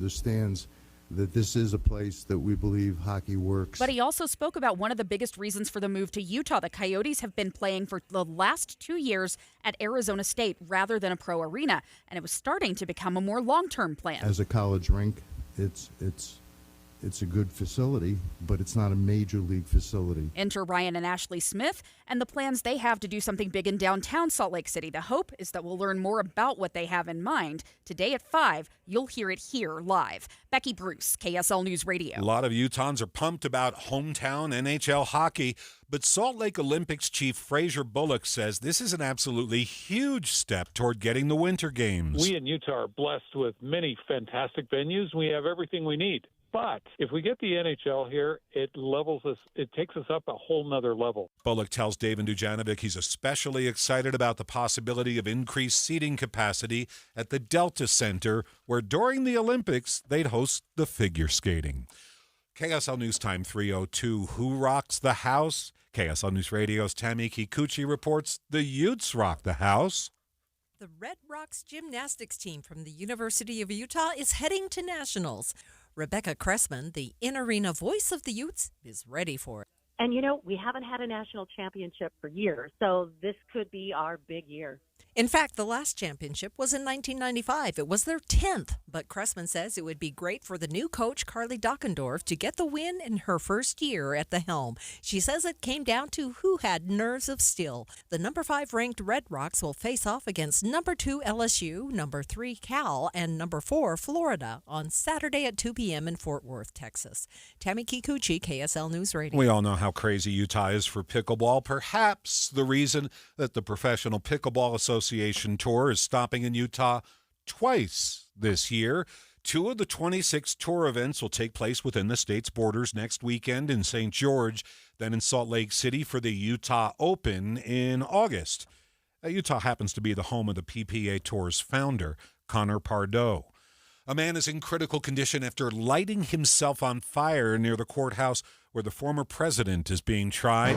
understands that this is a place that we believe hockey works. But he also spoke about one of the biggest reasons for the move to Utah. The Coyotes have been playing for the last 2 years at Arizona State rather than a pro arena, and it was starting to become a more long-term plan. As a college rink, it's a good facility, but it's not a major league facility. Enter Ryan and Ashley Smith and the plans they have to do something big in downtown Salt Lake City. The hope is that we'll learn more about what they have in mind. Today at 5, you'll hear it here live. Becky Bruce, KSL News Radio. A lot of Utahns are pumped about hometown NHL hockey, but Salt Lake Olympics chief Fraser Bullock says this is an absolutely huge step toward getting the Winter Games. We in Utah are blessed with many fantastic venues. We have everything we need. But if we get the NHL here, it levels us. It takes us up a whole nother level. Bullock tells David Dujanovic he's especially excited about the possibility of increased seating capacity at the Delta Center, where during the Olympics they'd host the figure skating. KSL News Time 3:02. Who rocks the house? KSL News Radio's Tammy Kikuchi reports the Utes rock the house. The Red Rocks gymnastics team from the University of Utah is heading to nationals. Rebecca Cressman, the in-arena voice of the Utes, is ready for it. And, we haven't had a national championship for years, so this could be our big year. In fact, the last championship was in 1995. It was their 10th, but Cressman says it would be great for the new coach, Carly Dockendorf, to get the win in her first year at the helm. She says it came down to who had nerves of steel. The number 5 ranked Red Rocks will face off against number 2 LSU, number 3 Cal, and number 4 Florida on Saturday at 2 p.m. in Fort Worth, Texas. Tammy Kikuchi, KSL News Radio. We all know how crazy Utah is for pickleball. Perhaps the reason that the Professional Pickleball Association Tour is stopping in Utah twice this year. 2 of the 26 tour events will take place within the state's borders next weekend in St. George, then in Salt Lake City for the Utah Open in August. Utah happens to be the home of the PPA Tour's founder, Connor Pardoe. A man is in critical condition after lighting himself on fire near the courthouse where the former president is being tried.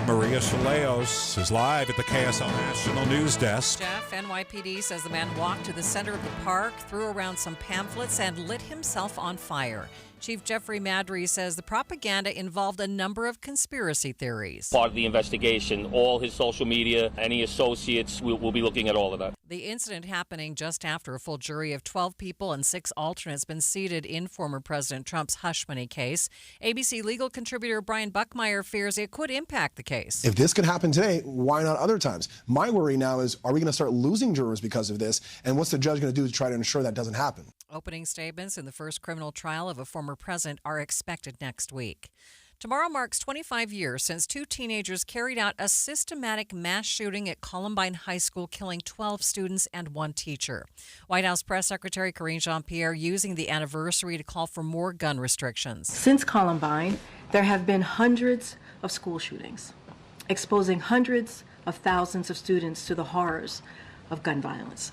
Maria Chaleos is live at the KSL National News Desk. Jeff, NYPD says the man walked to the center of the park, threw around some pamphlets, and lit himself on fire. Chief Jeffrey Madry says the propaganda involved a number of conspiracy theories. Part of the investigation, all his social media, any associates, we'll be looking at all of that. The incident happening just after a full jury of 12 people and 6 alternates been seated in former President Trump's hush money case. ABC legal contributor Brian Buckmeyer fears it could impact the case. If this could happen today, why not other times? My worry now is, are we going to start losing jurors because of this? And what's the judge going to do to try to ensure that doesn't happen? Opening statements in the first criminal trial of a former president are expected next week. Tomorrow marks 25 years since 2 teenagers carried out a systematic mass shooting at Columbine High School, killing 12 students and 1 teacher. White House Press Secretary Karine Jean-Pierre using the anniversary to call for more gun restrictions. Since Columbine, there have been hundreds of school shootings, exposing hundreds of thousands of students to the horrors of gun violence.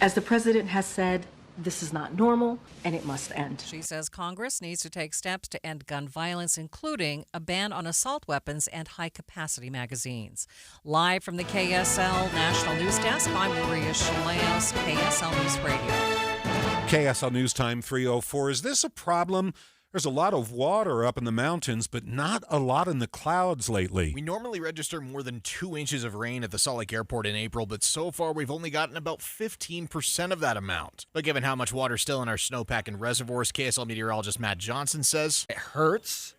As the president has said, this is not normal, and it must end. She says Congress needs to take steps to end gun violence, including a ban on assault weapons and high-capacity magazines. Live from the KSL National News Desk, I'm Maria Chaleos, KSL News Radio. KSL News Time 3:04. Is this a problem? There's a lot of water up in the mountains, but not a lot in the clouds lately. We normally register more than 2 inches of rain at the Salt Lake Airport in April, but so far we've only gotten about 15% of that amount. But given how much water's still in our snowpack and reservoirs, KSL meteorologist Matt Johnson says it hurts,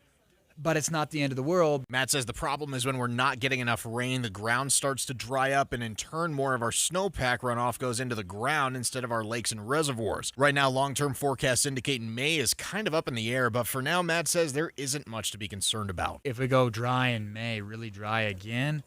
but it's not the end of the world. Matt says the problem is when we're not getting enough rain, the ground starts to dry up, and in turn, more of our snowpack runoff goes into the ground instead of our lakes and reservoirs. Right now, long-term forecasts indicate May is kind of up in the air, but for now, Matt says there isn't much to be concerned about. If we go dry in May, really dry again,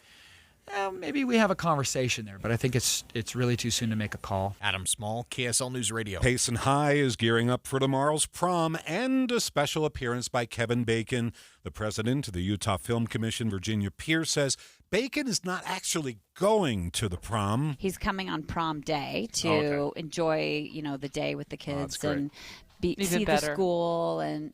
maybe we have a conversation there, but I think it's really too soon to make a call. Adam Small, KSL News Radio. Payson High is gearing up for tomorrow's prom and a special appearance by Kevin Bacon. The president of the Utah Film Commission, Virginia Pierce, says Bacon is not actually going to the prom. He's coming on prom day to enjoy, the day with the kids and see the school and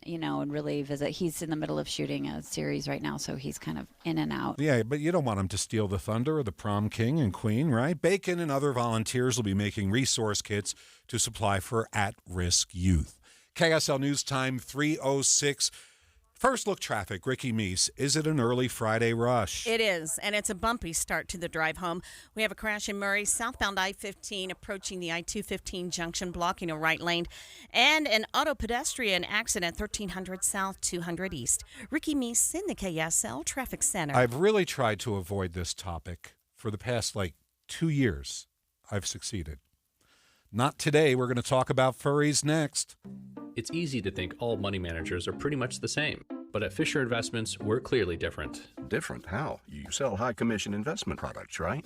really visit. He's in the middle of shooting a series right now, so he's kind of in and out. Yeah, but you don't want him to steal the thunder of the prom king and queen, right? Bacon and other volunteers will be making resource kits to supply for at-risk youth. KSL News Time 3:06. First look traffic. Ricky Meese. Is it an early Friday rush? It is, and it's a bumpy start to the drive home. We have a crash in Murray, southbound I-15, approaching the I-215 junction, blocking a right lane, and an auto pedestrian accident, 1300 south, 200 east. Ricky Meese in the KSL Traffic Center. I've really tried to avoid this topic for the past, 2 years. I've succeeded. Not today. We're going to talk about furries next. It's easy to think all money managers are pretty much the same, but at Fisher Investments, we're clearly different. Different? How? You sell high-commission investment products, right?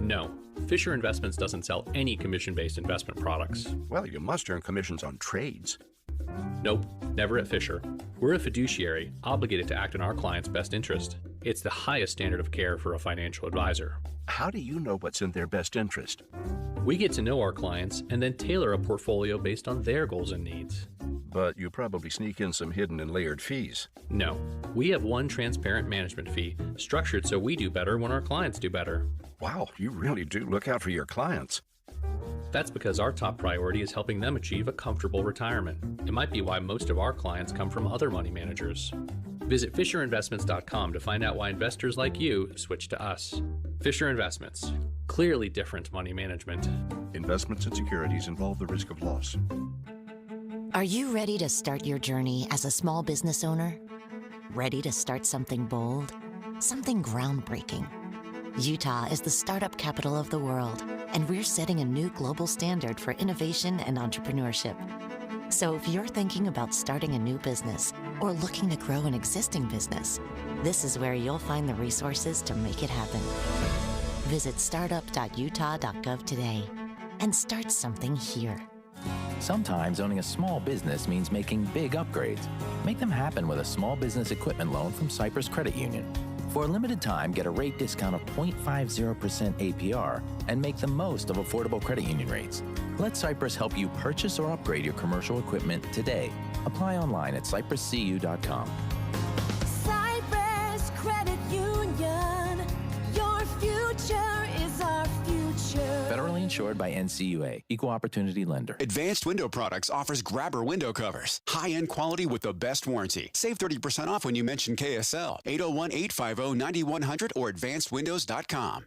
No, Fisher Investments doesn't sell any commission-based investment products. Well, you must earn commissions on trades. Nope, never at Fisher. We're a fiduciary, obligated to act in our client's best interest. It's the highest standard of care for a financial advisor. How do you know what's in their best interest? We get to know our clients and then tailor a portfolio based on their goals and needs. But you probably sneak in some hidden and layered fees. No, we have one transparent management fee, structured so we do better when our clients do better. Wow, you really do look out for your clients. That's because our top priority is helping them achieve a comfortable retirement. It might be why most of our clients come from other money managers. Visit FisherInvestments.com to find out why investors like you switch to us. Fisher Investments. Clearly different money management. Investments and securities involve the risk of loss. Are you ready to start your journey as a small business owner? Ready to start something bold? Something groundbreaking? Utah is the startup capital of the world, and we're setting a new global standard for innovation and entrepreneurship. So if you're thinking about starting a new business or looking to grow an existing business, this is where you'll find the resources to make it happen. Visit startup.utah.gov today and start something here. Sometimes owning a small business means making big upgrades. Make them happen with a small business equipment loan from Cypress Credit Union. For a limited time, get a rate discount of 0.50% APR and make the most of affordable credit union rates. Let Cypress help you purchase or upgrade your commercial equipment today. Apply online at cypresscu.com. Cypress Credit Union. Your future is our future. Federally insured by NCUA. Equal Opportunity Lender. Advanced Window Products offers grabber window covers. High-end quality with the best warranty. Save 30% off when you mention KSL. 801-850-9100 or advancedwindows.com.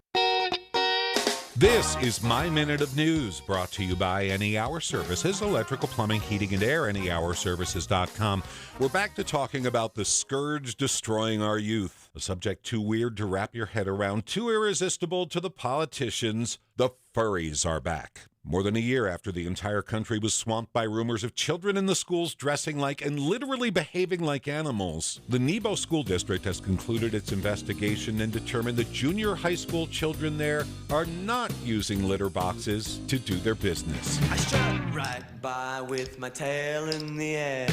This is My Minute of News, brought to you by Any Hour Services, electrical, plumbing, heating, and air, anyhourservices.com. We're back to talking about the scourge destroying our youth, a subject too weird to wrap your head around, too irresistible to the politicians. The furries are back. More than a year after the entire country was swamped by rumors of children in the schools dressing like and literally behaving like animals, the Nebo School District has concluded its investigation and determined that junior high school children there are not using litter boxes to do their business. I strut right by with my tail in the air.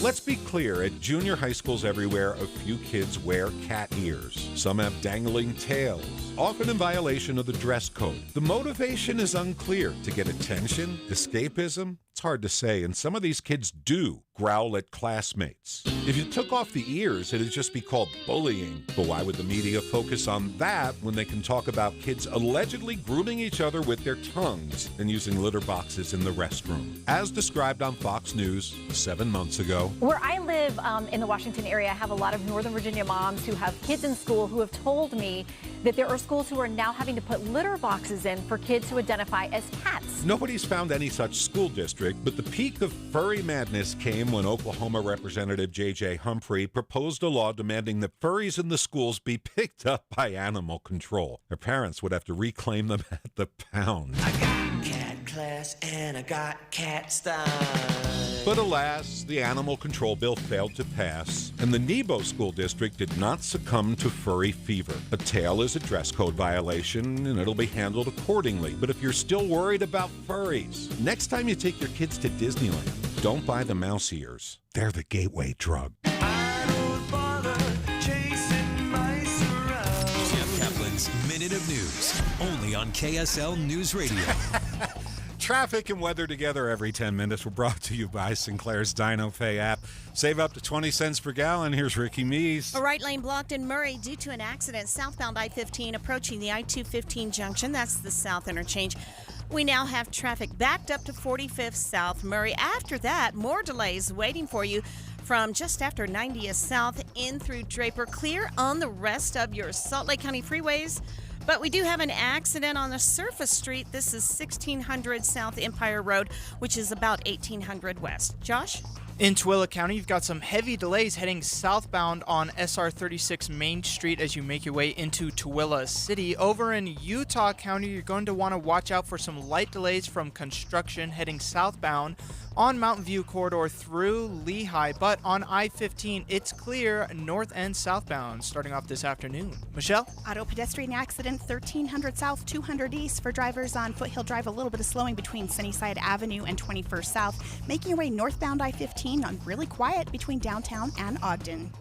Let's be clear, at junior high schools everywhere, a few kids wear cat ears. Some have dangling tails, often in violation of the dress code. The motivation is unclear. To get attention? Escapism? It's hard to say, and some of these kids do growl at classmates. If you took off the ears, it'd just be called bullying. But why would the media focus on that when they can talk about kids allegedly grooming each other with their tongues and using litter boxes in the restroom? As described on Fox News 7 months ago. Where I live in the Washington area, I have a lot of Northern Virginia moms who have kids in school who have told me that there are schools who are now having to put litter boxes in for kids who identify as cats. Nobody's found any such school district, but the peak of furry madness came when Oklahoma Representative J.J. Humphrey proposed a law demanding that furries in the schools be picked up by animal control. Their parents would have to reclaim them at the pound. I got cat class and I got cat style. But alas, the animal control bill failed to pass, and the Nebo School District did not succumb to furry fever. A tail is a dress code violation, and it'll be handled accordingly. But if you're still worried about furries, next time you take your kids to Disneyland, don't buy the mouse ears. They're the gateway drug. I don't bother chasing mice around. Jeff Caplan's Minute of News, only on KSL News Radio. Traffic and weather together every 10 minutes. We're brought to you by Sinclair's Dino Pay app. Save up to 20 cents per gallon. Here's Ricky Meese. A right lane blocked in Murray due to an accident southbound I-15 approaching the I-215 junction. That's the south interchange. We now have traffic backed up to 45th South Murray. After that, more delays waiting for you from just after 90th South in through Draper. Clear on the rest of your Salt Lake County freeways. But we do have an accident on a surface street. This is 1600 South Empire Road, which is about 1800 West. Josh? In Tooele County, you've got some heavy delays heading southbound on SR 36 Main Street as you make your way into Tooele City. Over in Utah County, you're going to want to watch out for some light delays from construction heading southbound on Mountain View Corridor through Lehigh. But on I-15, it's clear north and southbound starting off this afternoon. Michelle? Auto pedestrian accident 1300 South, 200 East for drivers on Foothill Drive. A little bit of slowing between Sunnyside Avenue and 21st South. Making your way northbound I-15 on really quiet between downtown and Ogden.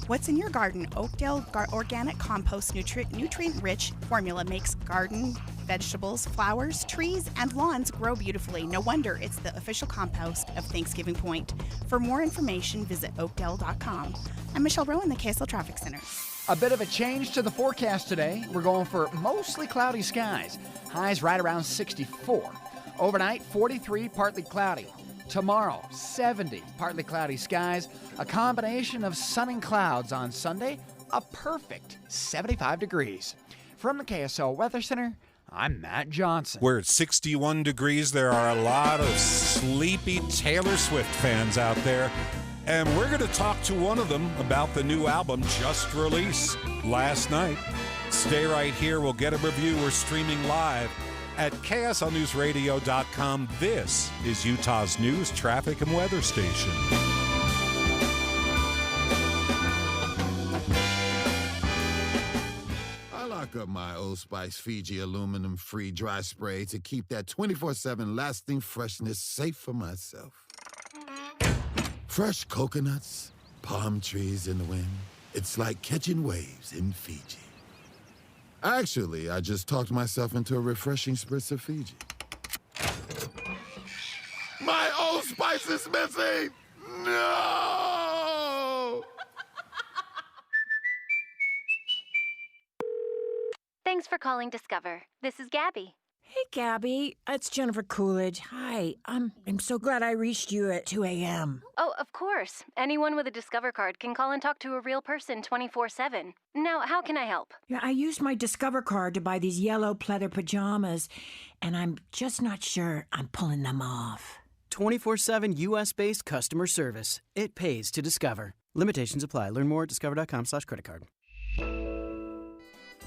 What's in your garden? Oakdale Organic Compost nutrient-rich formula makes garden, vegetables, flowers, trees, and lawns grow beautifully. No wonder it's the official compost of Thanksgiving Point. For more information, visit oakdale.com. I'm Michelle Rowan, the KSL Traffic Center. A bit of a change to the forecast today. We're going for mostly cloudy skies. Highs right around 64. Overnight, 43, partly cloudy. Tomorrow, 70, partly cloudy skies, a combination of sun and clouds on Sunday, a perfect 75 degrees. From the KSL Weather Center, I'm Matt Johnson. We're at 61 degrees. There are a lot of sleepy Taylor Swift fans out there, and we're going to talk to one of them about the new album just released last night. Stay right here. We'll get a review. We're streaming live at KSLNewsRadio.com. This is Utah's news, traffic, and weather station. I lock up my Old Spice Fiji aluminum-free dry spray to keep that 24/7 lasting freshness safe for myself. Fresh coconuts, palm trees in the wind. It's like catching waves in Fiji. Actually, I just talked myself into a refreshing spritz of Fiji. My Old Spice is missing! No! Thanks for calling Discover. This is Gabby. Hey, Gabby. It's Jennifer Coolidge. Hi. I'm so glad I reached you at 2 a.m. Oh, of course. Anyone with a Discover card can call and talk to a real person 24/7. Now, how can I help? Yeah, I used my Discover card to buy these yellow pleather pajamas, and I'm just not sure I'm pulling them off. 24/7 U.S.-based customer service. It pays to Discover. Limitations apply. Learn more at discover.com/creditcard.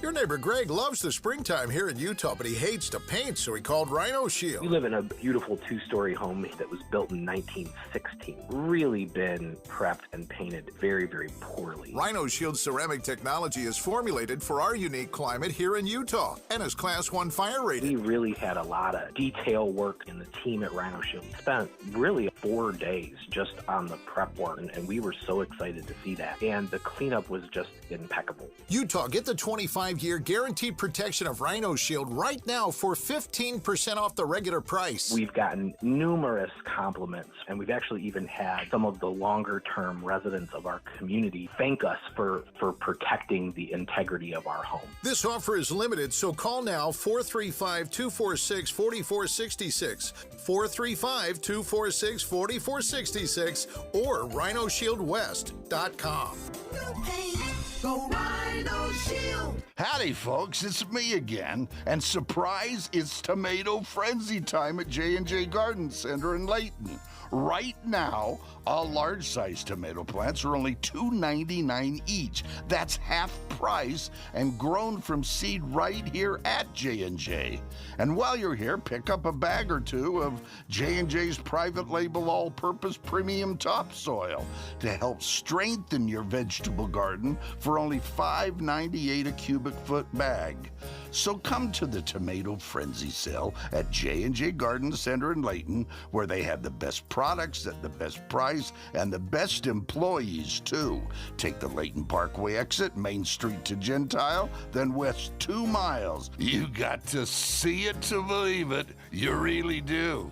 Your neighbor Greg loves the springtime here in Utah, but he hates to paint, so he called Rhino Shield. We live in a beautiful two-story home that was built in 1916. Really been prepped and painted very, very poorly. Rhino Shield ceramic technology is formulated for our unique climate here in Utah and is Class 1 fire rated. We really had a lot of detail work, and the team at Rhino Shield spent really 4 days just on the prep work, and we were so excited to see that. And the cleanup was just impeccable. Utah, get the 25-year guaranteed protection of Rhino Shield right now for 15% off the regular price. We've gotten numerous compliments, and we've actually even had some of the longer-term residents of our community thank us for protecting the integrity of our home. This offer is limited, so call now 435-246-4466, 435-246-4466, or rhinoshieldwest.com. Go Rhino Shield! Howdy, folks. It's me again. And surprise, it's tomato frenzy time at J&J Garden Center in Layton. Right now, all large-sized tomato plants are only $2.99 each. That's half price and grown from seed right here at J&J. And while you're here, pick up a bag or two of J&J's private label all-purpose premium topsoil to help strengthen your vegetable garden for only $5.98 a cubic foot bag. So come to the Tomato Frenzy Sale at J&J Garden Center in Layton, where they have the best products at the best price and the best employees, too. Take the Layton Parkway exit, Main Street to Gentile, then west 2 miles. You got to see it to believe it. You really do.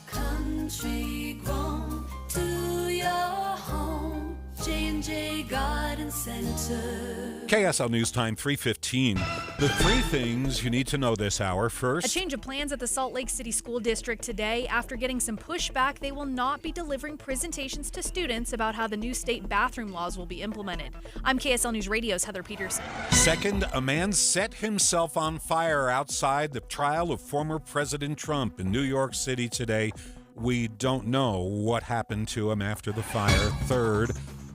Country grown to your home. J&J Garden Center. KSL News Time 3:15. The three things you need to know this hour. A First, change of plans at the Salt Lake City School District today. After getting some pushback, they will not be delivering presentations to students about how the new state bathroom laws will be implemented. I'm KSL News Radio's Heather Peterson. second, a man set himself on fire outside the trial of former President Trump in New York City today. We don't know what happened to him after the fire. Third,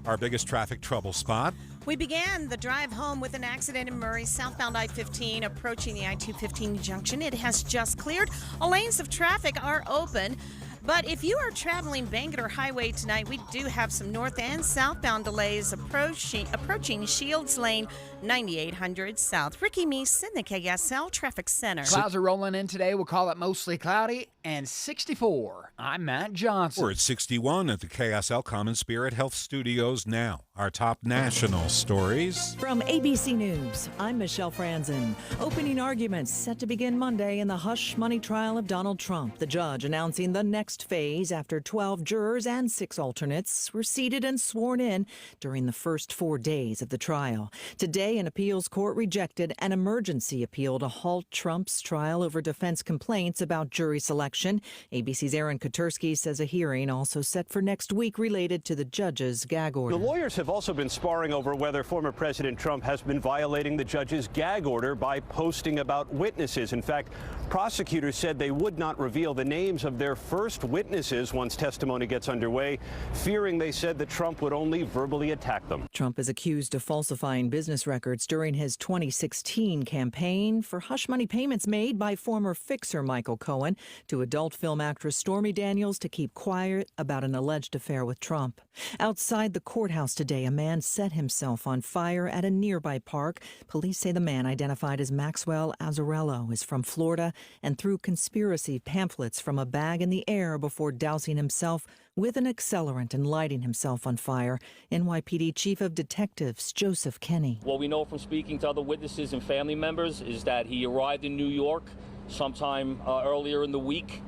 our biggest traffic trouble spot. We began the drive home with an accident in Murray, southbound I-15, approaching the I-215 junction. It has just cleared. All lanes of traffic are open. But if you are traveling Bangerter Highway tonight, we do have some north and southbound delays approaching Shields Lane, 9800 South. Ricky Meese in the KSL Traffic Center. Clouds are rolling in today. We'll call it mostly cloudy and 64. I'm Matt Johnson. We're at 61 at the KSL Common Spirit Health Studios now. Our top national stories. From ABC News, I'm Michelle Franzen. Opening arguments set to begin Monday in the hush money trial of Donald Trump. The judge announcing the next phase after 12 jurors and 6 alternates were seated and sworn in during the first 4 days of the trial. Today, an appeals court rejected an emergency appeal to halt Trump's trial over defense complaints about jury selection. ABC's Aaron Katersky says a hearing also set for next week related to the judge's gag order. The lawyers have also been sparring over whether former President Trump has been violating the judge's gag order by posting about witnesses. In fact, prosecutors said they would not reveal the names of their first witnesses once testimony gets underway, fearing, they said, that Trump would only verbally attack them. Trump is accused of falsifying business records during his 2016 campaign for hush money payments made by former fixer Michael Cohen to adult film actress Stormy Daniels to keep quiet about an alleged affair with Trump. Outside the courthouse today, a man set himself on fire at a nearby park. Police say the man, identified as Maxwell Azzarello, is from Florida and threw conspiracy pamphlets from a bag in the air before dousing himself with an accelerant and lighting himself on fire. NYPD Chief of Detectives Joseph Kenny. What we know from speaking to other witnesses and family members is that he arrived in New York sometime earlier in the week.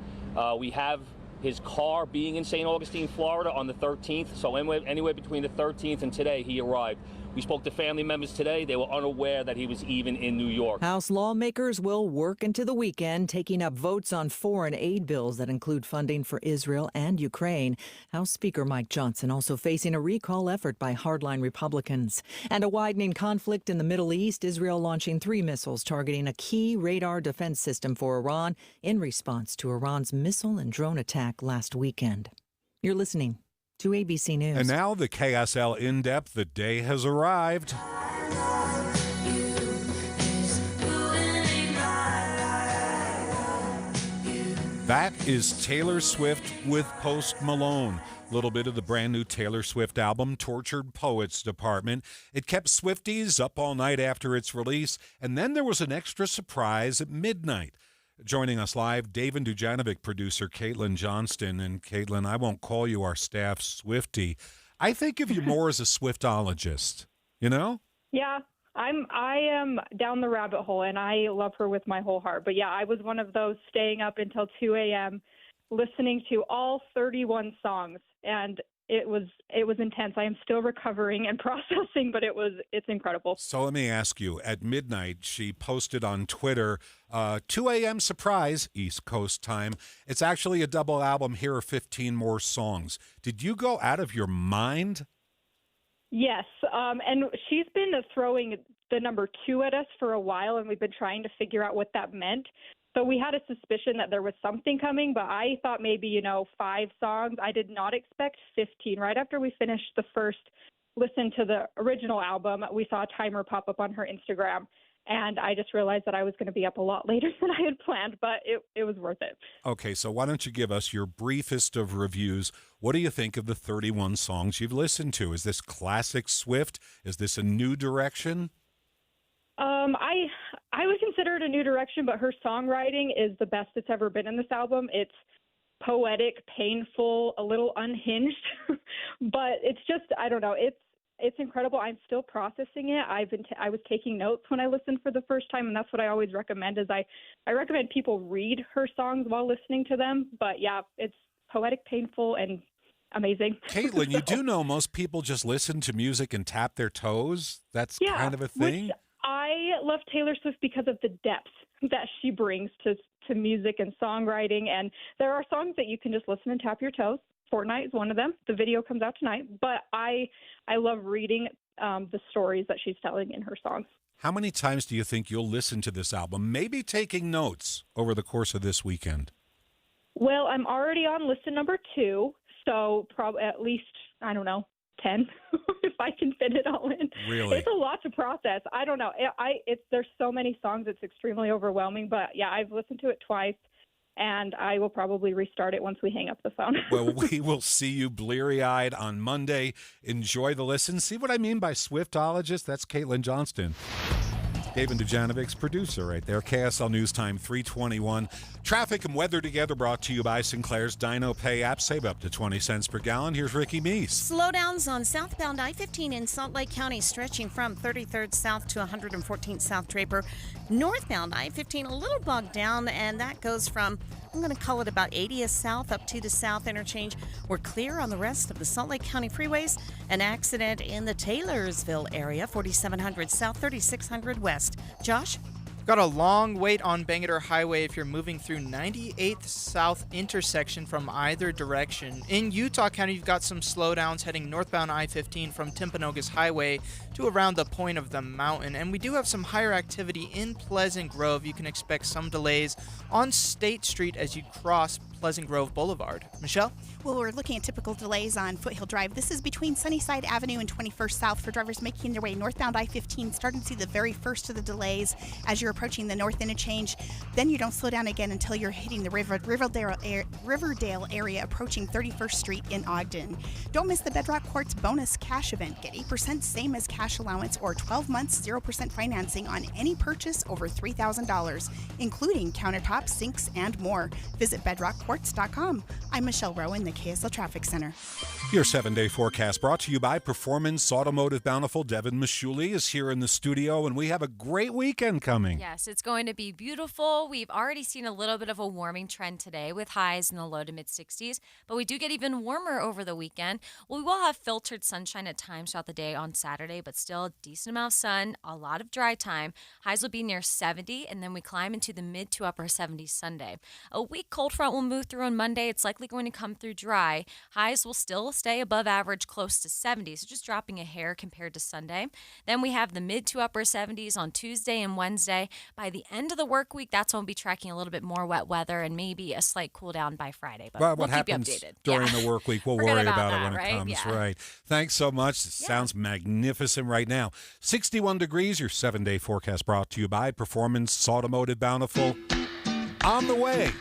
We have his car being in St. Augustine, Florida on the 13th. So anywhere between the 13th and today, he arrived. We spoke to family members today. They were unaware that he was even in New York. House lawmakers will work into the weekend, taking up votes on foreign aid bills that include funding for Israel and Ukraine. House Speaker Mike Johnson also facing a recall effort by hardline Republicans. And a widening conflict in the Middle East, Israel launching 3 missiles targeting a key radar defense system for Iran in response to Iran's missile and drone attack last weekend. You're listening to ABC News. And now the KSL In-Depth. The day has arrived. That is Taylor Swift with Post Malone. A little bit of the brand new Taylor Swift album, Tortured Poets Department. It kept Swifties up all night after its release, and then there was an extra surprise at midnight. Joining us live, Dave and Dujanovic producer Caplan Johnston. And Caplan, I won't call you our staff Swiftie. I think of you more as a Swiftologist, you know? Yeah, I am down the rabbit hole, and I love her with my whole heart. But yeah, I was one of those staying up until 2 a.m. listening to all 31 songs, and it was intense. I am still recovering and processing, but it's incredible. So let me ask you, at midnight, she posted on Twitter, 2 a.m. surprise, East Coast time. It's actually a double album. Here are 15 more songs. Did you go out of your mind? Yes, and she's been throwing the number 2 at us for a while, and we've been trying to figure out what that meant. So we had a suspicion that there was something coming, but I thought maybe, 5 songs. I did not expect 15. Right after we finished the first listen to the original album, we saw a timer pop up on her Instagram, and I just realized that I was going to be up a lot later than I had planned, but it was worth it. Okay, so why don't you give us your briefest of reviews? What do you think of the 31 songs you've listened to? Is this classic Swift? Is this a new direction? I would consider it a new direction, but her songwriting is the best it's ever been in this album. It's poetic, painful, a little unhinged, but it's just, I don't know, it's incredible. I'm still processing it. I was taking notes when I listened for the first time, and that's what I always recommend is I recommend people read her songs while listening to them. But yeah, it's poetic, painful, and amazing. Caitlin, you do know most people just listen to music and tap their toes? That's kind of a thing? Which I love Taylor Swift because of the depth that she brings to music and songwriting. And there are songs that you can just listen and tap your toes. Fortnite is one of them. The video comes out tonight. But I love reading the stories that she's telling in her songs. How many times do you think you'll listen to this album, maybe taking notes over the course of this weekend? Well, I'm already on listen number 2, so probably at least, 10, if I can fit it all in. Really? It's a lot to process. I don't know. There's so many songs, it's extremely overwhelming. But, yeah, I've listened to it twice, and I will probably restart it once we hang up the phone. Well, we will see you bleary-eyed on Monday. Enjoy the listen. See what I mean by Swiftologist? That's Caitlin Johnston. David Dujanovic, producer right there. KSL News Time 321. Traffic and weather together brought to you by Sinclair's Dino Pay app. Save up to 20 cents per gallon. Here's Ricky Meese. Slowdowns on southbound I-15 in Salt Lake County, stretching from 33rd South to 114th South Draper. Northbound I-15 a little bogged down, and that goes from, I'm going to call it about 80th South up to the South Interchange. We're clear on the rest of the Salt Lake County freeways. An accident in the Taylorsville area, 4700 South, 3600 West. Josh? Got a long wait on Bangerter Highway if you're moving through 98th South intersection from either direction. In Utah County, you've got some slowdowns heading northbound I-15 from Timpanogos Highway to around the point of the mountain. And we do have some higher activity in Pleasant Grove. You can expect some delays on State Street as you cross Pleasant Grove Boulevard. Michelle? Well, we're looking at typical delays on Foothill Drive. This is between Sunnyside Avenue and 21st South for drivers making their way northbound I-15. Starting to see the very first of the delays as you're approaching the north interchange. Then you don't slow down again until you're hitting the Riverdale area, approaching 31st Street in Ogden. Don't miss the Bedrock Quartz bonus cash event. Get 8% same as cash allowance or 12 months 0% financing on any purchase over $3,000, including countertops, sinks, and more. Visit bedrockquartz.com. I'm Michelle Rowe in the KSL Traffic Center. Your 7-day forecast brought to you by Performance Automotive Bountiful. Devin Mashuli is here in the studio, and we have a great weekend coming. Yes, it's going to be beautiful. We've already seen a little bit of a warming trend today with highs in the low to mid 60s, but we do get even warmer over the weekend. We will have filtered sunshine at times throughout the day on Saturday, but still a decent amount of sun, a lot of dry time. Highs will be near 70, and then we climb into the mid to upper 70s Sunday. A weak cold front will move through on Monday. It's likely going to come through dry. Highs will still stay above average, close to 70, so just dropping a hair compared to Sunday. Then we have the mid to upper 70s on Tuesday and Wednesday. By the end of the work week, that's when we'll be tracking a little bit more wet weather and maybe a slight cool down by Friday. But well, we'll what keep you happens updated during the work week, we'll worry about that, it when right? it comes. Yeah. Right. Thanks so much. Sounds magnificent right now. 61 degrees, your 7-day forecast brought to you by Performance Automotive Bountiful. On the way,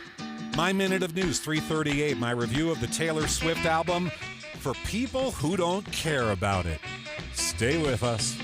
my Minute of News, 3:38, my review of the Taylor Swift album for people who don't care about it. Stay with us.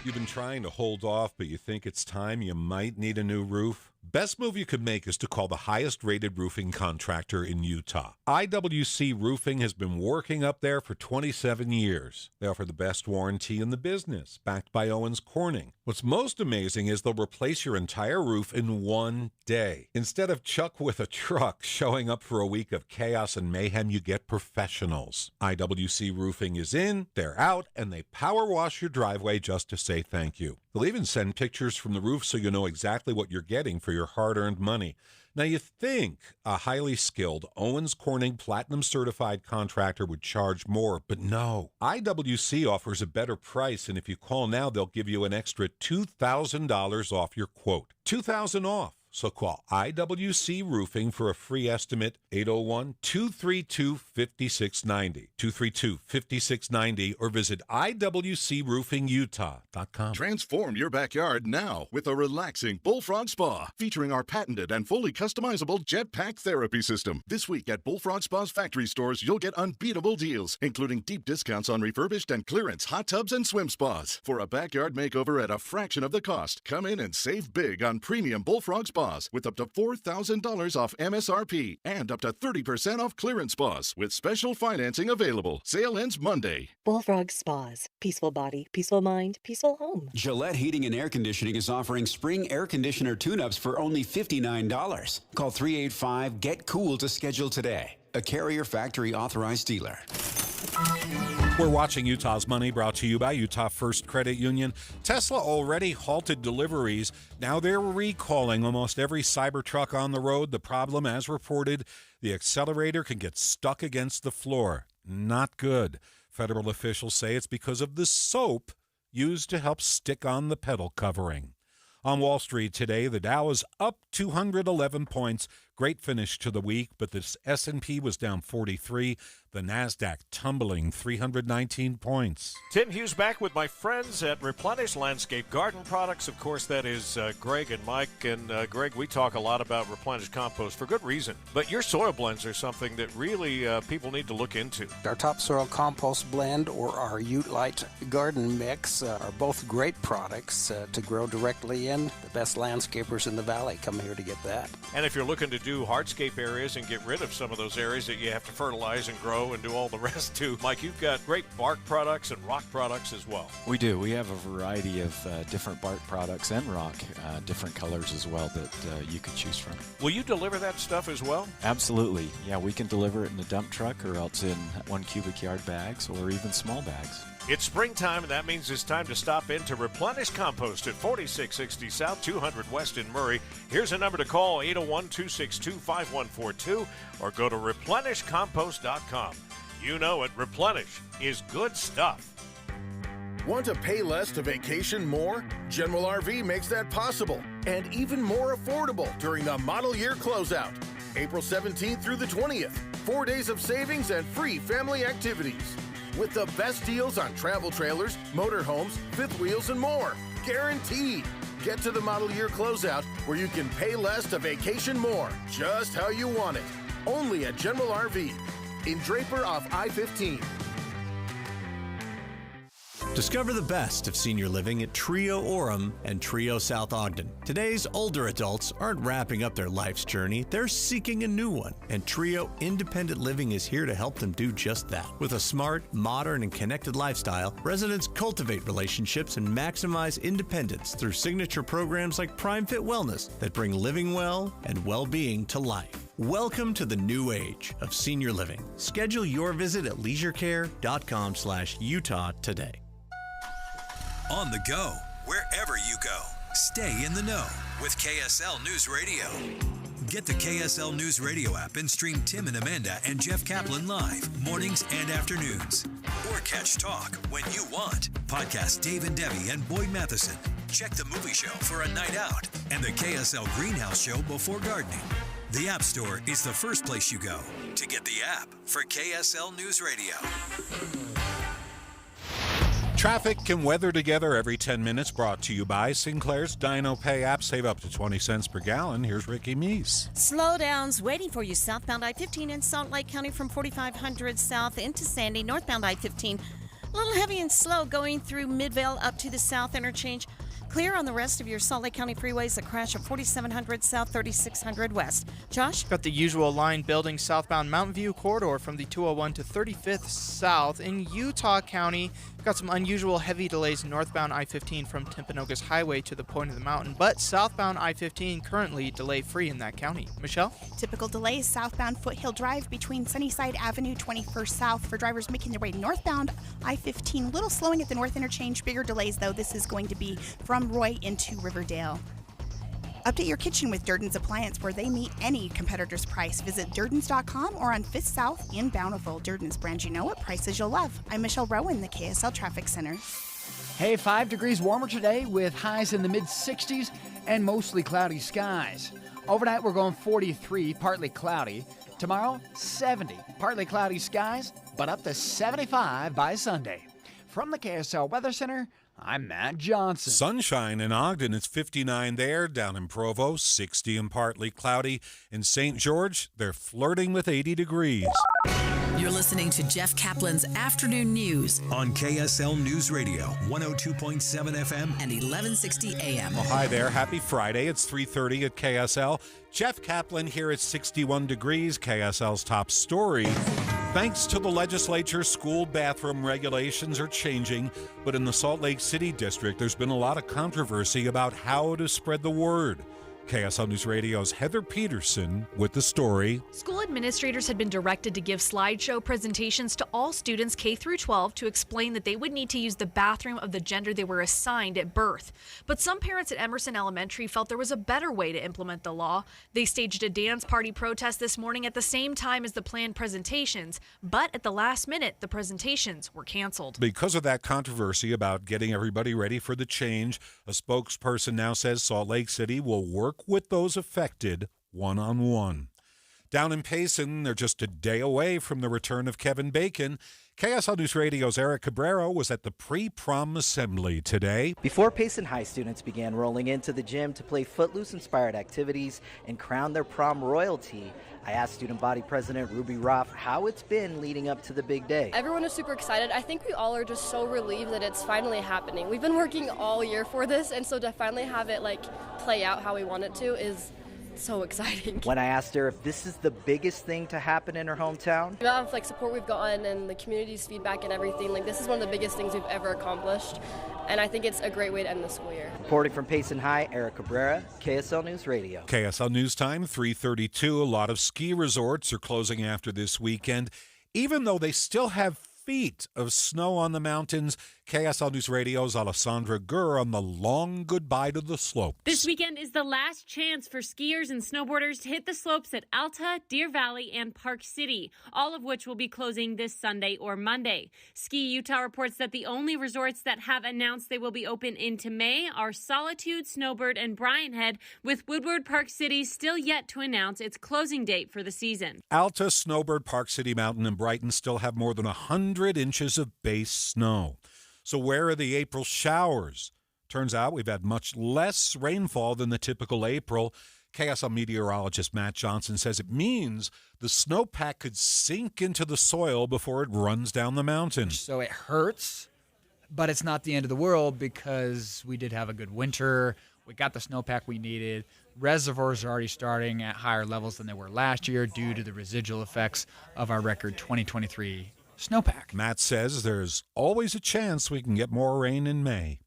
You've been trying to hold off, but you think it's time you might need a new roof? Best move you could make is to call the highest-rated roofing contractor in Utah. IWC Roofing has been working up there for 27 years. They offer the best warranty in the business, backed by Owens Corning. What's most amazing is they'll replace your entire roof in one day. Instead of Chuck with a truck showing up for a week of chaos and mayhem, you get professionals. IWC Roofing is in, they're out, and they power wash your driveway just to say thank you. They'll even send pictures from the roof so you know exactly what you're getting for your hard-earned money. Now, you think a highly skilled Owens Corning Platinum Certified contractor would charge more, but no. IWC offers a better price, and if you call now, they'll give you an extra $2,000 off your quote. $2,000 off. So call IWC Roofing for a free estimate, 801-232-5690, 232-5690, or visit IWCRoofingUtah.com. Transform your backyard now with a relaxing Bullfrog Spa, featuring our patented and fully customizable Jetpack Therapy System. This week at Bullfrog Spa's factory stores, you'll get unbeatable deals, including deep discounts on refurbished and clearance hot tubs and swim spas. For a backyard makeover at a fraction of the cost, come in and save big on premium Bullfrog Spa spas with up to $4,000 off MSRP and up to 30% off clearance spas with special financing available. Sale ends Monday. Bullfrog Spas. Peaceful body, peaceful mind, peaceful home. Gillette Heating and Air Conditioning is offering spring air conditioner tune-ups for only $59. Call 385-GET-COOL to schedule today. A Carrier Factory authorized dealer. We're watching Utah's Money, brought to you by Utah First Credit Union. Tesla already halted deliveries. Now they're recalling almost every Cybertruck on the road. The problem, as reported, the accelerator can get stuck against the floor. Not good. Federal officials say it's because of the soap used to help stick on the pedal covering. On Wall Street today, the Dow is up 211 points. Great finish to the week, but the S&P was down 43. The NASDAQ tumbling 319 points. Tim Hughes back with my friends at Replenish Landscape Garden Products. Of course, that is Greg and Mike. And Greg, we talk a lot about Replenish Compost for good reason. But your soil blends are something that really people need to look into. Our topsoil compost blend or our Ute-Lite garden mix are both great products to grow directly in. The best landscapers in the valley come here to get that. And if you're looking to do hardscape areas and get rid of some of those areas that you have to fertilize and grow and do all the rest too, Mike, you've got great bark products and rock products as well. We do. We have a variety of different bark products and rock, different colors as well that you could choose from. Will you deliver that stuff as well? Absolutely. Yeah, we can deliver it in a dump truck or else in 1 cubic yard bags or even small bags. It's springtime, and that means it's time to stop in to Replenish Compost at 4660 South, 200 West in Murray. Here's a number to call, 801-262-5142, or go to replenishcompost.com. You know it, Replenish is good stuff. Want to pay less to vacation more? General RV makes that possible, and even more affordable during the model year closeout. April 17th through the 20th, 4 days of savings and free family activities. With the best deals on travel trailers, motorhomes, fifth wheels, and more. Guaranteed. Get to the model year closeout where you can pay less to vacation more, just how you want it. Only at General RV in Draper off I-15. Discover the best of senior living at Trio Orem and Trio South Ogden. Today's older adults aren't wrapping up their life's journey, they're seeking a new one. And Trio Independent Living is here to help them do just that. With a smart, modern, and connected lifestyle, residents cultivate relationships and maximize independence through signature programs like Prime Fit Wellness that bring living well and well-being to life. Welcome to the new age of senior living. Schedule your visit at leisurecare.com/Utah today. On the go, wherever you go. Stay in the know with KSL News Radio. Get the KSL News Radio app and stream Tim and Amanda and Jeff Caplan live mornings and afternoons. Or catch talk when you want. Podcast Dave and Debbie and Boyd Matheson. Check the movie show for a night out and the KSL Greenhouse show before gardening. The App Store is the first place you go to get the app for KSL News Radio. Traffic and weather together every 10 minutes, brought to you by Sinclair's Dino Pay app. Save up to 20 cents per gallon. Here's Ricky Meese. Slowdowns waiting for you southbound I-15 in Salt Lake County from 4500 south into Sandy. Northbound I-15, a little heavy and slow going through Midvale up to the south interchange. Clear on the rest of your Salt Lake County freeways. A crash at 4700 south, 3600 west. Josh? Got the usual line building southbound Mountain View corridor from the 201 to 35th south. In Utah County, got some unusual heavy delays northbound I-15 from Timpanogos Highway to the point of the mountain, but southbound I-15 currently delay-free in that county. Michelle? Typical delays southbound Foothill Drive between Sunnyside Avenue 21st South for drivers making their way northbound I-15. Little slowing at the north interchange. Bigger delays, though. This is going to be from Roy into Riverdale. Update your kitchen with Durden's Appliance, where they meet any competitor's price. Visit Durdens.com or on 5th South in Bountiful. Durden's brand you know at prices you'll love. I'm Michelle Rowan, the KSL Traffic Center. Hey, 5 degrees warmer today with highs in the mid-60s and mostly cloudy skies. Overnight, we're going 43, partly cloudy. Tomorrow, 70, partly cloudy skies, but up to 75 by Sunday. From the KSL Weather Center, I'm Matt Johnson. Sunshine in Ogden, it's 59 there. Down in Provo, 60 and partly cloudy. In St. George, they're flirting with 80 degrees. You're listening to Jeff Caplan's Afternoon News on KSL News Radio, 102.7 FM and 1160 AM. Well, hi there. Happy Friday. It's 3:30 at KSL. Jeff Caplan here at 61 degrees, KSL's top story. Thanks to the legislature, school bathroom regulations are changing, but in the Salt Lake City district, there's been a lot of controversy about how to spread the word. KSL News Radio's Heather Peterson with the story. School administrators had been directed to give slideshow presentations to all students K through 12 to explain that they would need to use the bathroom of the gender they were assigned at birth. But some parents at Emerson Elementary felt there was a better way to implement the law. They staged a dance party protest this morning at the same time as the planned presentations, but at the last minute, the presentations were canceled. Because of that controversy about getting everybody ready for the change, a spokesperson now says Salt Lake City will work with those affected one-on-one. Down in Payson, they're just a day away from the return of Kevin Bacon. KSL News Radio's Eric Cabrera was at the pre-prom assembly today. Before Payson High students began rolling into the gym to play Footloose-inspired activities and crown their prom royalty, I asked Student Body President Ruby Roth how it's been leading up to the big day. Everyone is super excited. I think we all are just so relieved that it's finally happening. We've been working all year for this, and so to finally have it play out how we want it to is so exciting. When I asked her if this is the biggest thing to happen in her hometown, The amount of support we've gotten and the community's feedback and everything, this is one of the biggest things we've ever accomplished, and I think it's a great way to end the school year. reporting from Payson High, Eric Cabrera, KSL News Radio. KSL News Time, 3:32. A lot of ski resorts are closing after this weekend, even though they still have feet of snow on the mountains. KSL News Radio's Alessandra Gurr on the long goodbye to the slopes. This weekend is the last chance for skiers and snowboarders to hit the slopes at Alta, Deer Valley, and Park City, all of which will be closing this Sunday or Monday. Ski Utah reports that the only resorts that have announced they will be open into May are Solitude, Snowbird, and Bryan Head, with Woodward Park City still yet to announce its closing date for the season. Alta, Snowbird, Park City Mountain, and Brighton still have more than 100 inches of base snow. So where are the April showers? Turns out we've had much less rainfall than the typical April. KSL meteorologist Matt Johnson says it means the snowpack could sink into the soil before it runs down the mountain. So it hurts, but it's not the end of the world because we did have a good winter. We got the snowpack we needed. Reservoirs are already starting at higher levels than they were last year due to the residual effects of our record 2023 snowpack. Matt says there's always a chance we can get more rain in May.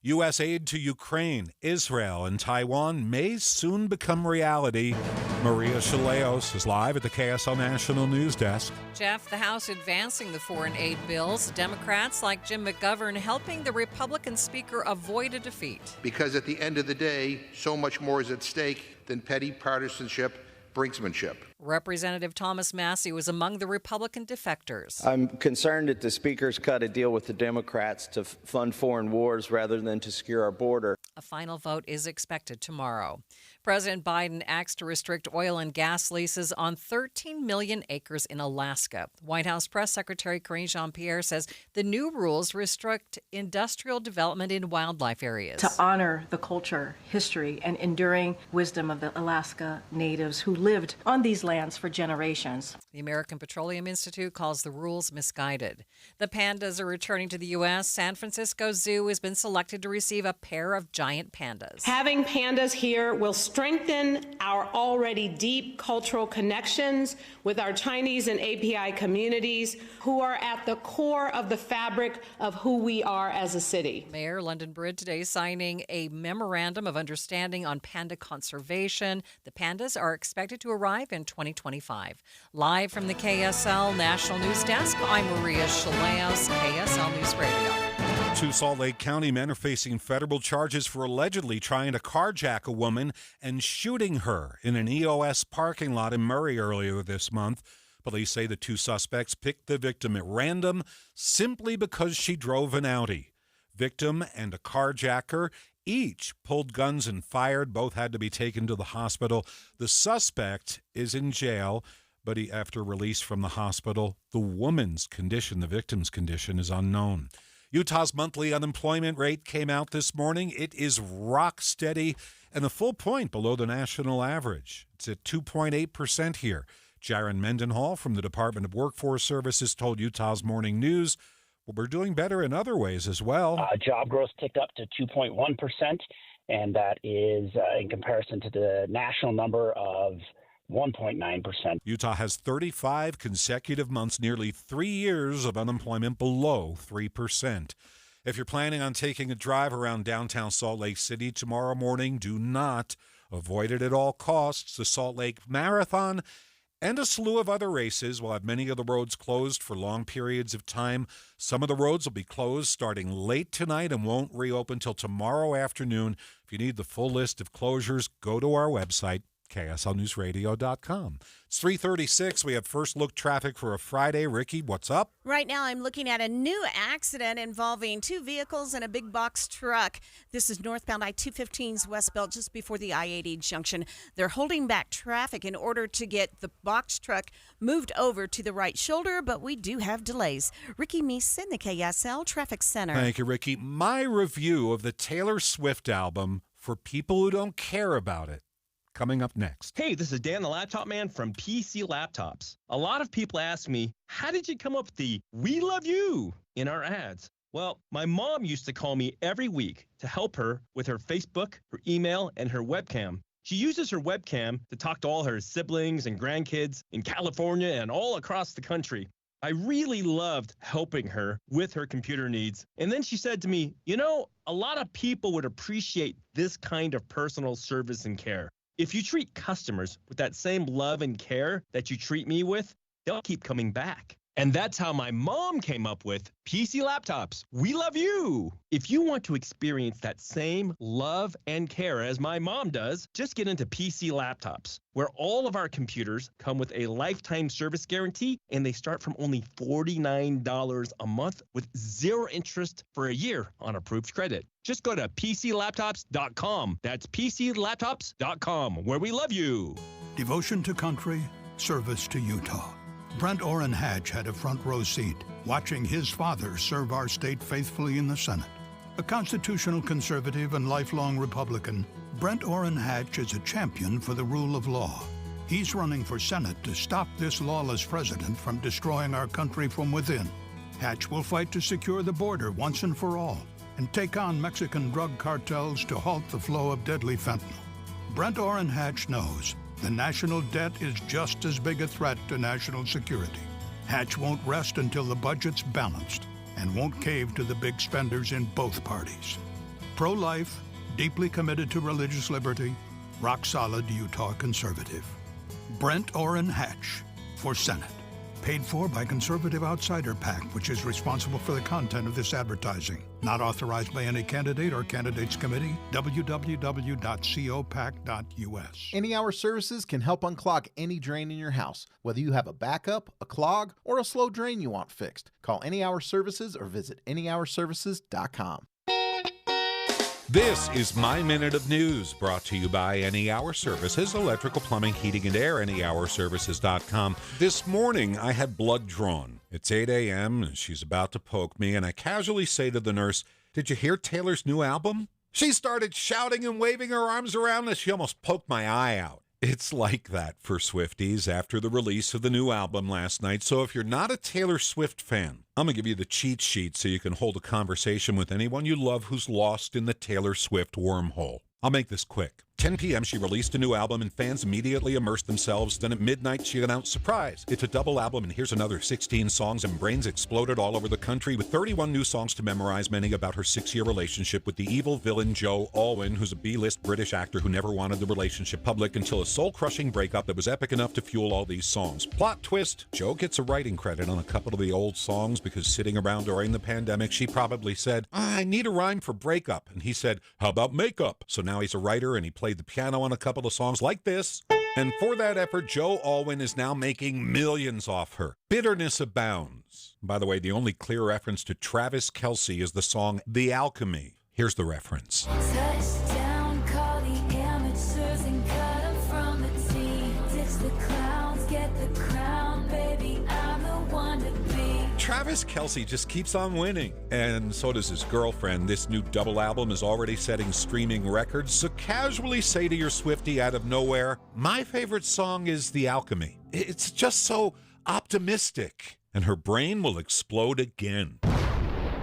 U.S. aid to Ukraine, Israel, and Taiwan may soon become reality. Maria Chaleos is live at the KSL National News Desk. Jeff, the House advancing the foreign aid bills. Democrats like Jim McGovern helping the Republican Speaker avoid a defeat. Because at the end of the day, so much more is at stake than petty partisanship, brinksmanship. Representative Thomas Massey was among the Republican defectors. I'm concerned that the Speaker's cut a deal with the Democrats to fund foreign wars rather than to secure our border. A final vote is expected tomorrow. President Biden acts to restrict oil and gas leases on 13 million acres in Alaska. White House Press Secretary Karine Jean-Pierre says the new rules restrict industrial development in wildlife areas. To honor the culture, history, and enduring wisdom of the Alaska natives who lived on these lands for generations. The American Petroleum Institute calls the rules misguided. The pandas are returning to the U.S. San Francisco Zoo has been selected to receive a pair of giant pandas. Having pandas here will strengthen our already deep cultural connections with our Chinese and API communities who are at the core of the fabric of who we are as a city. Mayor London Britt today signing a memorandum of understanding on panda conservation. The pandas are expected to arrive in 2025. Live from the KSL National News Desk, I'm Maria Chaleos, KSL News Radio. Two Salt Lake County men are facing federal charges for allegedly trying to carjack a woman and shooting her in an EOS parking lot in Murray earlier this month. Police say the two suspects picked the victim at random simply because she drove an Audi. Victim and a carjacker each pulled guns and fired. Both had to be taken to the hospital. The suspect is in jail, but after release from the hospital, the woman's condition, the victim's condition, is unknown. Utah's monthly unemployment rate came out this morning. It is rock steady and a full point below the national average. It's at 2.8% here. Jaron Mendenhall from the Department of Workforce Services told Utah's Morning News, well, we're doing better in other ways as well. Job growth ticked up to 2.1%, and that is in comparison to the national number of 1.9%. Utah has 35 consecutive months, nearly 3 years of unemployment below 3%. If you're planning on taking a drive around downtown Salt Lake City tomorrow morning, do not avoid it at all costs. The Salt Lake Marathon and a slew of other races will have many of the roads closed for long periods of time. Some of the roads will be closed starting late tonight and won't reopen till tomorrow afternoon. If you need the full list of closures, go to our website, KSLNewsRadio.com. It's 3:36. We have first look traffic for a Friday. Ricky, what's up? Right now, I'm looking at a new accident involving two vehicles and a big box truck. This is northbound I-215's West Belt just before the I-80 junction. They're holding back traffic in order to get the box truck moved over to the right shoulder, but we do have delays. Ricky Meese in the KSL Traffic Center. Thank you, Ricky. My review of the Taylor Swift album for people who don't care about it. Coming up next. Hey, this is Dan the Laptop Man from PC Laptops. A lot of people ask me, how did you come up with the "We love you" in our ads? Well, my mom used to call me every week to help her with her Facebook, her email, and her webcam. She uses her webcam to talk to all her siblings and grandkids in California and all across the country. I really loved helping her with her computer needs. And then she said to me, you know, a lot of people would appreciate this kind of personal service and care. If you treat customers with that same love and care that you treat me with, they'll keep coming back. And that's how my mom came up with PC Laptops. We love you. If you want to experience that same love and care as my mom does, just get into PC Laptops, where all of our computers come with a lifetime service guarantee, and they start from only $49 a month with 0 interest for a year on approved credit. Just go to PCLaptops.com. That's PCLaptops.com, where we love you. Devotion to country, service to Utah. Brent Orrin Hatch had a front row seat, watching his father serve our state faithfully in the Senate. A constitutional conservative and lifelong Republican, Brent Orrin Hatch is a champion for the rule of law. He's running for Senate to stop this lawless president from destroying our country from within. Hatch will fight to secure the border once and for all, and take on Mexican drug cartels to halt the flow of deadly fentanyl. Brent Orrin Hatch knows the national debt is just as big a threat to national security. Hatch won't rest until the budget's balanced and won't cave to the big spenders in both parties. Pro-life, deeply committed to religious liberty, rock-solid Utah conservative. Brent Orrin Hatch for Senate. Paid for by Conservative Outsider PAC, which is responsible for the content of this advertising. Not authorized by any candidate or candidates committee. www.copac.us. Any Hour Services can help unclog any drain in your house, whether you have a backup, a clog, or a slow drain you want fixed. Call Any Hour Services or visit anyhourservices.com. This is My Minute of News, brought to you by Any Hour Services, electrical, plumbing, heating, and air, anyhourservices.com. This morning, I had blood drawn. It's 8 a.m., and she's about to poke me, and I casually say to the nurse, "Did you hear Taylor's new album?" She started shouting and waving her arms around, and she almost poked my eye out. It's like that for Swifties after the release of the new album last night. So if you're not a Taylor Swift fan, I'm going to give you the cheat sheet so you can hold a conversation with anyone you love who's lost in the Taylor Swift wormhole. I'll make this quick. 10 p.m., she released a new album, and fans immediately immersed themselves. Then at midnight, she announced, surprise, it's a double album, and here's another 16 songs, and brains exploded all over the country with 31 new songs to memorize, many about her 6-year relationship with the evil villain Joe Alwyn, who's a B-list British actor who never wanted the relationship public until a soul-crushing breakup that was epic enough to fuel all these songs. Plot twist, Joe gets a writing credit on a couple of the old songs because sitting around during the pandemic, she probably said, I need a rhyme for breakup, and he said, how about makeup? So now he's a writer, and he played the piano on a couple of songs like this. And for that effort, Joe Alwyn is now making millions off her. Bitterness abounds. By the way, the only clear reference to Travis Kelce is the song The Alchemy. Here's the reference. Touchdown, call the amateurs and cut 'em from the team. Ditch the clowns, get the crown, baby, I'm the one to be. Travis Kelce just keeps on winning, and so does his girlfriend. This new double album is already setting streaming records, so casually say to your Swiftie out of nowhere, my favorite song is The Alchemy. It's just so optimistic, and her brain will explode again.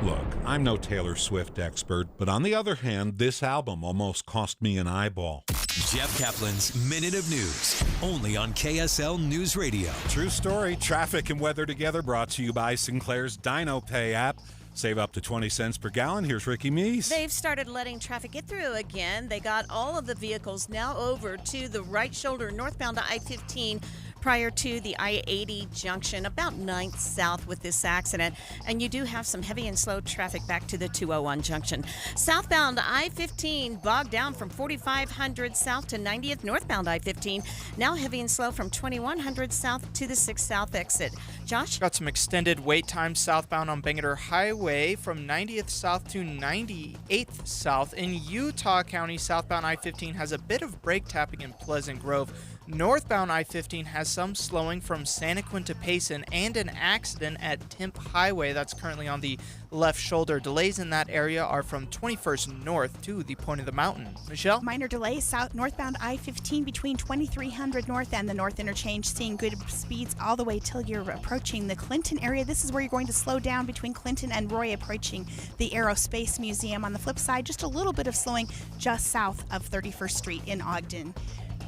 Look, I'm no Taylor Swift expert, but on the other hand, this album almost cost me an eyeball. Jeff Kaplan's Minute of News, only on KSL News Radio. True story. Traffic and weather together, brought to you by Sinclair's Dino Pay app. Save up to 20 cents per gallon. Here's Ricky Meese. They've started letting traffic get through again. They got all of the vehicles now over to the right shoulder northbound I-15 prior to the I-80 junction, about 9th south with this accident. And you do have some heavy and slow traffic back to the 201 junction. Southbound I-15 bogged down from 4500 south to 90th northbound I-15. Now heavy and slow from 2100 south to the 6th south exit. Josh? Got some extended wait time southbound on Bangor Highway from 90th south to 98th south. In Utah County, southbound I-15 has a bit of brake tapping in Pleasant Grove. Northbound I-15 has some slowing from Santaquin to Payson and an accident at Temp Highway that's currently on the left shoulder. Delays in that area are from 21st north to the point of the mountain. Michelle? Minor delays northbound I-15 between 2300 north and the north interchange, seeing good speeds all the way till you're approaching the Clinton area. This is where you're going to slow down between Clinton and Roy, approaching the Aerospace Museum. On the flip side, just a little bit of slowing just south of 31st Street in Ogden.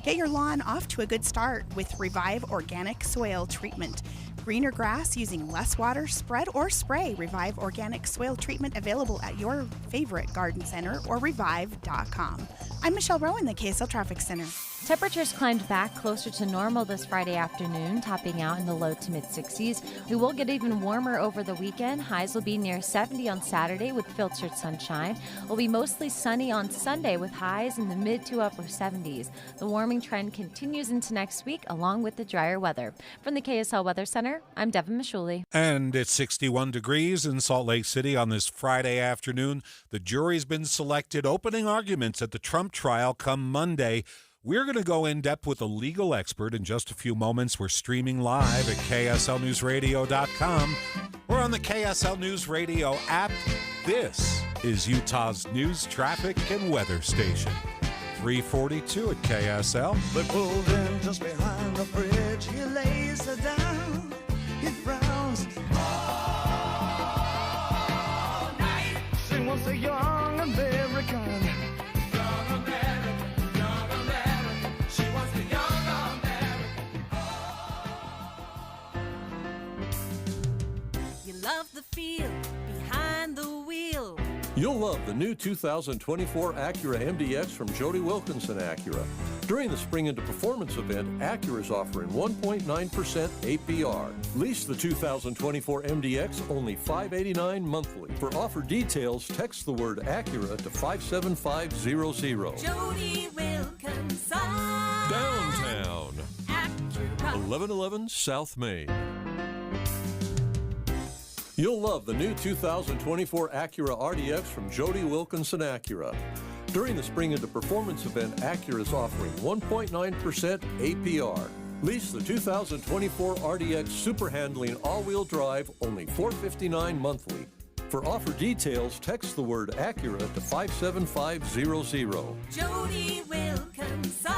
Get your lawn off to a good start with Revive Organic Soil Treatment. Greener grass using less water, spread or spray. Revive Organic Soil Treatment available at your favorite garden center or revive.com. I'm Michelle Rowan, the KSL Traffic Center. Temperatures climbed back closer to normal this Friday afternoon, topping out in the low to mid-60s. We will get even warmer over the weekend. Highs will be near 70 on Saturday with filtered sunshine. It will be mostly sunny on Sunday with highs in the mid to upper 70s. The warming trend continues into next week along with the drier weather. From the KSL Weather Center, I'm Devin Mishuli. And it's 61 degrees in Salt Lake City on this Friday afternoon. The jury's been selected. Opening arguments at the Trump trial come Monday. We're going to go in depth with a legal expert in just a few moments. We're streaming live at KSLNewsRadio.com or on the KSL News Radio app. This is Utah's news, traffic, and weather station. 342 at KSL. They pulled in just behind the bridge. He lays her down. He frowns all night. She wants a young American. Love the feel behind the wheel. You'll love the new 2024 Acura MDX from Jody Wilkinson Acura. During the Spring into Performance event, Acura is offering 1.9% APR. Lease the 2024 MDX only $589 monthly. For offer details, text the word Acura to 57500. Jody Wilkinson. Downtown. Acura. 1111 South Main. You'll love the new 2024 Acura RDX from Jody Wilkinson Acura. During the Spring into Performance event, Acura is offering 1.9% APR. Lease the 2024 RDX Super Handling All-Wheel Drive only $459 monthly. For offer details, text the word Acura to 57500. Jody Wilkinson.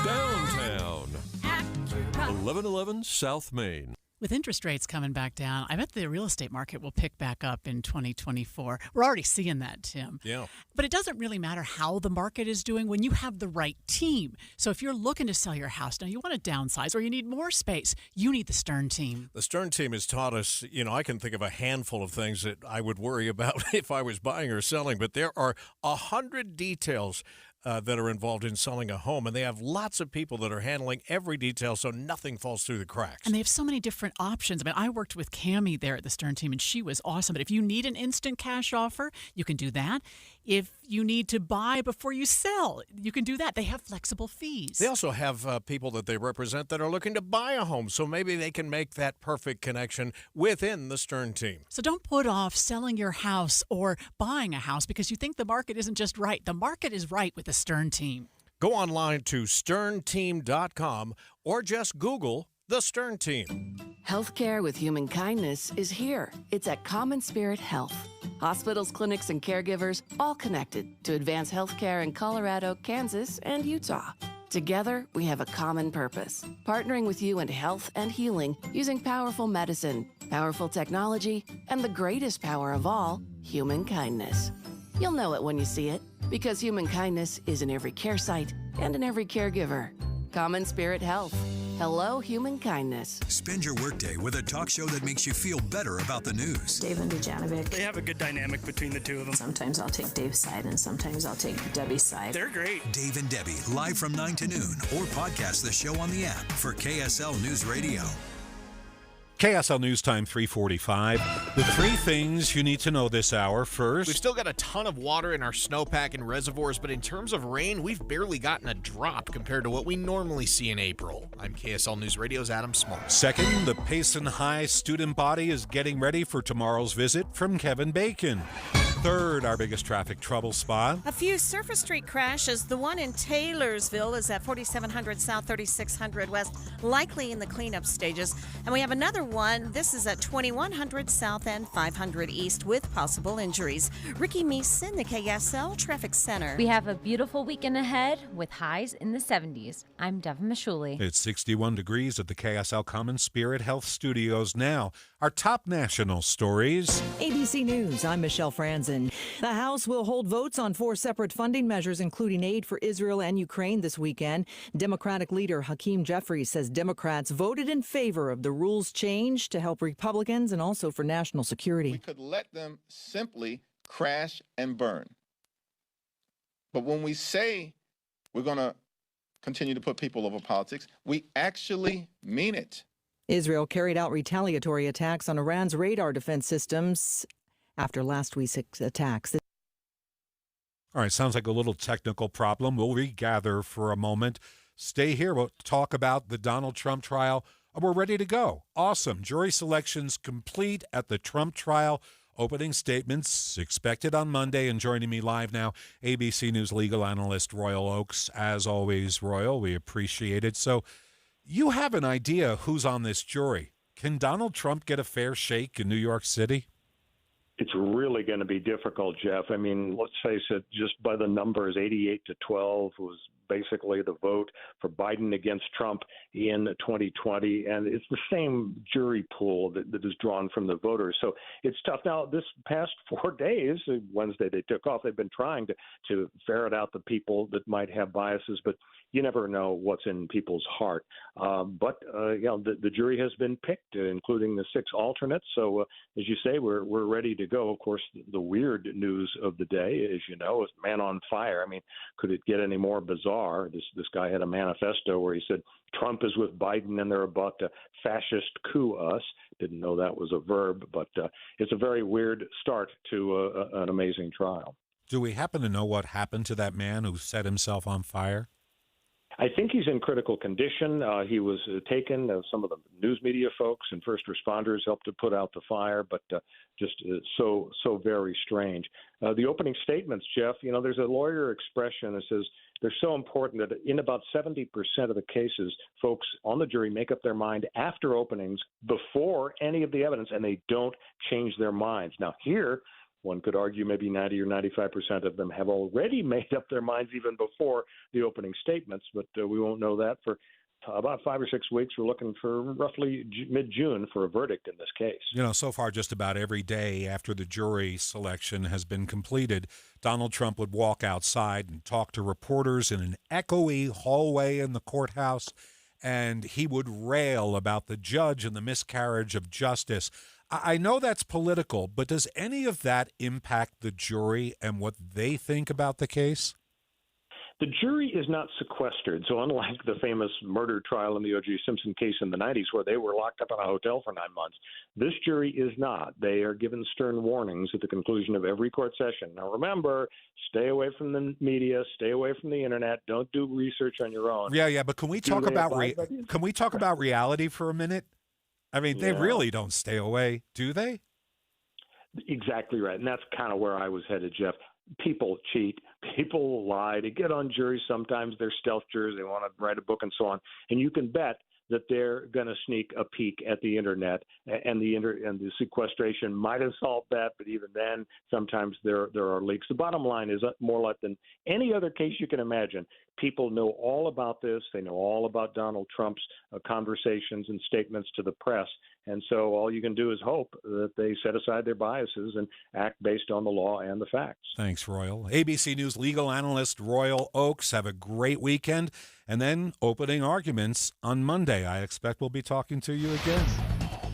Downtown. Acura. 1111 South Main. With interest rates coming back down, I bet the real estate market will pick back up in 2024. We're already seeing that, Tim. Yeah. But it doesn't really matter how the market is doing when you have the right team. So if you're looking to sell your house, now you want to downsize or you need more space, you need the Stern team. The Stern team has taught us, I can think of a handful of things that I would worry about if I was buying or selling, but there are 100 details that are involved in selling a home, and they have lots of people that are handling every detail so nothing falls through the cracks. And they have so many different options. I mean, I worked with Cammie there at the Stern team, and she was awesome. But if you need an instant cash offer, you can do that. If you need to buy before you sell, you can do that. They have flexible fees. They also have people that they represent that are looking to buy a home, so maybe they can make that perfect connection within the Stern team. So don't put off selling your house or buying a house because you think the market isn't just right. The market is right with the Stern team. Go online to sternteam.com or just Google the Stern team. Healthcare with human kindness is here. It's at Common Spirit Health. Hospitals, clinics, and caregivers all connected to advance healthcare in Colorado, Kansas, and Utah. Together, we have a common purpose, partnering with you in health and healing using powerful medicine, powerful technology, and the greatest power of all, human kindness. You'll know it when you see it, because human kindness is in every care site and in every caregiver. Common Spirit Health. Hello, human kindness. Spend your workday with a talk show that makes you feel better about the news. Dave and Dujanovic. They have a good dynamic between the two of them. Sometimes I'll take Dave's side and sometimes I'll take Debbie's side. They're great. Dave and Debbie, live from 9 to noon, or podcast the show on the app for KSL News Radio. KSL News Time 3:45. The three things you need to know this hour. First, we've still got a ton of water in our snowpack and reservoirs, but in terms of rain, we've barely gotten a drop compared to what we normally see in April. I'm KSL News Radio's Adam Small. Second, the Payson High student body is getting ready for tomorrow's visit from Kevin Bacon. Third, our biggest traffic trouble spot. A few surface street crashes. The one in Taylorsville is at 4700 South, 3600 West, likely in the cleanup stages. And we have another one. This is at 2100 South and 500 East with possible injuries. Ricky Meeson, the KSL Traffic Center. We have a beautiful weekend ahead with highs in the 70s. I'm Devin Mashuli. It's 61 degrees at the KSL Common Spirit Health Studios now. Our top national stories. ABC News, I'm Michelle Franzen. The House will hold votes on 4 separate funding measures, including aid for Israel and Ukraine this weekend. Democratic leader Hakeem Jeffries says Democrats voted in favor of the rules change to help Republicans and also for national security. We could let them simply crash and burn. But when we say we're going to continue to put people over politics, we actually mean it. Israel carried out retaliatory attacks on Iran's radar defense systems after last week's attacks. All right, sounds like a little technical problem. We'll regather for a moment. Stay here. We'll talk about the Donald Trump trial. We're ready to go. Awesome. Jury selections complete at the Trump trial. Opening statements expected on Monday. And joining me live now, ABC News legal analyst Royal Oakes. As always, Royal, we appreciate it. So you have an idea who's on this jury. Can Donald Trump get a fair shake in New York City? It's really going to be difficult, Jeff. I mean, let's face it, just by the numbers, 88-12 was basically the vote for Biden against Trump in 2020. And it's the same jury pool that is drawn from the voters. So it's tough. Now, this past 4 days, Wednesday they took off, they've been trying to ferret out the people that might have biases, but you never know what's in people's heart. The jury has been picked, including the 6 alternates. So, as you say, we're ready to go. Of course, the weird news of the day, as you know, is man on fire. I mean, could it get any more bizarre? This guy had a manifesto where he said Trump is with Biden and they're about to fascist coup us. Didn't know that was a verb, but it's a very weird start to an amazing trial. Do we happen to know what happened to that man who set himself on fire? I think he's in critical condition. He was taken. Some of the news media folks and first responders helped to put out the fire, but just so very strange. The opening statements, Jeff, there's a lawyer expression that says they're so important that in about 70% of the cases, folks on the jury make up their mind after openings before any of the evidence, and they don't change their minds. Now, here, one could argue maybe 90 or 95% of them have already made up their minds even before the opening statements, but we won't know that for about 5 or 6 weeks. We're looking for roughly mid-June for a verdict in this case. So far, just about every day after the jury selection has been completed, Donald Trump would walk outside and talk to reporters in an echoey hallway in the courthouse, and he would rail about the judge and the miscarriage of justice. I know that's political, but does any of that impact the jury and what they think about the case? The jury is not sequestered. So unlike the famous murder trial in the O.J. Simpson case in the 90s where they were locked up in a hotel for 9 months, this jury is not. They are given stern warnings at the conclusion of every court session. Now, remember, stay away from the media, stay away from the internet, don't do research on your own. Yeah, but can we talk about reality for a minute? I mean, they really don't stay away, do they? Exactly right. And that's kind of where I was headed, Jeff. People cheat. People lie. They get on juries sometimes. They're stealth jurors. They want to write a book and so on. And you can bet that they're going to sneak a peek at the internet, and the sequestration might have solved that, but even then, sometimes there are leaks. The bottom line is more like than any other case you can imagine. People know all about this. They know all about Donald Trump's conversations and statements to the press. And so all you can do is hope that they set aside their biases and act based on the law and the facts. Thanks, Royal. ABC News legal analyst Royal Oakes. Have a great weekend. And then opening arguments on Monday. I expect we'll be talking to you again.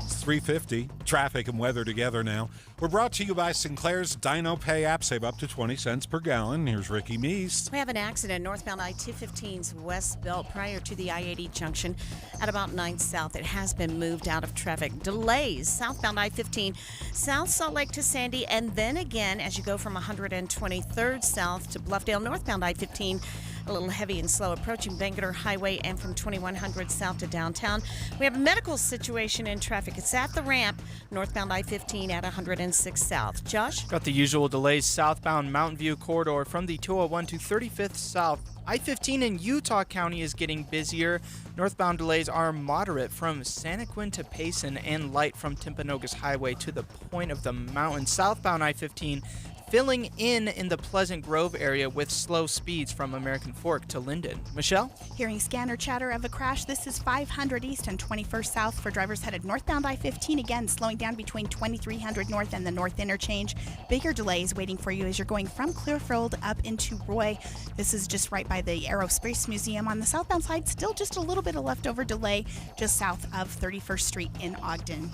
It's 3:50. Traffic and weather together now. We're brought to you by Sinclair's Dino Pay app. Save up to 20 cents per gallon. Here's Ricky Meese. We have an accident northbound I-215's west belt prior to the I-80 junction at about 9 South. It has been moved out of traffic. Delays southbound I-15 South Salt Lake to Sandy, and then again as you go from 123rd South to Bluffdale, northbound I-15 a little heavy and slow approaching Bangor Highway and from 2100 South to downtown. We have a medical situation in traffic. It's at the ramp northbound I-15 at 106 South. Josh? Got the usual delays southbound Mountain View corridor from the 201 to 35th South. I-15 in Utah County is getting busier. Northbound delays are moderate from Santaquin to Payson and light from Timpanogos Highway to the point of the mountain. Southbound I-15 filling in the Pleasant Grove area with slow speeds from American Fork to Linden. Michelle? Hearing scanner chatter of a crash, this is 500 East and 21st South for drivers headed northbound I-15, again slowing down between 2300 North and the North Interchange. Bigger delays waiting for you as you're going from Clearfield up into Roy. This is just right by the Aerospace Museum. On the southbound side, still just a little bit of leftover delay just south of 31st Street in Ogden.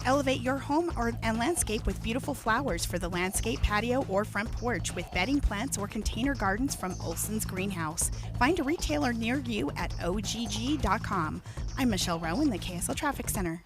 Elevate your home and landscape with beautiful flowers for the landscape, patio, or front porch with bedding plants or container gardens from Olson's Greenhouse. Find a retailer near you at ogg.com. I'm Michelle Rowan, the KSL Traffic Center.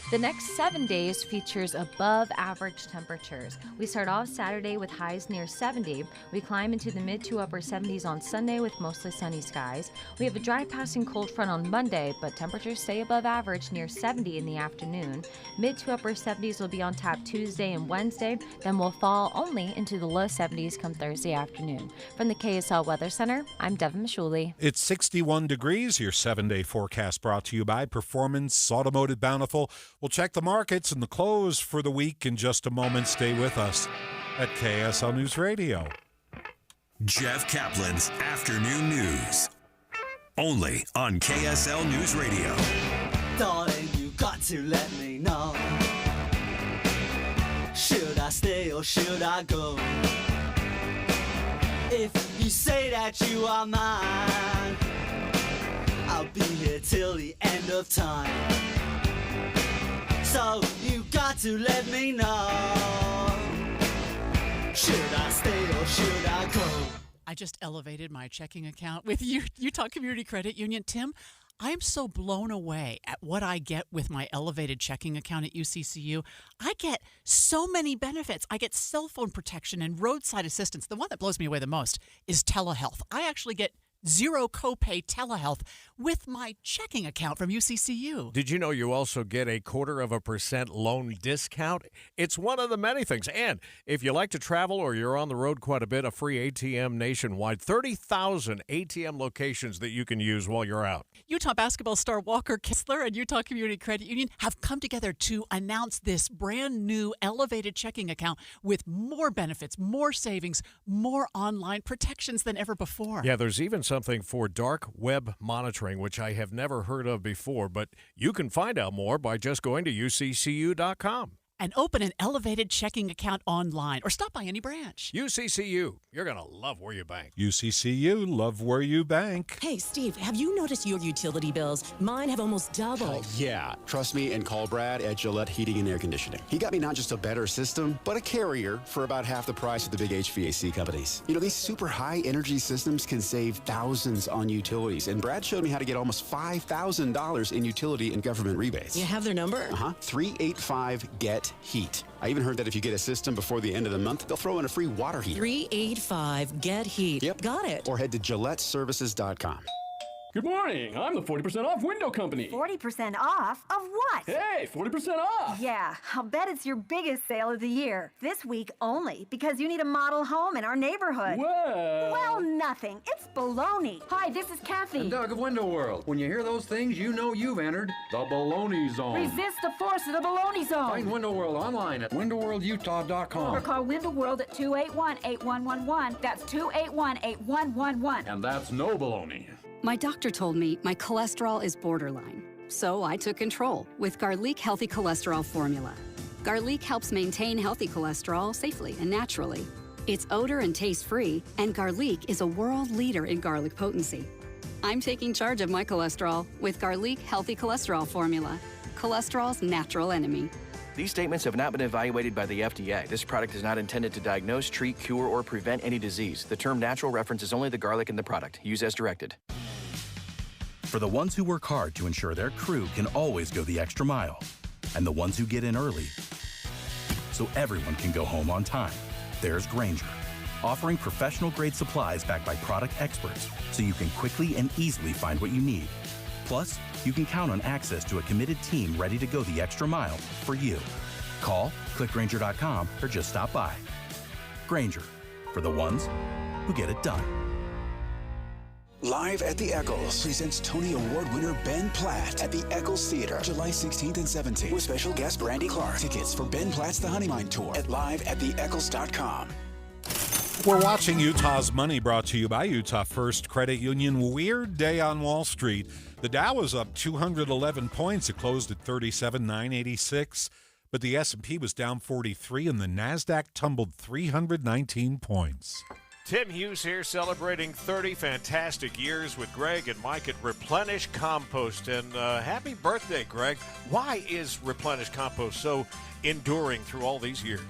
The next 7 days features above average temperatures. We start off Saturday with highs near 70. We climb into the mid to upper 70s on Sunday with mostly sunny skies. We have a dry passing cold front on Monday, but temperatures stay above average near 70 in the afternoon. Mid to upper 70s will be on tap Tuesday and Wednesday, then will fall only into the low 70s come Thursday afternoon. From the KSL Weather Center, I'm Devin Mishuli. It's 61 degrees. Your 7-day forecast brought to you by Performance Automotive Bountiful. We'll check the markets and the close for the week in just a moment. Stay with us at KSL News Radio. Jeff Kaplan's Afternoon News. Only on KSL News Radio. Darling, you got to let me know. Should I stay or should I go? If you say that you are mine, I'll be here till the end of time. So you got to let me know. Should I stay or should I go? I just elevated my checking account with Utah Community Credit Union. Tim, I am so blown away at what I get with my elevated checking account at UCCU. I get so many benefits. I get cell phone protection and roadside assistance. The one that blows me away the most is telehealth. I actually get zero copay telehealth with my checking account from UCCU. Did you know you also get a 0.25% loan discount? It's one of the many things. And if you like to travel or you're on the road quite a bit, a free ATM nationwide. 30,000 ATM locations that you can use while you're out. Utah basketball star Walker Kessler and Utah Community Credit Union have come together to announce this brand new elevated checking account with more benefits, more savings, more online protections than ever before. Yeah, there's even something for dark web monitoring, which I have never heard of before, but you can find out more by just going to uccu.com. And open an elevated checking account online or stop by any branch. UCCU, you're going to love where you bank. UCCU, love where you bank. Hey, Steve, have you noticed your utility bills? Mine have almost doubled. Yeah, trust me and call Brad at Gillette Heating and Air Conditioning. He got me not just a better system, but a carrier for about half the price of the big HVAC companies. You know, these super high energy systems can save thousands on utilities, and Brad showed me how to get almost $5,000 in utility and government rebates. You have their number? 385-GET-HEAT. I even heard that if you get a system before the end of the month, they'll throw in a free water heater. 385-GET-HEAT. Yep. Got it. Or head to GilletteServices.com. Good morning. I'm the 40% off window company. 40% off? Of what? Hey, 40% off! Yeah, I'll bet it's your biggest sale of the year. This week only, because you need a model home in our neighborhood. Well, nothing. It's baloney. Hi, this is Kathy. And Doug of Window World. When you hear those things, you know you've entered the baloney zone. Resist the force of the baloney zone. Find Window World online at windowworldutah.com. Or call Window World at 281-8111. That's 281-8111. And that's no baloney. My doctor told me my cholesterol is borderline, so I took control with Garlic Healthy Cholesterol Formula. Garlic helps maintain healthy cholesterol safely and naturally. It's odor and taste-free, and Garlic is a world leader in garlic potency. I'm taking charge of my cholesterol with Garlic Healthy Cholesterol Formula, cholesterol's natural enemy. These statements have not been evaluated by the FDA. This product is not intended to diagnose, treat, cure, or prevent any disease. The term natural references only the garlic in the product. Use as directed. For the ones who work hard to ensure their crew can always go the extra mile, and the ones who get in early so everyone can go home on time, there's Grainger, offering professional-grade supplies backed by product experts so you can quickly and easily find what you need. Plus, you can count on access to a committed team ready to go the extra mile for you. Call, click Grainger.com, or just stop by. Grainger, for the ones who get it done. Live at the Eccles presents Tony Award winner Ben Platt at the Eccles Theater, July 16th and 17th, with special guest Brandy Clark. Tickets for Ben Platt's The Honeymoon Tour at liveattheeccles.com. We're watching Utah's Money, brought to you by Utah First Credit Union. Weird day on Wall Street. The Dow was up 211 points. It closed at 37,986. But the S&P was down 43, and the NASDAQ tumbled 319 points. Tim Hughes here, celebrating 30 fantastic years with Greg and Mike at Replenish Compost. And happy birthday, Greg. Why is Replenish Compost so enduring through all these years?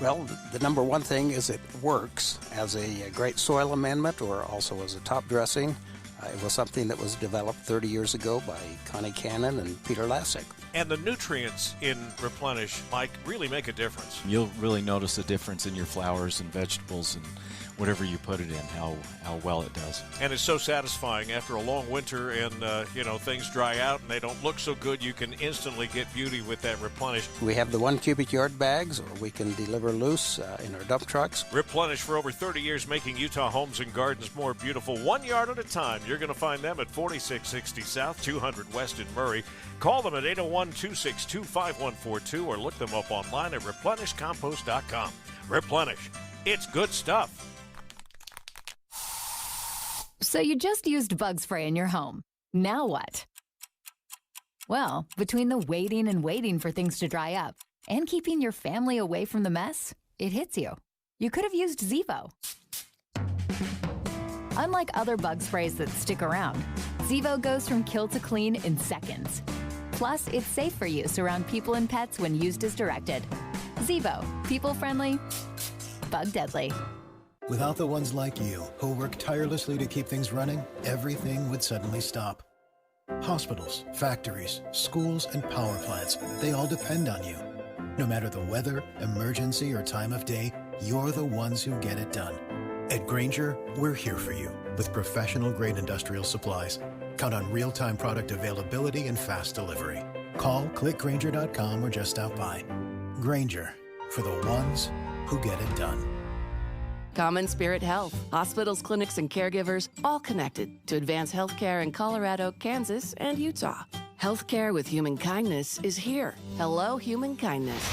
Well, the number one thing is it works as a great soil amendment or also as a top dressing. It was something that was developed 30 years ago by Connie Cannon and Peter Lassick. And the nutrients in Replenish, Mike, really make a difference. You'll really notice a difference in your flowers and vegetables and whatever you put it in, how well it does. And it's so satisfying after a long winter and, things dry out and they don't look so good. You can instantly get beauty with that Replenish. We have the 1 cubic yard bags, or we can deliver loose in our dump trucks. Replenish for over 30 years, making Utah homes and gardens more beautiful, 1 yard at a time. You're going to find them at 4660 South, 200 West in Murray. Call them at 801-262-5142 or look them up online at replenishcompost.com. Replenish. It's good stuff. So you just used bug spray in your home. Now what? Well, between the waiting for things to dry up and keeping your family away from the mess, it hits you. You could have used Zevo. Unlike other bug sprays that stick around, Zevo goes from kill to clean in seconds. Plus, it's safe for use around people and pets when used as directed. Zevo, people-friendly, bug-deadly. Without the ones like you, who work tirelessly to keep things running, everything would suddenly stop. Hospitals, factories, schools, and power plants, they all depend on you. No matter the weather, emergency, or time of day, you're the ones who get it done. At Grainger, we're here for you with professional-grade industrial supplies. Count on real-time product availability and fast delivery. Call, click Grainger.com, or just stop by. Grainger, for the ones who get it done. Common Spirit Health. Hospitals, clinics, and caregivers all connected to advance healthcare in Colorado, Kansas, and Utah. Healthcare with human kindness is here. Hello, human kindness.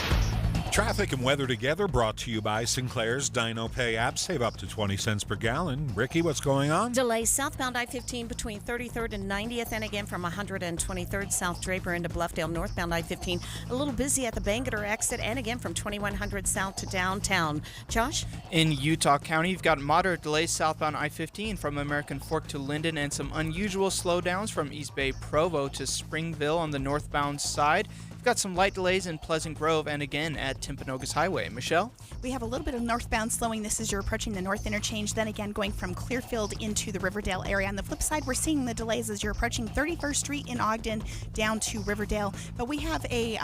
Traffic and weather together, brought to you by Sinclair's Dino Pay app. Save up to 20 cents per gallon. Ricky, what's going on? Delays southbound I-15 between 33rd and 90th, and again from 123rd South Draper into Bluffdale, northbound I-15. A little busy at the Bangerter exit, and again from 2100 south to downtown. Josh? In Utah County, you've got moderate delays southbound I-15 from American Fork to Linden, and some unusual slowdowns from East Bay Provo to Springville on the northbound side. Got some light delays in Pleasant Grove and again at Timpanogos Highway. Michelle? We have a little bit of northbound slowing. This is you're approaching the north interchange, then again going from Clearfield into the Riverdale area. On the flip side, we're seeing the delays as you're approaching 31st Street in Ogden down to Riverdale. But we have a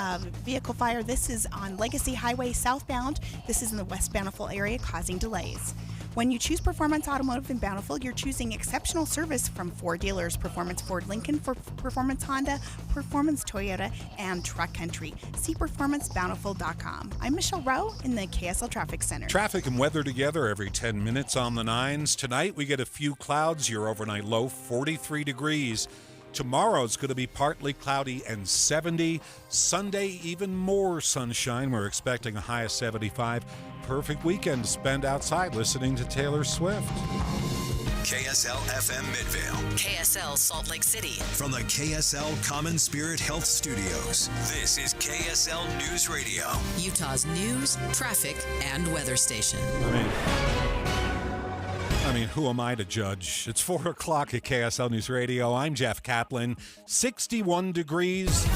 vehicle fire. This is on Legacy Highway southbound. This is in the West Bountiful area causing delays. When you choose Performance Automotive in Bountiful, you're choosing exceptional service from 4 dealers: Performance Ford Lincoln, for Performance Honda, Performance Toyota, and Truck Country. See performancebountiful.com. I'm Michelle Rowe in the KSL Traffic Center. Traffic and weather together every 10 minutes on the 9s. Tonight we get a few clouds. Your overnight low 43 degrees. Tomorrow it's going to be partly cloudy and 70. Sunday, even more sunshine. We're expecting a high of 75. Perfect weekend to spend outside listening to Taylor Swift. KSL FM Midvale. KSL Salt Lake City. From the KSL Common Spirit Health Studios, this is KSL News Radio. Utah's news, traffic, and weather station. I mean, who am I to judge? It's 4 o'clock at KSL News Radio. I'm Jeff Caplan. 61 degrees.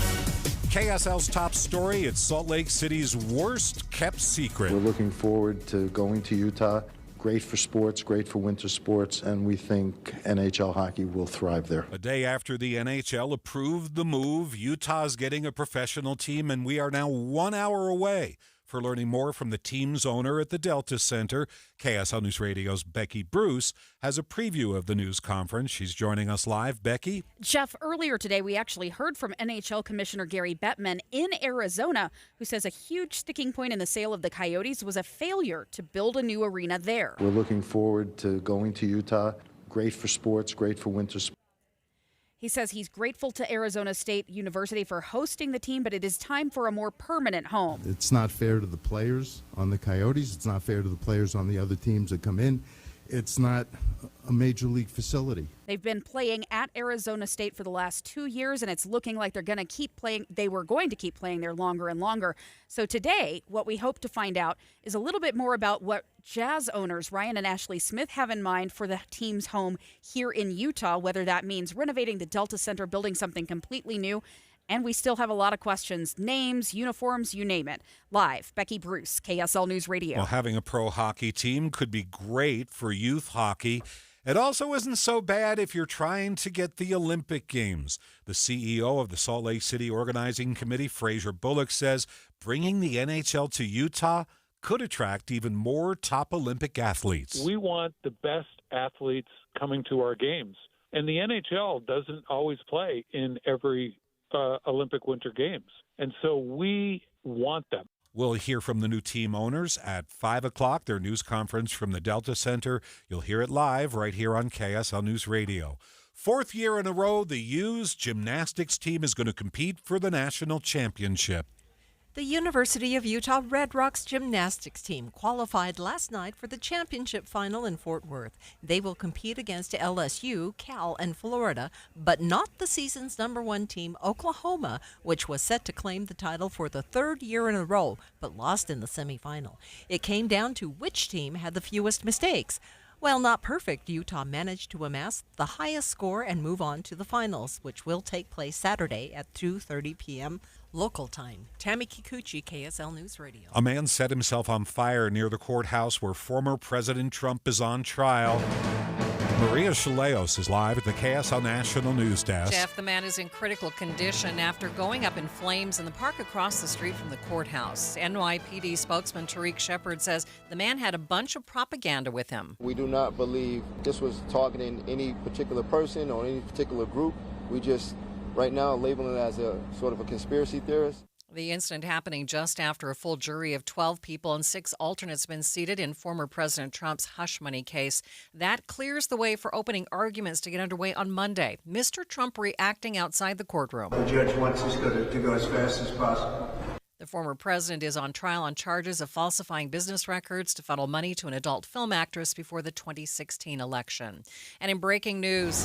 KSL's top story, it's Salt Lake City's worst kept secret. We're looking forward to going to Utah. Great for sports, great for winter sports, and we think NHL hockey will thrive there. A day after the NHL approved the move, Utah's getting a professional team, and we are now 1 hour away. For learning more from the team's owner at the Delta Center, KSL News Radio's Becky Bruce has a preview of the news conference. She's joining us live. Becky? Jeff, earlier today we actually heard from NHL Commissioner Gary Bettman in Arizona, who says a huge sticking point in the sale of the Coyotes was a failure to build a new arena there. We're looking forward to going to Utah. Great for sports, great for winter sports. He says he's grateful to Arizona State University for hosting the team, but it is time for a more permanent home. It's not fair to the players on the Coyotes. It's not fair to the players on the other teams that come in. It's not a major league facility. They've been playing at Arizona State for the last 2 years, and it's looking like they're going to keep playing. They were going to keep playing there longer and longer. So today, what we hope to find out is a little bit more about what Jazz owners Ryan and Ashley Smith have in mind for the team's home here in Utah, whether that means renovating the Delta Center, building something completely new. And we still have a lot of questions. Names, uniforms, you name it. Live, Becky Bruce, KSL News Radio. Well, having a pro hockey team could be great for youth hockey. It also isn't so bad if you're trying to get the Olympic Games. The CEO of the Salt Lake City Organizing Committee, Fraser Bullock, says bringing the NHL to Utah could attract even more top Olympic athletes. We want the best athletes coming to our games. And the NHL doesn't always play in every Olympic Winter Games. And so we want them. We'll hear from the new team owners at 5 o'clock, their news conference from the Delta Center. You'll hear it live right here on KSL News Radio. 4th year in a row, the U's gymnastics team is going to compete for the national championship. The University of Utah Red Rocks gymnastics team qualified last night for the championship final in Fort Worth. They will compete against LSU, Cal, and Florida, but not the season's #1 team, Oklahoma, which was set to claim the title for the 3rd year in a row, but lost in the semifinal. It came down to which team had the fewest mistakes. While not perfect, Utah managed to amass the highest score and move on to the finals, which will take place Saturday at 2:30 p.m. local time. Tammy Kikuchi, KSL News Radio. A man set himself on fire near the courthouse where former President Trump is on trial. Maria Chaleos is live at the KSL National News Desk. Jeff, the man is in critical condition after going up in flames in the park across the street from the courthouse. NYPD spokesman Tariq Shepard says the man had a bunch of propaganda with him. We do not believe this was targeting any particular person or any particular group. We just, right now, label it as a sort of a conspiracy theorist. The incident happening just after a full jury of 12 people and 6 alternates been seated in former President Trump's hush money case. That clears the way for opening arguments to get underway on Monday. Mr. Trump reacting outside the courtroom. The judge wants us to go as fast as possible. The former president is on trial on charges of falsifying business records to funnel money to an adult film actress before the 2016 election. And in breaking news,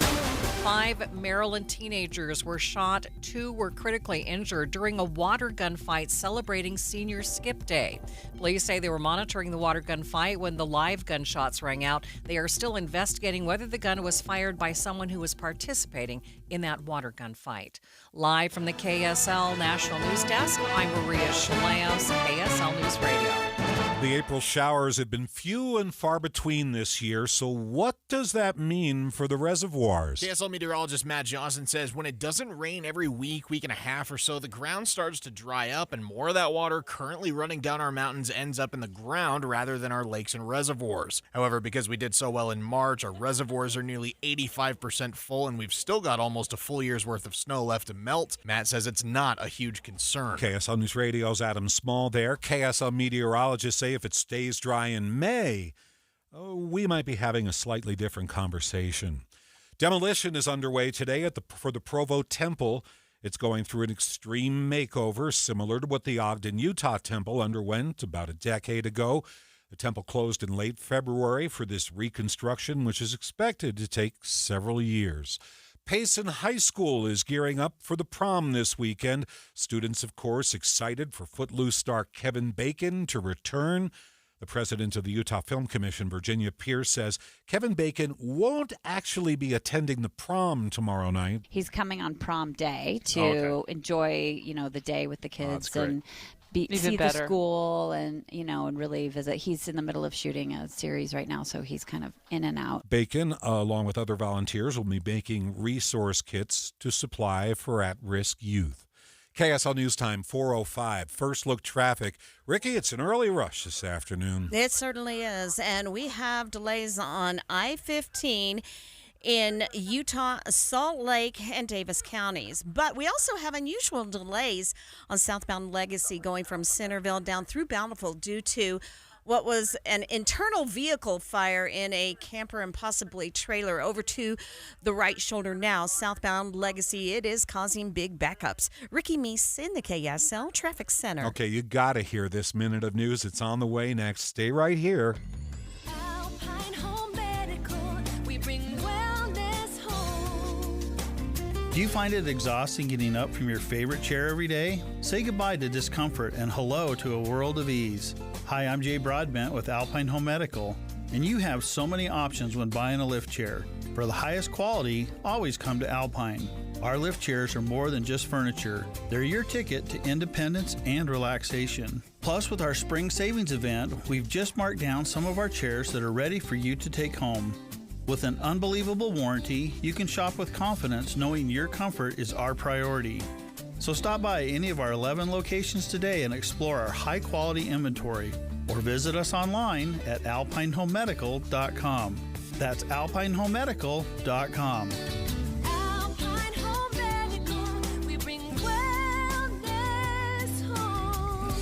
5 Maryland teenagers were shot, 2 were critically injured during a water gun fight celebrating Senior Skip Day. Police say they were monitoring the water gun fight when the live gunshots rang out. They are still investigating whether the gun was fired by someone who was participating in that water gun fight. Live from the KSL National News Desk, I'm Maria Chaleos, KSL News Radio. The April showers have been few and far between this year, so what does that mean for the reservoirs? KSL meteorologist Matt Johnson says when it doesn't rain every week and a half or so, the ground starts to dry up, and more of that water currently running down our mountains ends up in the ground rather than our lakes and reservoirs. However, because we did so well in March, our reservoirs are nearly 85% full, and we've still got almost a full year's worth of snow left to melt. Matt says it's not a huge concern. KSL News Radio's Adam Small there. KSL meteorologists say if it stays dry in May, we might be having a slightly different conversation. Demolition is underway today for the Provo Temple. It's going through an extreme makeover similar to what the Ogden, Utah Temple underwent about a decade ago. The temple closed in late February for this reconstruction, which is expected to take several years. Payson High School is gearing up for the prom this weekend. Students, of course, excited for Footloose star Kevin Bacon to return. The president of the Utah Film Commission, Virginia Pierce, says Kevin Bacon won't actually be attending the prom tomorrow night. He's coming on prom day to enjoy, the day with the kids and see the school and, and really visit. He's in the middle of shooting a series right now, so he's kind of in and out. Bacon, along with other volunteers, will be making resource kits to supply for at-risk youth. KSL News Time, 4:05. First look traffic. Ricky, it's an early rush this afternoon. It certainly is. And we have delays on I-15 in Utah, Salt Lake, and Davis counties. But we also have unusual delays on southbound Legacy going from Centerville down through Bountiful due to what was an internal vehicle fire in a camper and possibly trailer. Over to the right shoulder now, southbound Legacy. It is causing big backups. Ricky Meese in the KSL Traffic Center. Okay, you got to hear this minute of news. It's on the way next. Stay right here. Do you find it exhausting getting up from your favorite chair every day? Say goodbye to discomfort and hello to a world of ease. Hi, I'm Jay Broadbent with Alpine Home Medical, and you have so many options when buying a lift chair. For the highest quality, always come to Alpine. Our lift chairs are more than just furniture. They're your ticket to independence and relaxation. Plus, with our spring savings event, we've just marked down some of our chairs that are ready for you to take home. With an unbelievable warranty, you can shop with confidence knowing your comfort is our priority. So stop by any of our 11 locations today and explore our high-quality inventory, or visit us online at alpinehomemedical.com. That's alpinehomemedical.com. Alpine Home Medical, we bring wellness home.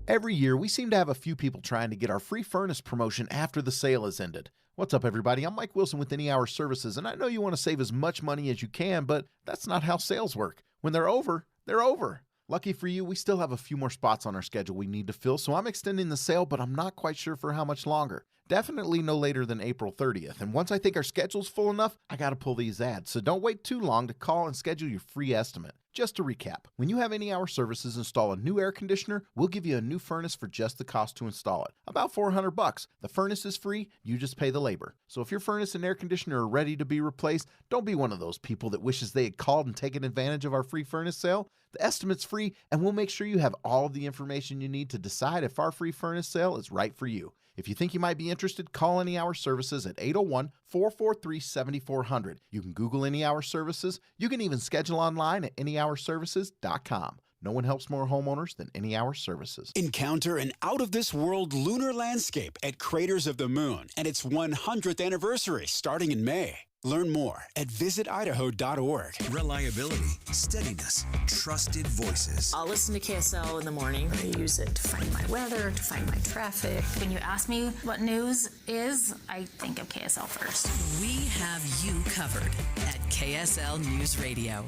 Every year, we seem to have a few people trying to get our free furnace promotion after the sale has ended. What's up, everybody? I'm Mike Wilson with Any Hour Services, and I know you want to save as much money as you can, but that's not how sales work. When they're over, they're over. Lucky for you, we still have a few more spots on our schedule we need to fill, so I'm extending the sale, but I'm not quite sure for how much longer. Definitely no later than April 30th, and once I think our schedule's full enough, I gotta pull these ads, so don't wait too long to call and schedule your free estimate. Just to recap, when you have Any Hour Services install a new air conditioner, we'll give you a new furnace for just the cost to install it. About $400. The furnace is free, you just pay the labor. So if your furnace and air conditioner are ready to be replaced, don't be one of those people that wishes they had called and taken advantage of our free furnace sale. The estimate's free, and we'll make sure you have all of the information you need to decide if our free furnace sale is right for you. If you think you might be interested, call Any Hour Services at 801-443-7400. You can Google Any Hour Services. You can even schedule online at anyhourservices.com. No one helps more homeowners than Any Hour Services. Encounter an out-of-this-world lunar landscape at Craters of the Moon and its 100th anniversary starting in May. Learn more at visitidaho.org. Reliability, steadiness, trusted voices. I'll listen to KSL in the morning. I use it to find my weather, to find my traffic. When you ask me what news is, I think of KSL first. We have you covered at KSL News Radio.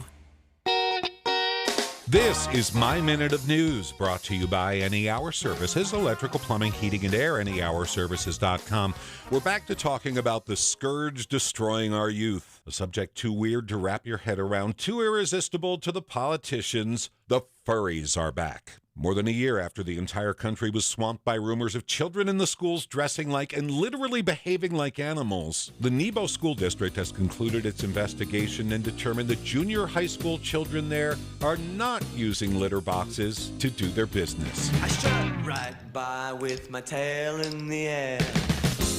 This is My Minute of News, brought to you by Any Hour Services, electrical, plumbing, heating, and air, anyhourservices.com. We're back to talking about the scourge destroying our youth. A subject too weird to wrap your head around, too irresistible to the politicians. The furries are back. More than a year after the entire country was swamped by rumors of children in the schools dressing like and literally behaving like animals, the Nebo School District has concluded its investigation and determined that junior high school children there are not using litter boxes to do their business. I strut right by with my tail in the air.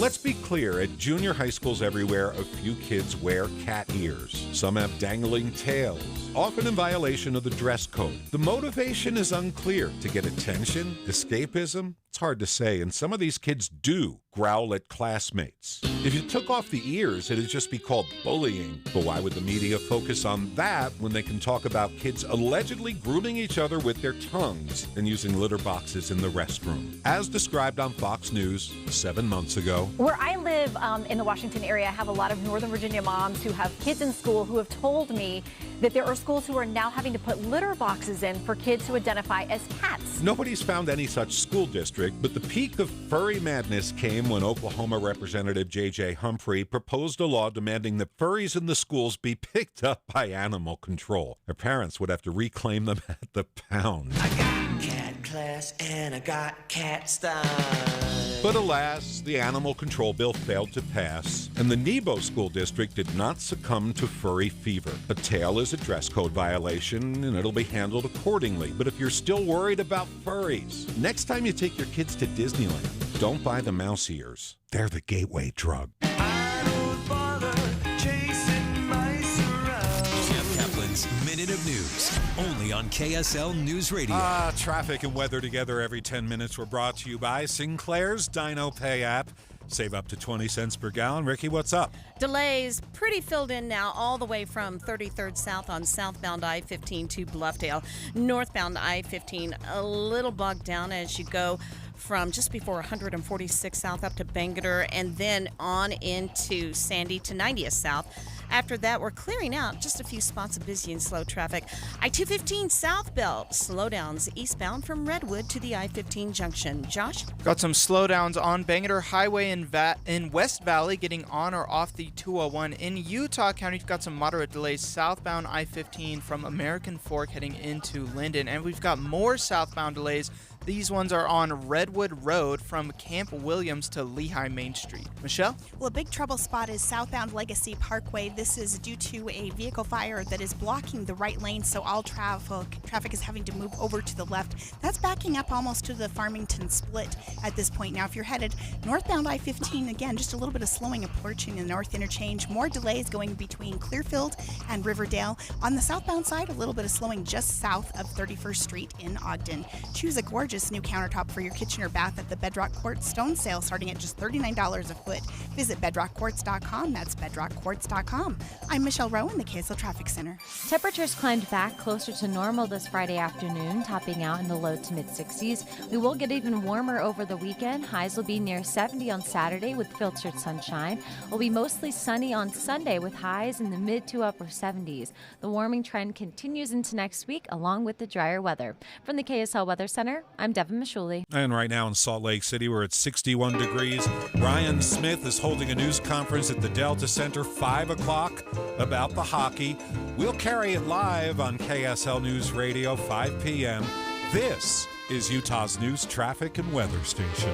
Let's be clear, at junior high schools everywhere, a few kids wear cat ears. Some have dangling tails, often in violation of the dress code. The motivation is unclear. To get attention? Escapism? It's hard to say, and some of these kids do growl at classmates. If you took off the ears, it'd just be called bullying. But why would the media focus on that when they can talk about kids allegedly grooming each other with their tongues and using litter boxes in the restroom? As described on Fox News 7 months ago. Where I live in the Washington area, I have a lot of Northern Virginia moms who have kids in school who have told me that there are schools who are now having to put litter boxes in for kids who identify as cats. Nobody's found any such school district, but the peak of furry madness came when Oklahoma Representative J.J. Humphrey proposed a law demanding that furries in the schools be picked up by animal control. Their parents would have to reclaim them at the pound. I got cat class and I got cat style. But alas, the animal control bill failed to pass, and the Nebo School District did not succumb to furry fever. A tail is a dress code violation, and it'll be handled accordingly. But if you're still worried about furries, next time you take your kids to Disneyland, don't buy the mouse ears. They're the gateway drug. Caplan's Minute of News, only on KSL News Radio. Traffic and weather together every 10 minutes were brought to you by Sinclair's Dino Pay app. Save up to 20 cents per gallon. Ricky, what's up? Delays pretty filled in now all the way from 33rd South on southbound I-15 to Bluffdale. Northbound I-15 a little bogged down as you go from just before 146 South up to Bangor and then on into Sandy to 90th South. After that, we're clearing out just a few spots of busy and slow traffic. I-215 southbound slowdowns eastbound from Redwood to the I-15 junction. Josh? Got some slowdowns on Bangor Highway in West Valley getting on or off the 201. In Utah County, we've got some moderate delays southbound I-15 from American Fork heading into Linden. And we've got more southbound delays. These ones are on Redwood Road from Camp Williams to Lehigh Main Street. Michelle? Well, a big trouble spot is southbound Legacy Parkway. This is due to a vehicle fire that is blocking the right lane, so all traffic is having to move over to the left. That's backing up almost to the Farmington split at this point. Now, if you're headed northbound I-15, again, just a little bit of slowing approaching the north interchange. More delays going between Clearfield and Riverdale. On the southbound side, a little bit of slowing just south of 31st Street in Ogden. Choose a gorgeous new countertop for your kitchen or bath at the Bedrock Quartz Stone Sale starting at just $39 a foot. Visit bedrockquartz.com. That's bedrockquartz.com. I'm Michelle Rowe in the KSL Traffic Center. Temperatures climbed back closer to normal this Friday afternoon, topping out in the low to mid-60s. We will get even warmer over the weekend. Highs will be near 70 on Saturday with filtered sunshine. It will be mostly sunny on Sunday with highs in the mid to upper 70s. The warming trend continues into next week along with the drier weather. From the KSL Weather Center, I'm Devin Mishuli. And right now in Salt Lake City, we're at 61 degrees. Ryan Smith is holding a news conference at the Delta Center, 5 o'clock, about the hockey. We'll carry it live on KSL News Radio, 5 p.m. This is Utah's news, traffic, and weather station.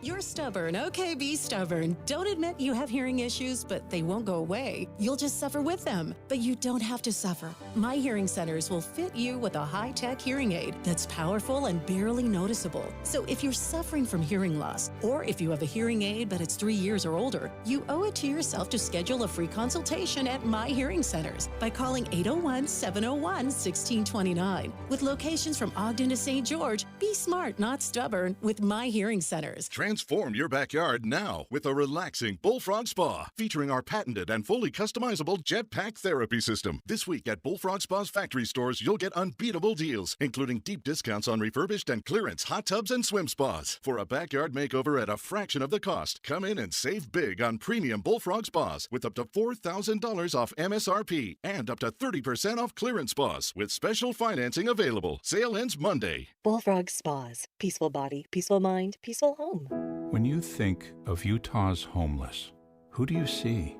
You're stubborn. Okay, be stubborn. Don't admit you have hearing issues, but they won't go away. You'll just suffer with them. But you don't have to suffer. My Hearing Centers will fit you with a high-tech hearing aid that's powerful and barely noticeable. So if you're suffering from hearing loss, or if you have a hearing aid but it's 3 years or older, you owe it to yourself to schedule a free consultation at My Hearing Centers by calling 801-701-1629. With locations from Ogden to St. George, be smart, not stubborn, with My Hearing Centers. Transform your backyard now with a relaxing Bullfrog Spa featuring our patented and fully customizable jetpack therapy system. This week at Bullfrog Spa's factory stores, you'll get unbeatable deals, including deep discounts on refurbished and clearance hot tubs and swim spas. For a backyard makeover at a fraction of the cost, come in and save big on premium Bullfrog Spas with up to $4,000 off MSRP and up to 30% off clearance spas with special financing available. Sale ends Monday. Bullfrog Spas. Peaceful body, peaceful mind, peaceful home. When you think of Utah's homeless, who do you see?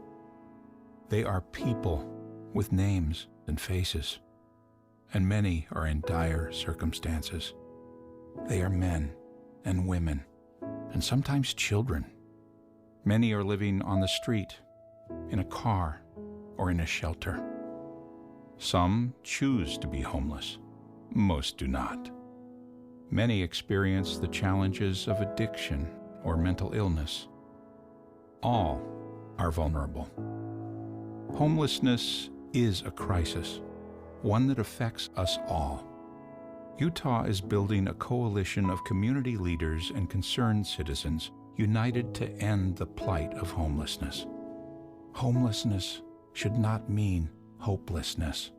They are people with names and faces. and many are in dire circumstances. They are men and women, and sometimes children. Many are living on the street, in a car, or in a shelter. Some choose to be homeless. Most do not. Many experience the challenges of addiction or mental illness. All are vulnerable. Homelessness is a crisis, one that affects us all. Utah is building a coalition of community leaders and concerned citizens united to end the plight of homelessness. Homelessness should not mean hopelessness.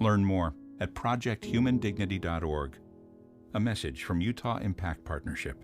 Learn more at projecthumandignity.org. A message from Utah Impact Partnership.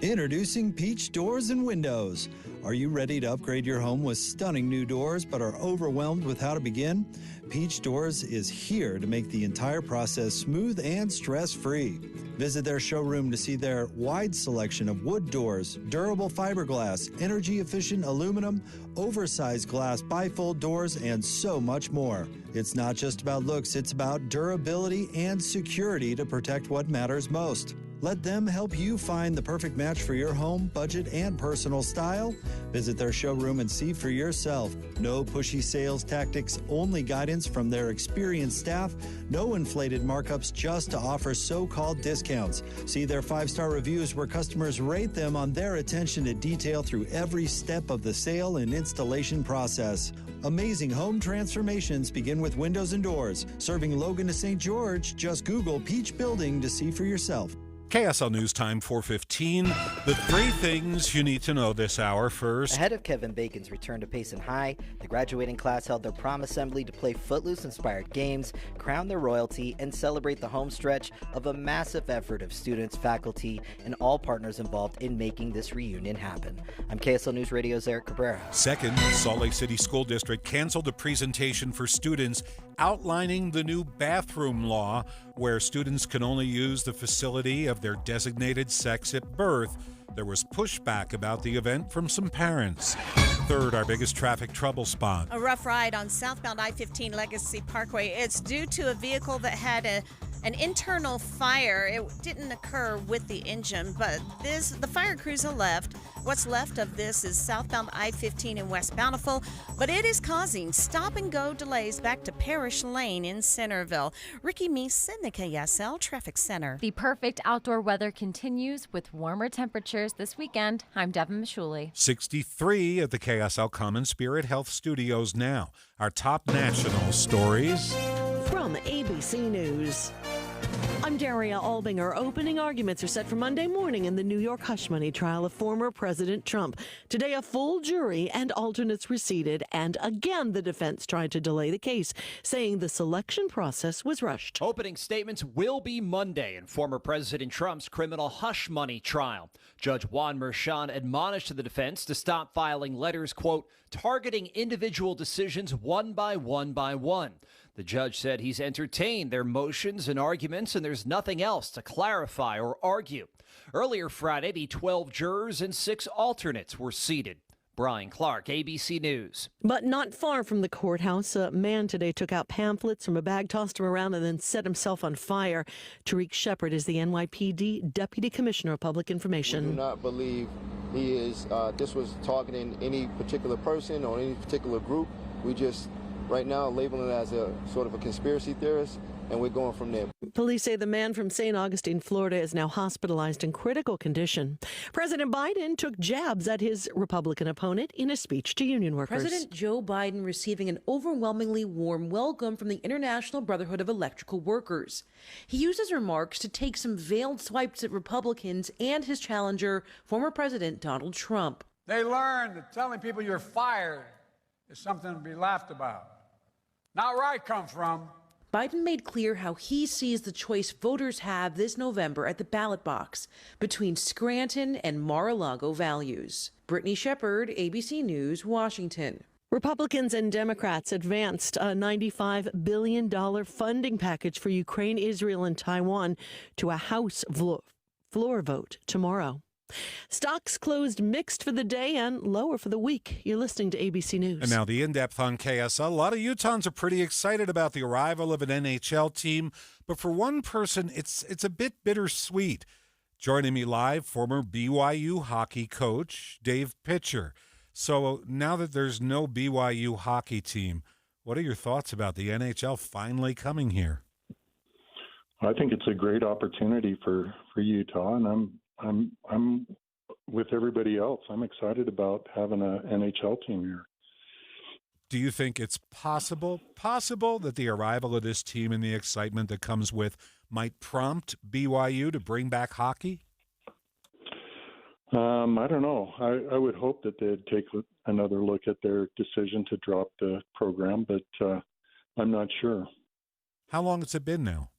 Introducing Peach Doors and Windows. Are you ready to upgrade your home with stunning new doors but are overwhelmed with how to begin? Peach Doors is here to make the entire process smooth and stress-free. Visit their showroom to see their wide selection of wood doors, durable fiberglass, energy-efficient aluminum, oversized glass bifold doors, and so much more. It's not just about looks, it's about durability and security to protect what matters most. Let them help you find the perfect match for your home, budget, and personal style. Visit their showroom and see for yourself. No pushy sales tactics, only guidance from their experienced staff. No inflated markups just to offer so-called discounts. See their 5-star reviews where customers rate them on their attention to detail through every step of the sale and installation process. Amazing home transformations begin with windows and doors. Serving Logan to St. George, just Google Peach Building to see for yourself. KSL News Time 4:15. The 3 things you need to know this hour. First, ahead of Kevin Bacon's return to Payson High, the graduating class held their prom assembly to play Footloose-inspired games, crown their royalty, and celebrate the home stretch of a massive effort of students, faculty, and all partners involved in making this reunion happen. I'm KSL News Radio's Eric Cabrera. Second, Salt Lake City School District canceled a presentation for students outlining the new bathroom law where students can only use the facility of their designated sex at birth. There was pushback about the event from some parents. Third, our biggest traffic trouble spot. A rough ride on southbound I-15 Legacy Parkway. It's due to a vehicle that had an internal fire. It didn't occur with the engine, but the fire crews have left. What's left of this is southbound I-15 in West Bountiful, but it is causing stop-and-go delays back to Parish Lane in Centerville. Ricky Meese in the KSL Traffic Center. The perfect outdoor weather continues with warmer temperatures this weekend. I'm Devin Mishuli. 63 at the KSL Common Spirit Health Studios now. Our top national stories from ABC News. I'm Daria Albinger. Opening arguments are set for Monday morning in the New York hush money trial of former President Trump. Today, a full jury and alternates were seated, and again, the defense tried to delay the case, saying the selection process was rushed. Opening statements will be Monday in former President Trump's criminal hush money trial. Judge Juan Merchan admonished the defense to stop filing letters, quote, targeting individual decisions one by one. The judge said he's entertained their motions and arguments, and there's nothing else to clarify or argue. Earlier Friday, the 12 jurors and 6 alternates were seated. Brian Clark, ABC News. But not far from the courthouse, a man today took out pamphlets from a bag, tossed them around, and then set himself on fire. Tariq Shepard is the NYPD Deputy Commissioner of Public Information. We do not believe he is, this was targeting any particular person or any particular group. We just right now labeling it as a sort of a conspiracy theorist, and we're going from there. Police say the man from St. Augustine, Florida, is now hospitalized in critical condition. President Biden took jabs at his Republican opponent in a speech to union workers. President Joe Biden receiving an overwhelmingly warm welcome from the International Brotherhood of Electrical Workers. He used his remarks to take some veiled swipes at Republicans and his challenger, former President Donald Trump. They learned that telling people you're fired is something to be laughed about. Not where I come from. Biden made clear how he sees the choice voters have this November at the ballot box between Scranton and Mar-a-Lago values. Brittany Shepard, ABC News, Washington. Republicans and Democrats advanced a $95 billion funding package for Ukraine, Israel, and Taiwan to a House floor vote tomorrow. Stocks closed mixed for the day and lower for the week. You're listening to ABC News. And now the in-depth on KSL. A lot of Utahns are pretty excited about the arrival of an NHL team, but for one person, it's a bit bittersweet. Joining me live, former BYU hockey coach Dave Pitcher. So now that there's no BYU hockey team, what are your thoughts about the NHL finally coming here? I think it's a great opportunity for Utah, and I'm with everybody else. I'm excited about having an NHL team here. Do you think it's possible that the arrival of this team and the excitement that comes with might prompt BYU to bring back hockey? I don't know. I would hope that they'd take another look at their decision to drop the program, but I'm not sure. How long has it been now?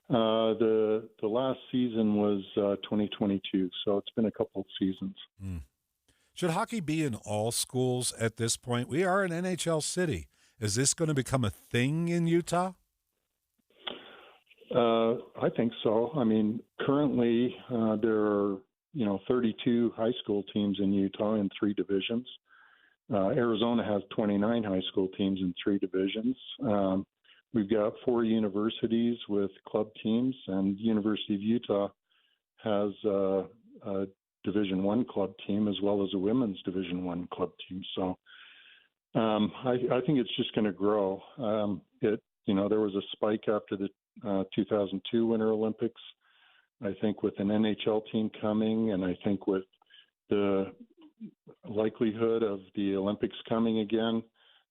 The last season was 2022, so it's been a couple of seasons. Should hockey be in all schools at this point? We are an NHL city. Is this going to become a thing in Utah? I think so. I mean, currently there are 32 high school teams in Utah in 3 divisions. Arizona has 29 high school teams in 3 divisions. We've got 4 universities with club teams, and University of Utah has a Division I club team as well as a women's Division I club team. So I think it's just going to grow. There was a spike after the 2002 Winter Olympics. I think with an NHL team coming, and I think with the likelihood of the Olympics coming again,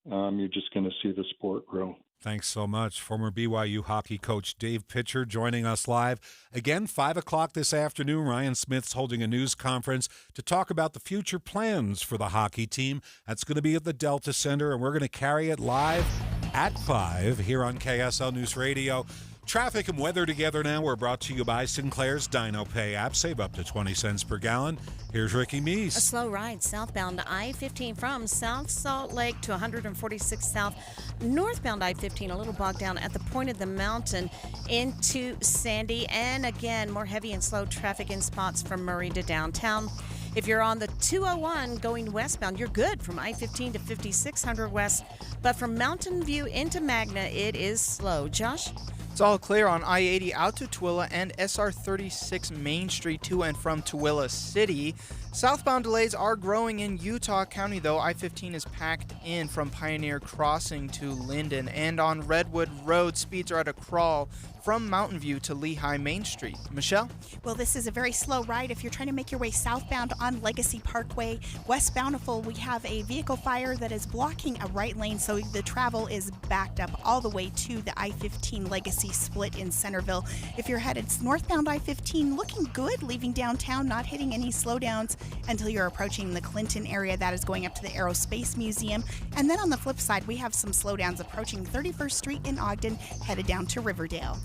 you're just going to see the sport grow. Thanks so much. Former BYU hockey coach Dave Pitcher joining us live. Again, 5 o'clock this afternoon, Ryan Smith's holding a news conference to talk about the future plans for the hockey team. That's going to be at the Delta Center, and we're going to carry it live at 5 here on KSL News Radio. Traffic and weather together now. We're brought to you by Sinclair's Dino Pay app. Save up to 20 cents per gallon. Here's Ricky Meese. A slow ride southbound I-15 from South Salt Lake to 146 South. Northbound I-15 a little bogged down at the point of the mountain into Sandy. And again, more heavy and slow traffic in spots from Murray to downtown. If you're on the 201 going westbound, you're good from I-15 to 5600 west. But from Mountain View into Magna, it is slow. Josh? It's all clear on I-80 out to Tooele and SR-36 Main Street to and from Tooele City. Southbound delays are growing in Utah County, though. I-15 is packed in from Pioneer Crossing to Linden. And on Redwood Road, speeds are at a crawl from Mountain View to Lehigh Main Street. Michelle? Well, this is a very slow ride if you're trying to make your way southbound on Legacy Parkway. West Bountiful, we have a vehicle fire that is blocking a right lane, so the travel is backed up all the way to the I-15 Legacy split in Centerville. If you're headed northbound I-15, looking good, leaving downtown, not hitting any slowdowns until you're approaching the Clinton area. That is going up to the Aerospace Museum. And then on the flip side, we have some slowdowns approaching 31st Street in Ogden, headed down to Riverdale.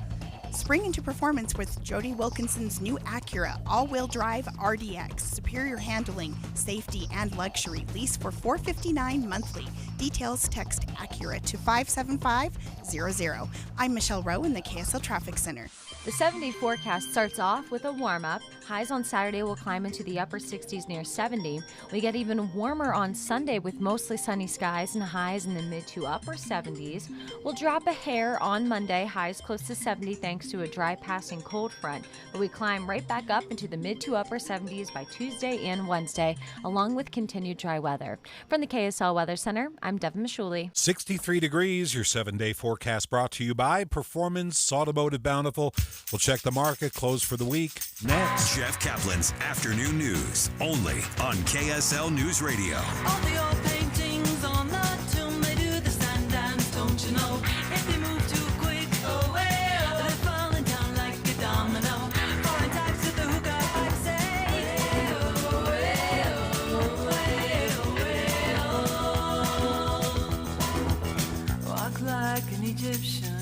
Spring into performance with Jody Wilkinson's new Acura all-wheel drive RDX. Superior handling, safety, and luxury. Lease for $459 monthly. Details text Acura to 57500. I'm Michelle Rowe in the KSL Traffic Center. The 7-day forecast starts off with a warm-up. Highs on Saturday will climb into the upper 60s near 70. We get even warmer on Sunday with mostly sunny skies and highs in the mid to upper 70s. We'll drop a hair on Monday, highs close to 70 thanks to a dry passing cold front. But we climb right back up into the mid to upper 70s by Tuesday and Wednesday, along with continued dry weather. From the KSL Weather Center, I'm Devin Mishuli. 63 degrees, your 7-day forecast brought to you by Performance Automotive Bountiful. We'll check the market, close for the week, next. Jeff Kaplan's Afternoon News, only on KSL News Radio. All the old paintings on the tomb, they do the stand dance, don't you know? If they move too quick, oh, way, oh, they're falling down like a domino. Falling tight to the hookah, I say, way, oh, way, oh, way, oh, way, oh. Walk like an Egyptian.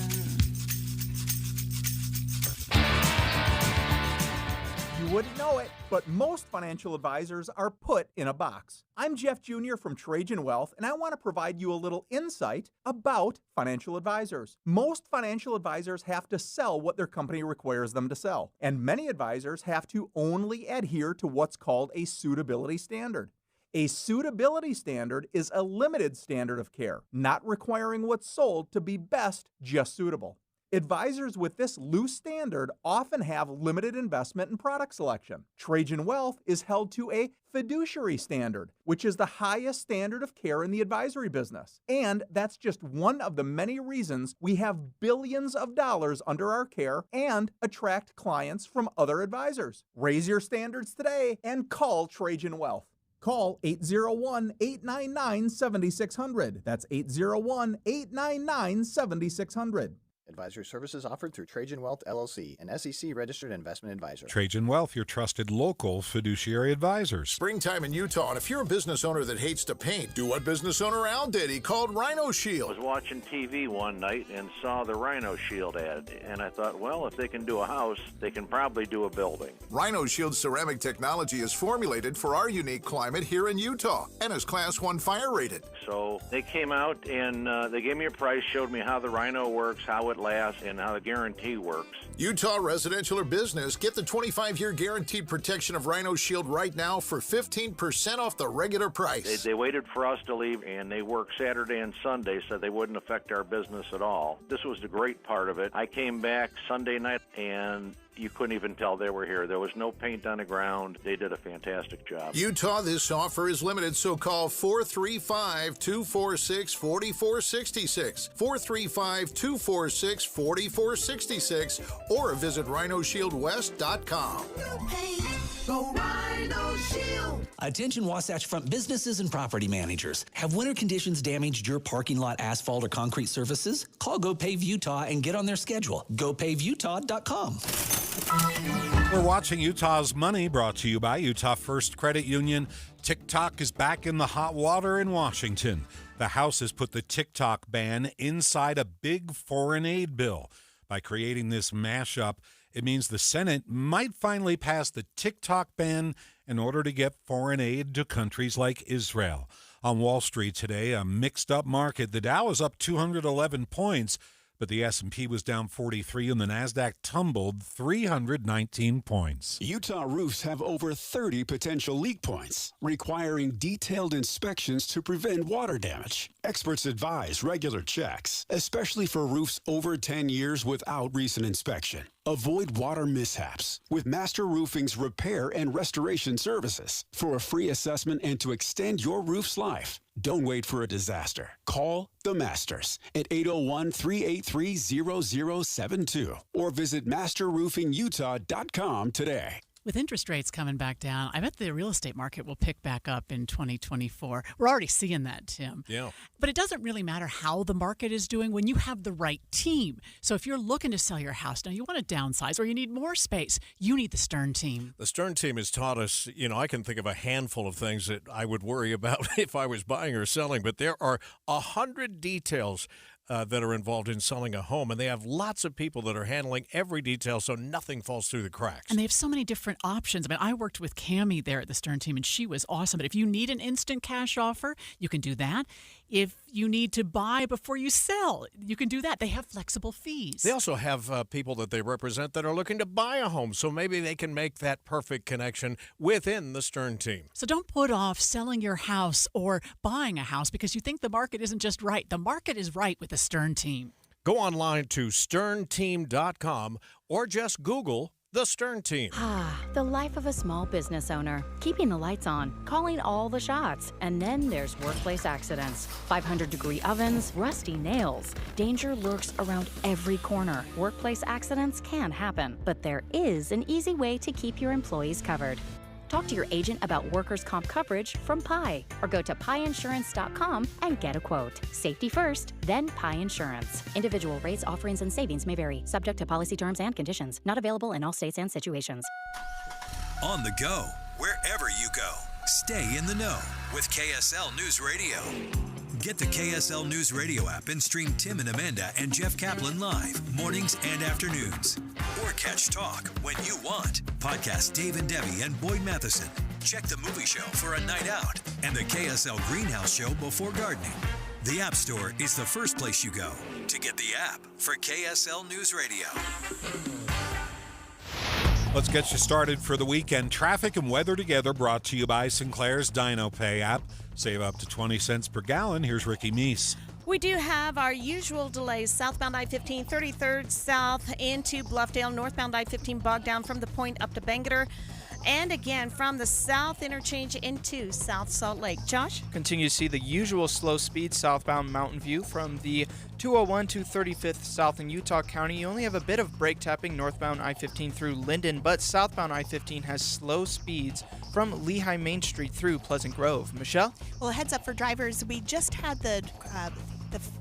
You wouldn't know it. but most financial advisors are put in a box. I'm Jeff Jr. from Trajan Wealth, and I want to provide you a little insight about financial advisors. Most financial advisors have to sell what their company requires them to sell, and many advisors have to only adhere to what's called a suitability standard. A suitability standard is a limited standard of care, not requiring what's sold to be best, just suitable. Advisors with this loose standard often have limited investment and product selection. Trajan Wealth is held to a fiduciary standard, which is the highest standard of care in the advisory business. And that's just one of the many reasons we have billions of dollars under our care and attract clients from other advisors. Raise your standards today and call Trajan Wealth. Call 801-899-7600. That's 801-899-7600. Advisory services offered through Trajan Wealth, LLC, an SEC-registered investment advisor. Trajan Wealth, your trusted local fiduciary advisors. Springtime in Utah, and if you're a business owner that hates to paint, do what business owner Al did. He called Rhino Shield. I was watching TV one night and saw the Rhino Shield ad, and I thought, well, if they can do a house, they can probably do a building. Rhino Shield's ceramic technology is formulated for our unique climate here in Utah and is Class 1 fire rated. So they came out and they gave me a price, showed me how the Rhino works, how it lasts, and how the guarantee works. Utah residential or business, get the 25-year guaranteed protection of Rhino Shield right now for 15% off the regular price. They waited for us to leave, and they worked Saturday and Sunday, so they wouldn't affect our business at all. This was the great part of it. I came back Sunday night, and you couldn't even tell they were here. There was no paint on the ground. They did a fantastic job. Utah, this offer is limited, so call 435-246-4466, 435-246-4466, or visit rhinoshieldwest.com. Go Rhino Shield. Attention Wasatch Front businesses and property managers. Have winter conditions damaged your parking lot asphalt or concrete surfaces? Call Go Pave Utah and get on their schedule. GoPaveUtah.com. We're watching Utah's Money, brought to you by Utah First Credit Union. TikTok is back in the hot water in Washington. The House has put the TikTok ban inside a big foreign aid bill. By creating this mashup, it means the Senate might finally pass the TikTok ban in order to get foreign aid to countries like Israel. On Wall Street today, a mixed-up market. The Dow is up 211 points, but the S&P was down 43 and the Nasdaq tumbled 319 points. Utah roofs have over 30 potential leak points, requiring detailed inspections to prevent water damage. Experts advise regular checks, especially for roofs over 10 years without recent inspection. Avoid water mishaps with Master Roofing's repair and restoration services. For a free assessment and to extend your roof's life, don't wait for a disaster. Call the Masters at 801-383-0072 or visit masterroofingutah.com today. With interest rates coming back down, I bet the real estate market will pick back up in 2024. We're already seeing that, Tim. Yeah. But it doesn't really matter how the market is doing when you have the right team. So if you're looking to sell your house, now you want to downsize or you need more space, you need the Stern team. The Stern team has taught us, I can think of a handful of things that I would worry about if I was buying or selling, but there are 100 details that are involved in selling a home, and they have lots of people that are handling every detail so nothing falls through the cracks. And they have so many different options. I mean, I worked with Cammie there at the Stern team, and she was awesome. But if you need an instant cash offer, you can do that. If you need to buy before you sell, you can do that. They have flexible fees. They also have people that they represent that are looking to buy a home, so maybe they can make that perfect connection within the Stern team. So don't put off selling your house or buying a house because you think the market isn't just right. The market is right with the Stern team. Go online to sternteam.com or just Google the Stern team. The life of a small business owner. Keeping the lights on, calling all the shots. And then there's workplace accidents. 500-degree ovens, rusty nails. Danger lurks around every corner. Workplace accidents can happen, but there is an easy way to keep your employees covered. Talk to your agent about workers' comp coverage from Pi, or go to piinsurance.com and get a quote. Safety first, then Pi Insurance. Individual rates, offerings, and savings may vary, subject to policy terms and conditions. Not available in all states and situations. On the go, wherever you go. Stay in the know with KSL News Radio. Get the KSL News Radio app and stream Tim and Amanda and Jeff Caplan live mornings and afternoons. Or catch talk when you want. Podcast Dave and Debbie and Boyd Matheson. Check the movie show for a night out and the KSL Greenhouse show before gardening. The App Store is the first place you go to get the app for KSL News Radio. Let's get you started for the weekend. Traffic and weather together brought to you by Sinclair's Dino Pay app. Save up to 20 cents per gallon. Here's Ricky Meese. We do have our usual delays. Southbound I-15, 33rd South into Bluffdale. Northbound I-15 bogged down from the point up to Bangor. And again, from the south interchange into South Salt Lake. Josh? Continue to see the usual slow speed southbound Mountain View from the 201 to 35th South in Utah County. You only have a bit of brake tapping northbound I-15 through Linden, but southbound I-15 has slow speeds from Lehigh Main Street through Pleasant Grove. Michelle? Well, a heads up for drivers. We just had the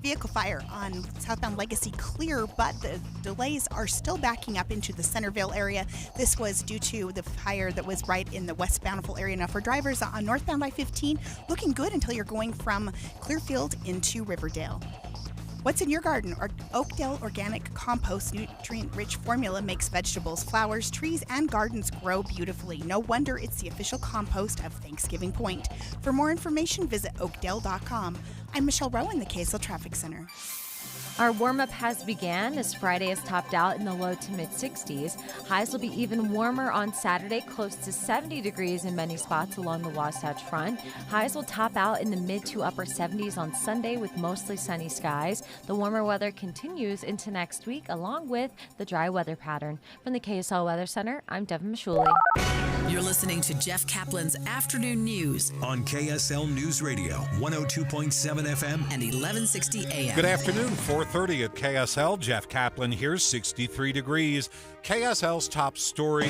vehicle fire on southbound Legacy clear, but the delays are still backing up into the Centerville area. This was due to the fire that was right in the West Bountiful area. Now for drivers on northbound I-15, looking good until you're going from Clearfield into Riverdale. What's in your garden? Oakdale Organic Compost nutrient-rich formula makes vegetables, flowers, trees, and gardens grow beautifully. No wonder it's the official compost of Thanksgiving Point. For more information, visit oakdale.com. I'm Michelle Rowan, the KSL Traffic Center. Our warm-up has began as Friday is topped out in the low to mid-60s. Highs will be even warmer on Saturday, close to 70 degrees in many spots along the Wasatch Front. Highs will top out in the mid to upper 70s on Sunday with mostly sunny skies. The warmer weather continues into next week along with the dry weather pattern. From the KSL Weather Center, I'm Devin Mishuli. You're listening to Jeff Kaplan's Afternoon News on KSL News Radio, 102.7 FM and 1160 AM. Good afternoon, 4:30 at KSL. Jeff Caplan here, 63 degrees. KSL's top story,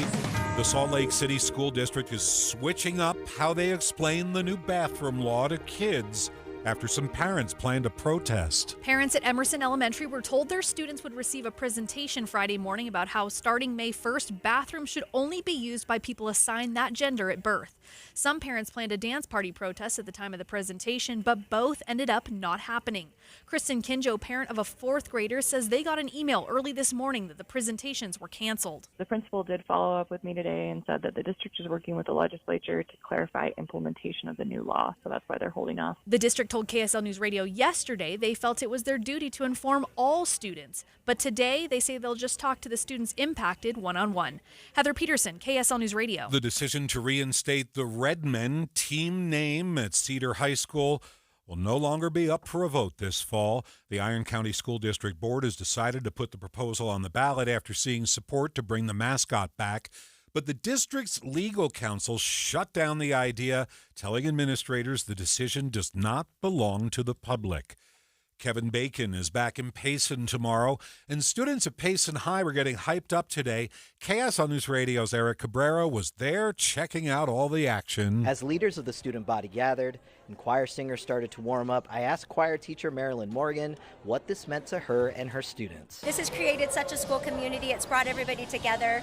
the Salt Lake City School District is switching up how they explain the new bathroom law to kids after some parents planned a protest. Parents at Emerson Elementary were told their students would receive a presentation Friday morning about how starting May 1st, bathrooms should only be used by people assigned that gender at birth. Some parents planned a dance party protest at the time of the presentation, but both ended up not happening. Kristen Kinjo, parent of a fourth grader, says they got an email early this morning that the presentations were canceled. The principal did follow up with me today and said that the district is working with the legislature to clarify implementation of the new law, so that's why they're holding off. The district told KSL News Radio yesterday they felt it was their duty to inform all students, but today they say they'll just talk to the students impacted one-on-one. Heather Peterson, KSL News Radio. The decision to reinstate the Redmen team name at Cedar High School will no longer be up for a vote this fall. The Iron County School District Board has decided to put the proposal on the ballot after seeing support to bring the mascot back. But the district's legal counsel shut down the idea, telling administrators the decision does not belong to the public. Kevin Bacon is back in Payson tomorrow, and students at Payson High were getting hyped up today. KSL News Radio's Eric Cabrera was there checking out all the action. As leaders of the student body gathered and choir singers started to warm up, I asked choir teacher Marilyn Morgan what this meant to her and her students. This has created such a school community. It's brought everybody together.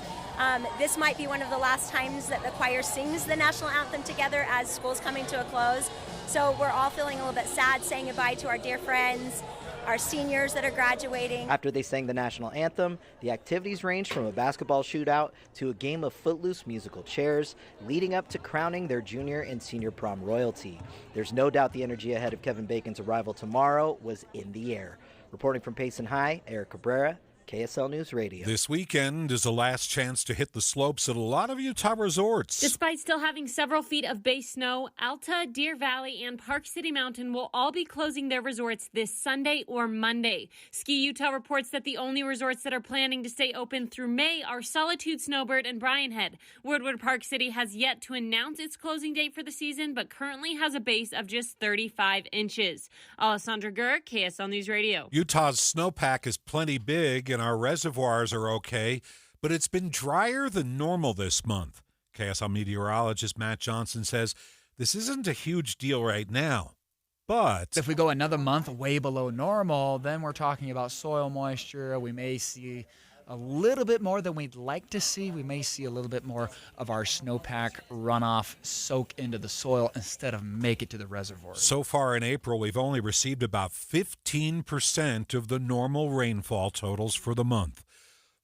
This might be one of the last times that the choir sings the national anthem together as school's coming to a close. So we're all feeling a little bit sad, saying goodbye to our dear friends, our seniors that are graduating. After they sang the national anthem, the activities ranged from a basketball shootout to a game of footloose musical chairs, leading up to crowning their junior and senior prom royalty. There's no doubt the energy ahead of Kevin Bacon's arrival tomorrow was in the air. Reporting from Payson High, Eric Cabrera, KSL News Radio. This weekend is the last chance to hit the slopes at a lot of Utah resorts. Despite still having several feet of base snow, Alta, Deer Valley, and Park City Mountain will all be closing their resorts this Sunday or Monday. Ski Utah reports that the only resorts that are planning to stay open through May are Solitude, Snowbird, and Bryan Head. Woodward Park City has yet to announce its closing date for the season, but currently has a base of just 35 inches. Alessandra Gurr, KSL News Radio. Utah's snowpack is plenty big, and our reservoirs are okay, but it's been drier than normal this month. KSL meteorologist Matt Johnson says this isn't a huge deal right now, but if we go another month way below normal, then we're talking about soil moisture. We may see a little bit more than we'd like to see. We may see a little bit more of our snowpack runoff soak into the soil instead of make it to the reservoir. So far in April, we've only received about 15% of the normal rainfall totals for the month.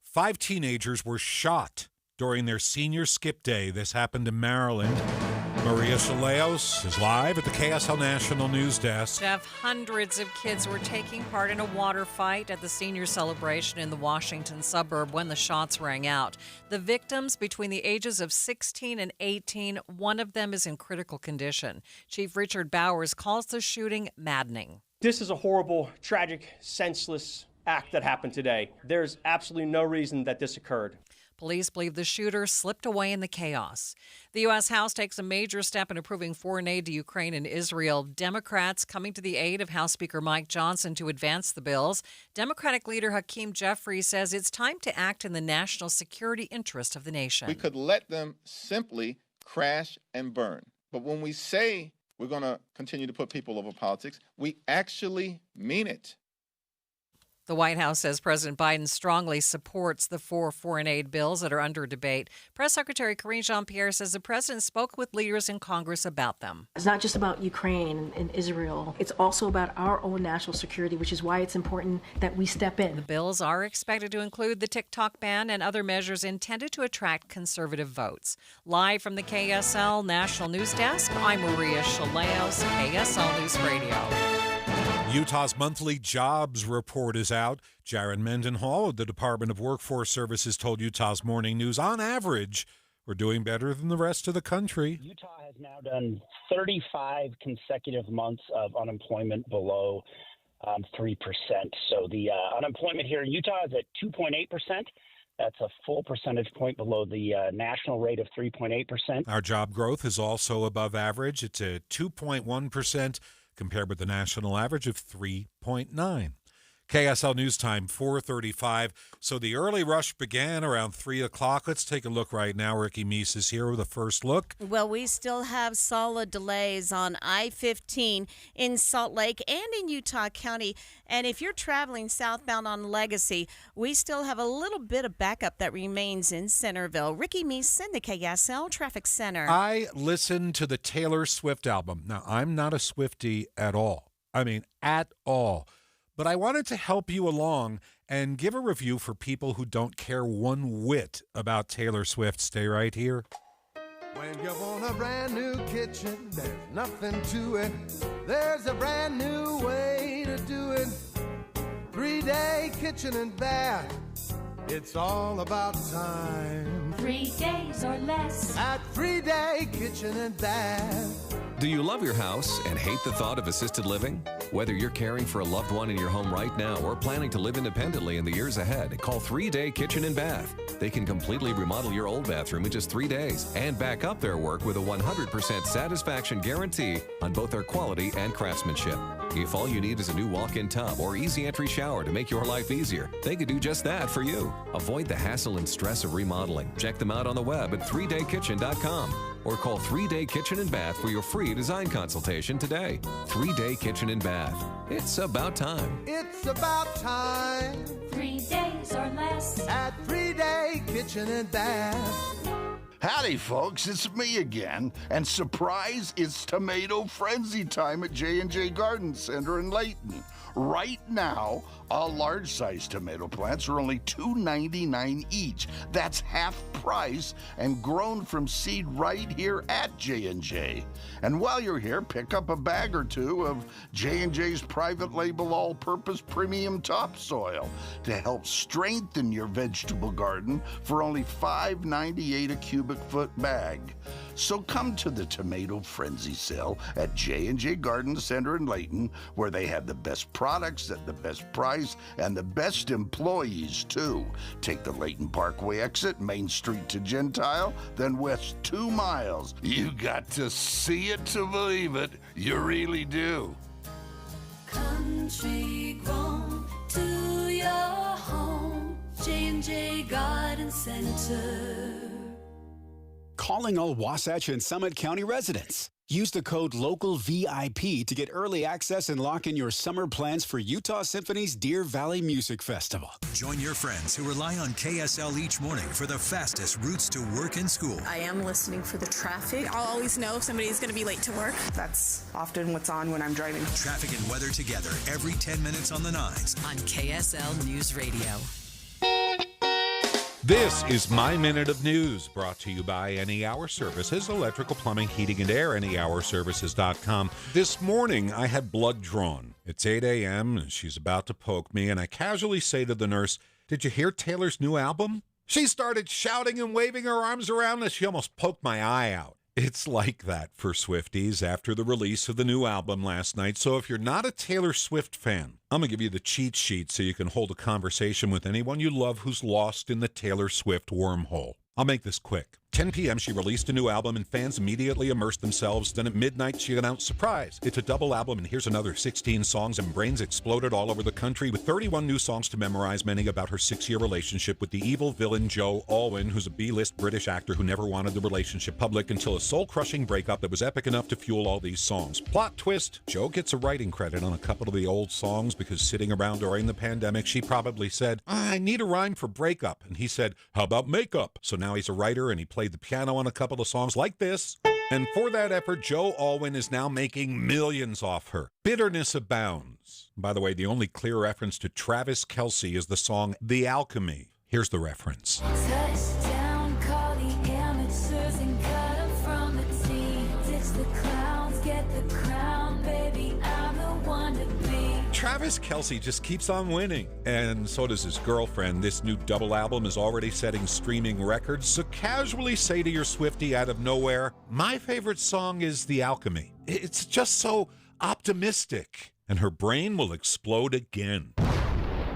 5 teenagers were shot during their senior skip day. This happened in Maryland. Maria Chaleos is live at the KSL National News Desk. Jeff, hundreds of kids were taking part in a water fight at the senior celebration in the Washington suburb when the shots rang out. The victims between the ages of 16 and 18, one of them is in critical condition. Chief Richard Bowers calls the shooting maddening. This is a horrible, tragic, senseless act that happened today. There's absolutely no reason that this occurred. Police believe the shooter slipped away in the chaos. The U.S. House takes a major step in approving foreign aid to Ukraine and Israel. Democrats coming to the aid of House Speaker Mike Johnson to advance the bills. Democratic leader Hakeem Jeffries says it's time to act in the national security interest of the nation. We could let them simply crash and burn. But when we say we're going to continue to put people over politics, we actually mean it. The White House says President Biden strongly supports the 4 foreign aid bills that are under debate. Press Secretary Karine Jean-Pierre says the president spoke with leaders in Congress about them. It's not just about Ukraine and Israel. It's also about our own national security, which is why it's important that we step in. The bills are expected to include the TikTok ban and other measures intended to attract conservative votes. Live from the KSL National News Desk, I'm Maria Chaleos, KSL News Radio. Utah's monthly jobs report is out. Jaron Mendenhall of the Department of Workforce Services told Utah's Morning News, on average, we're doing better than the rest of the country. Utah has now done 35 consecutive months of unemployment below 3%. So the unemployment here in Utah is at 2.8%. That's a full percentage point below the national rate of 3.8%. Our job growth is also above average. It's at 2.1%. compared with the national average of 3.9. KSL News Time, 4:35. So the early rush began around 3 o'clock. Let's take a look right now. Ricky Meese is here with a first look. Well, we still have solid delays on I-15 in Salt Lake and in Utah County. And if you're traveling southbound on Legacy, we still have a little bit of backup that remains in Centerville. Ricky Meese in the KSL Traffic Center. I listened to the Taylor Swift album. Now, I'm not a Swiftie at all. I mean, at all. But I wanted to help you along and give a review for people who don't care one whit about Taylor Swift. Stay right here. When you want a brand new kitchen, there's nothing to it. There's a brand new way to do it. 3-day kitchen and bath. It's all about time. 3 days or less. At 3-day kitchen and bath. Do you love your house and hate the thought of assisted living? Whether you're caring for a loved one in your home right now or planning to live independently in the years ahead, call 3-Day Kitchen and Bath. They can completely remodel your old bathroom in just 3 days and back up their work with a 100% satisfaction guarantee on both their quality and craftsmanship. If all you need is a new walk-in tub or easy entry shower to make your life easier, they could do just that for you. Avoid the hassle and stress of remodeling. Check them out on the web at 3daykitchen.com. or call 3-Day Kitchen and Bath for your free design consultation today. 3-Day Kitchen and Bath. It's about time. It's about time. 3 days or less. At 3-Day Kitchen and Bath. Howdy, folks. It's me again. And surprise, it's tomato frenzy time at J&J Garden Center in Layton. Right now, all large-sized tomato plants are only $2.99 each. That's half price and grown from seed right here at J&J. And while you're here, pick up a bag or two of J&J's private label all-purpose premium topsoil to help strengthen your vegetable garden for only $5.98 a cubic foot bag. So come to the Tomato Frenzy Sale at J&J Garden Center in Layton, where they have the best products at the best price and the best employees, too. Take the Layton Parkway exit, Main Street to Gentile, then west 2 miles. You got to see it to believe it. You really do. Country grown to your home. J&J Garden Center. Calling all Wasatch and Summit County residents. Use the code LOCALVIP to get early access and lock in your summer plans for Utah Symphony's Deer Valley Music Festival. Join your friends who rely on KSL each morning for the fastest routes to work and school. I am listening for the traffic. I'll always know if somebody's going to be late to work. That's often what's on when I'm driving. Traffic and weather together every 10 minutes on the 9s. On KSL News Radio. This is My Minute of News, brought to you by Any Hour Services, electrical, plumbing, heating, and air, anyhourservices.com. This morning, I had blood drawn. It's 8 a.m., and she's about to poke me, and I casually say to the nurse, "Did you hear Taylor's new album?" She started shouting and waving her arms around, and she almost poked my eye out. It's like that for Swifties after the release of the new album last night. So if you're not a Taylor Swift fan, I'm going to give you the cheat sheet so you can hold a conversation with anyone you love who's lost in the Taylor Swift wormhole. I'll make this quick. 10 p.m. she released a new album and fans immediately immersed themselves. Then at midnight she announced, surprise, it's a double album and here's another 16 songs, and brains exploded all over the country with 31 new songs to memorize, many about her 6-year relationship with the evil villain Joe Alwyn, who's a B-list British actor who never wanted the relationship public until a soul-crushing breakup that was epic enough to fuel all these songs. Plot twist, Joe gets a writing credit on a couple of the old songs because sitting around during the pandemic, she probably said, I need a rhyme for breakup. And he said, how about makeup? So now he's a writer and he played the piano on a couple of songs like this. And for that effort, Joe Alwyn is now making millions off her. Bitterness abounds. By the way, the only clear reference to Travis Kelce is the song The Alchemy. Here's the reference. Touchdown, call the amateurs and cut them from the team. Ditch the clowns, get the crown, baby, I'm the one to be. Travis Kelce just keeps on winning, and so does his girlfriend. This new double album is already setting streaming records, so casually say to your Swiftie out of nowhere, my favorite song is The Alchemy. It's just so optimistic, and her brain will explode again.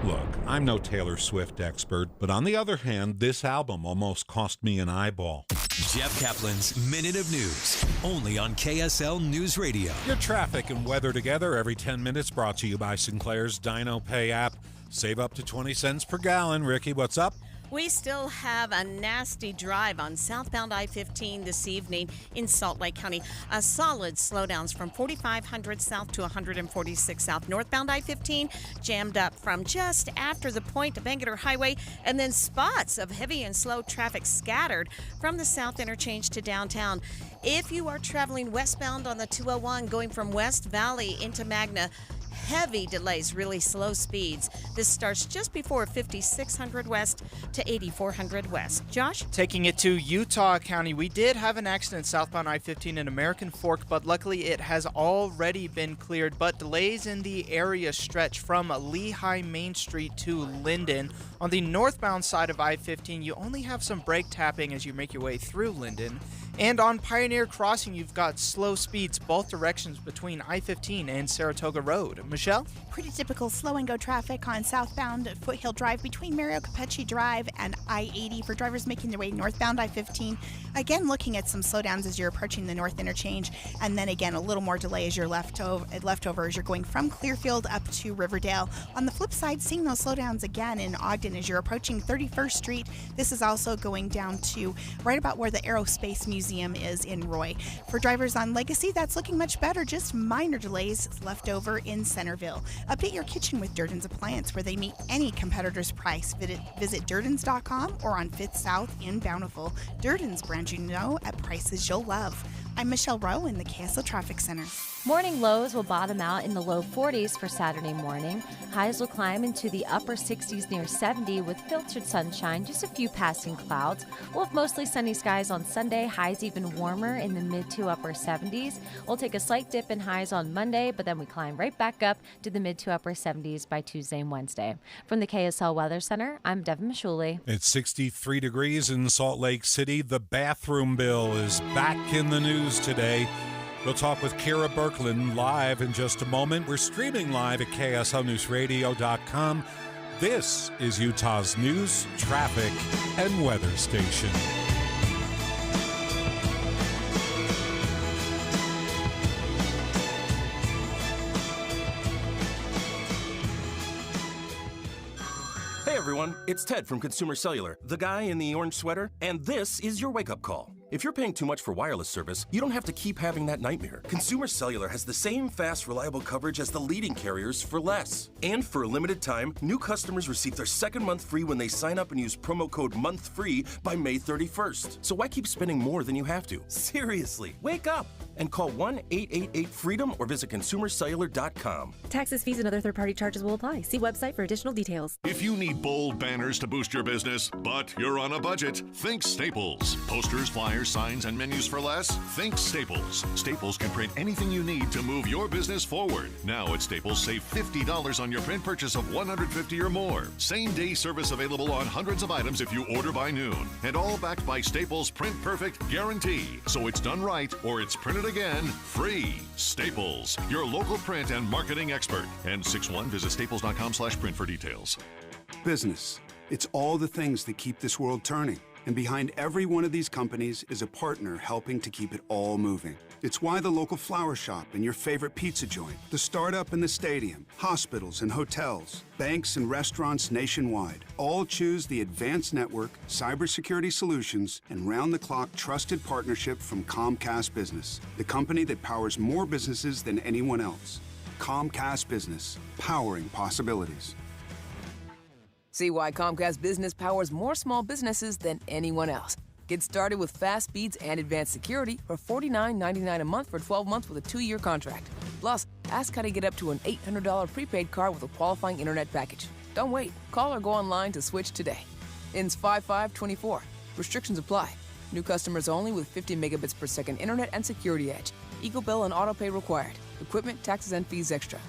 Look, I'm no Taylor Swift expert, but on the other hand, this album almost cost me an eyeball. Jeff Kaplan's Minute of News, only on KSL News Radio. Your traffic and weather together every 10 minutes, brought to you by Sinclair's Dino Pay app. Save up to 20 cents per gallon. Ricky, what's up? We still have a nasty drive on southbound I-15 this evening in Salt Lake County. A solid slowdowns from 4500 south to 146 south. Northbound I-15 jammed up from just after the point of Bangerter Highway, and then spots of heavy and slow traffic scattered from the south interchange to downtown. If you are traveling westbound on the 201 going from West Valley into Magna, heavy delays, really slow speeds. This starts just before 5600 west to 8400 west. Josh? Taking it to Utah County, we did have an accident southbound I-15 in American Fork, but luckily it has already been cleared. But delays in the area stretch from Lehigh Main Street to Linden. On the northbound side of I-15, you only have some brake tapping as you make your way through Linden. And on Pioneer Crossing, you've got slow speeds both directions between I-15 and Saratoga Road. Michelle? Pretty typical slow-and-go traffic on southbound Foothill Drive between Mario Campeche Drive and I-80 for drivers making their way northbound I-15. Again, looking at some slowdowns as you're approaching the north interchange, and then again, a little more delay as you're left over as you're going from Clearfield up to Riverdale. On the flip side, seeing those slowdowns again in Ogden as you're approaching 31st Street. This is also going down to right about where the Aerospace Museum is in Roy. For drivers on Legacy, that's looking much better, just minor delays left over in Centerville. Update your kitchen with Durden's Appliance, where they meet any competitor's price. Visit Durdens.com or on Fifth South in Bountiful. Durden's, brand you know at prices you'll love. I'm Michelle Rowe in the KSL Traffic Center. Morning lows will bottom out in the low 40s for Saturday morning. Highs will climb into the upper 60s near 70 with filtered sunshine, just a few passing clouds. We'll have mostly sunny skies on Sunday, highs even warmer in the mid to upper 70s. We'll take a slight dip in highs on Monday, but then we climb right back up to the mid to upper 70s by Tuesday and Wednesday. From the KSL Weather Center, I'm Devin Mishuli. It's 63 degrees in Salt Lake City. The bathroom bill is back in the news today. We'll talk with Kira Birkeland live in just a moment. We're streaming live at KSLNewsRadio.com. This is Utah's news, traffic, and weather station. Hey everyone, it's Ted from Consumer Cellular, the guy in the orange sweater, and this is your wake-up call. If you're paying too much for wireless service, you don't have to keep having that nightmare. Consumer Cellular has the same fast, reliable coverage as the leading carriers for less. And for a limited time, new customers receive their second month free when they sign up and use promo code MONTHFREE by May 31st. So why keep spending more than you have to? Seriously, wake up and call 1-888-FREEDOM or visit consumercellular.com. Taxes, fees, and other third-party charges will apply. See website for additional details. If you need bold banners to boost your business, but you're on a budget, think Staples. Posters, flyers, signs, and menus for less? Think Staples. Staples can print anything you need to move your business forward. Now at Staples, save $50 on your print purchase of $150 or more. Same-day service available on hundreds of items if you order by noon. And all backed by Staples' Print Perfect guarantee. So it's done right or it's printed again, free. Staples, your local print and marketing expert. And 6-1, visit staples.com/print for details. Business. It's all the things that keep this world turning. And behind every one of these companies is a partner helping to keep it all moving. It's why the local flower shop and your favorite pizza joint, the startup and the stadium, hospitals and hotels, banks and restaurants nationwide all choose the advanced network, cybersecurity solutions, and round-the-clock trusted partnership from Comcast Business, the company that powers more businesses than anyone else. Comcast Business, powering possibilities. See why Comcast Business powers more small businesses than anyone else. Get started with fast speeds and advanced security for $49.99 a month for 12 months with a 2-year contract. Plus, ask how to get up to an $800 prepaid card with a qualifying internet package. Don't wait. Call or go online to switch today. Ends 5/5/24. Restrictions apply. New customers only with 50 megabits per second internet and security edge. Equal bill and auto pay required. Equipment, taxes, and fees extra.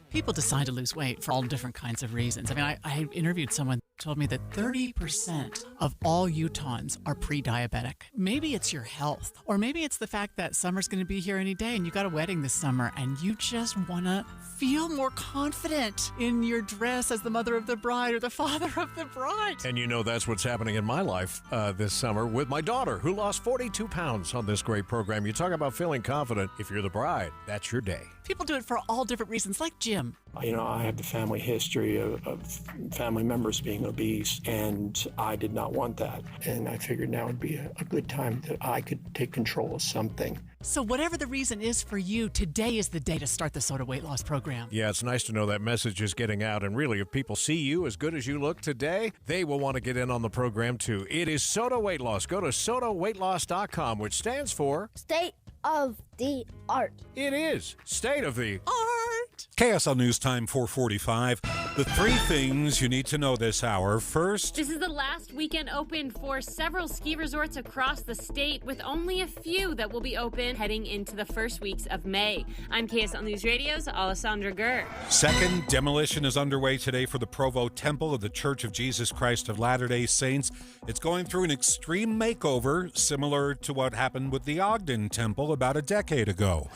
People decide to lose weight for all different kinds of reasons. I mean, I interviewed someone who told me that 30% of all Utahns are pre-diabetic. Maybe it's your health, or maybe it's the fact that summer's going to be here any day and you got a wedding this summer and you just want to feel more confident in your dress as the mother of the bride or the father of the bride. And you know that's what's happening in my life this summer with my daughter, who lost 42 pounds on this great program. You talk about feeling confident. If you're the bride, that's your day. People do it for all different reasons, like Jim. You know, I have the family history of family members being obese, and I did not want that. And I figured now would be a good time that I could take control of something. So whatever the reason is for you, today is the day to start the Soda Weight Loss Program. Yeah, it's nice to know that message is getting out. And really, if people see you as good as you look today, they will want to get in on the program, too. It is Soda Weight Loss. Go to sodaweightloss.com, which stands for State of the Art. It is State of the Art. KSL News Time 4:45. The 3 things you need to know this hour. First, this is the last weekend open for several ski resorts across the state, with only a few that will be open heading into the first weeks of May. I'm KSL News Radio's Alessandra Gurr. Second, demolition is underway today for the Provo Temple of the Church of Jesus Christ of Latter-day Saints. It's going through an extreme makeover, similar to what happened with the Ogden Temple about a decade ago.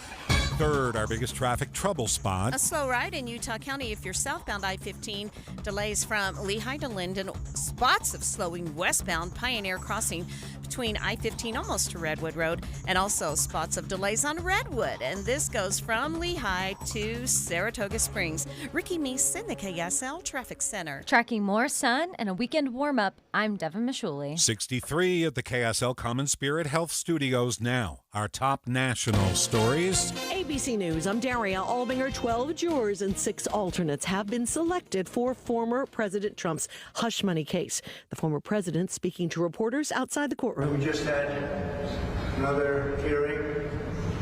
Third, our biggest traffic trouble spot. A slow ride in Utah County if you're southbound I-15. Delays from Lehigh to Linden. Spots of slowing westbound Pioneer Crossing between I-15 almost to Redwood Road, and also spots of delays on Redwood. And this goes from Lehigh to Saratoga Springs. Ricky Meese in the KSL Traffic Center. Tracking more sun and a weekend warm-up, I'm Devin Mishuli. 63 at the KSL Common Spirit Health Studios now. Our top national stories. ABC News, I'm Daria Albinger. 12 jurors and 6 alternates have been selected for former President Trump's hush money case. The former president speaking to reporters outside the courtroom. We just had another hearing,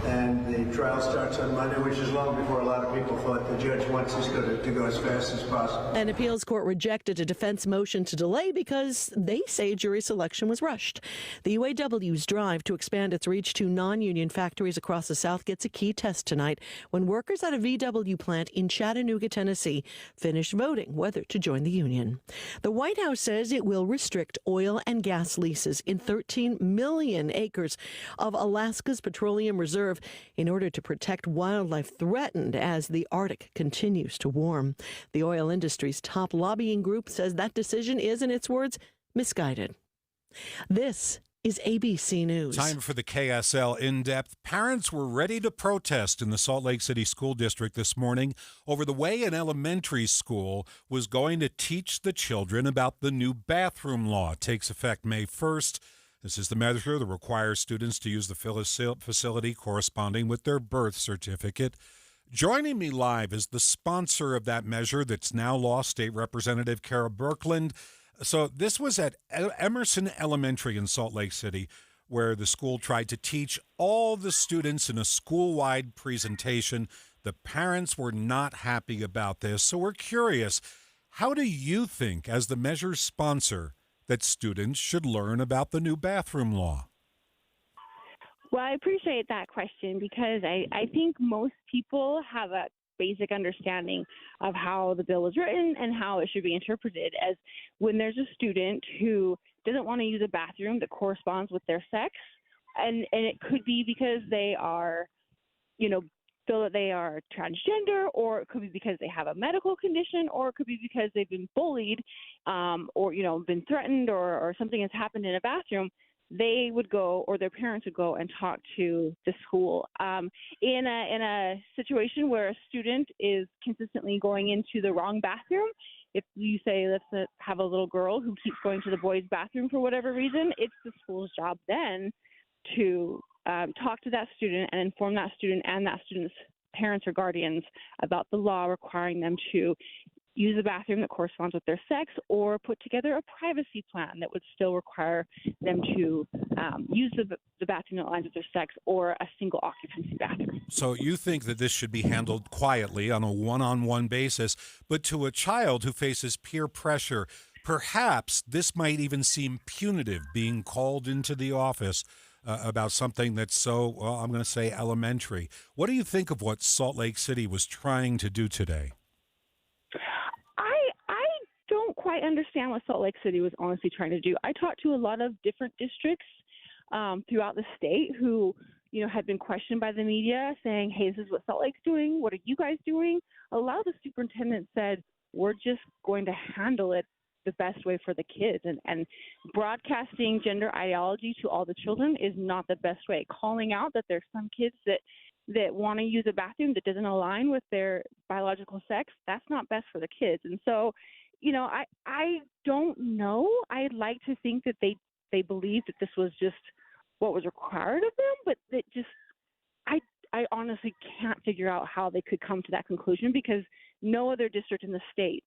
and the trial starts on Monday, which is long before a lot of people thought. The judge wants us to go as fast as possible. An appeals court rejected a defense motion to delay because they say jury selection was rushed. The UAW's drive to expand its reach to non-union factories across the South gets a key test tonight when workers at a VW plant in Chattanooga, Tennessee, finished voting whether to join the union. The White House says it will restrict oil and gas leases in 13 million acres of Alaska's petroleum reserve in order to protect wildlife threatened as the Arctic continues to warm. The oil industry's top lobbying group says that decision is, in its words, misguided. This is ABC News. Time for the KSL In-Depth. Parents were ready to protest in the Salt Lake City School District this morning over the way an elementary school was going to teach the children about the new bathroom law. It takes effect May 1st. This is the measure that requires students to use the facility corresponding with their birth certificate. Joining me live is the sponsor of that measure that's now law, State Representative Kara Birkeland. So this was at Emerson Elementary in Salt Lake City, where the school tried to teach all the students in a school-wide presentation. The parents were not happy about this. So we're curious, how do you think, as the measure's sponsor, that students should learn about the new bathroom law? Well, I appreciate that question because I think most people have a basic understanding of how the bill is written and how it should be interpreted, as when there's a student who doesn't want to use a bathroom that corresponds with their sex, and it could be because they are, feel that they are transgender, or it could be because they have a medical condition, or it could be because they've been bullied, or been threatened, or something has happened in a bathroom. They would go, or their parents would go and talk to the school. In a situation where a student is consistently going into the wrong bathroom, if you say, let's have a little girl who keeps going to the boys' bathroom for whatever reason, it's the school's job then to talk to that student and inform that student and that student's parents or guardians about the law requiring them to use a bathroom that corresponds with their sex, or put together a privacy plan that would still require them to use the bathroom that aligns with their sex, or a single occupancy bathroom. So you think that this should be handled quietly on a one-on-one basis, but to a child who faces peer pressure, perhaps this might even seem punitive, being called into the office about something that's so, well, I'm going to say elementary. What do you think of what Salt Lake City was trying to do today? I don't quite understand what Salt Lake City was honestly trying to do. I talked to a lot of different districts throughout the state who, had been questioned by the media saying, hey, this is what Salt Lake's doing. What are you guys doing? A lot of the superintendents said, we're just going to handle it the best way for the kids. And broadcasting gender ideology to all the children is not the best way. Calling out that there's some kids that want to use a bathroom that doesn't align with their biological sex, that's not best for the kids. And so, I don't know. I'd like to think that they believed that this was just what was required of them, but that just, I honestly can't figure out how they could come to that conclusion, because no other district in the state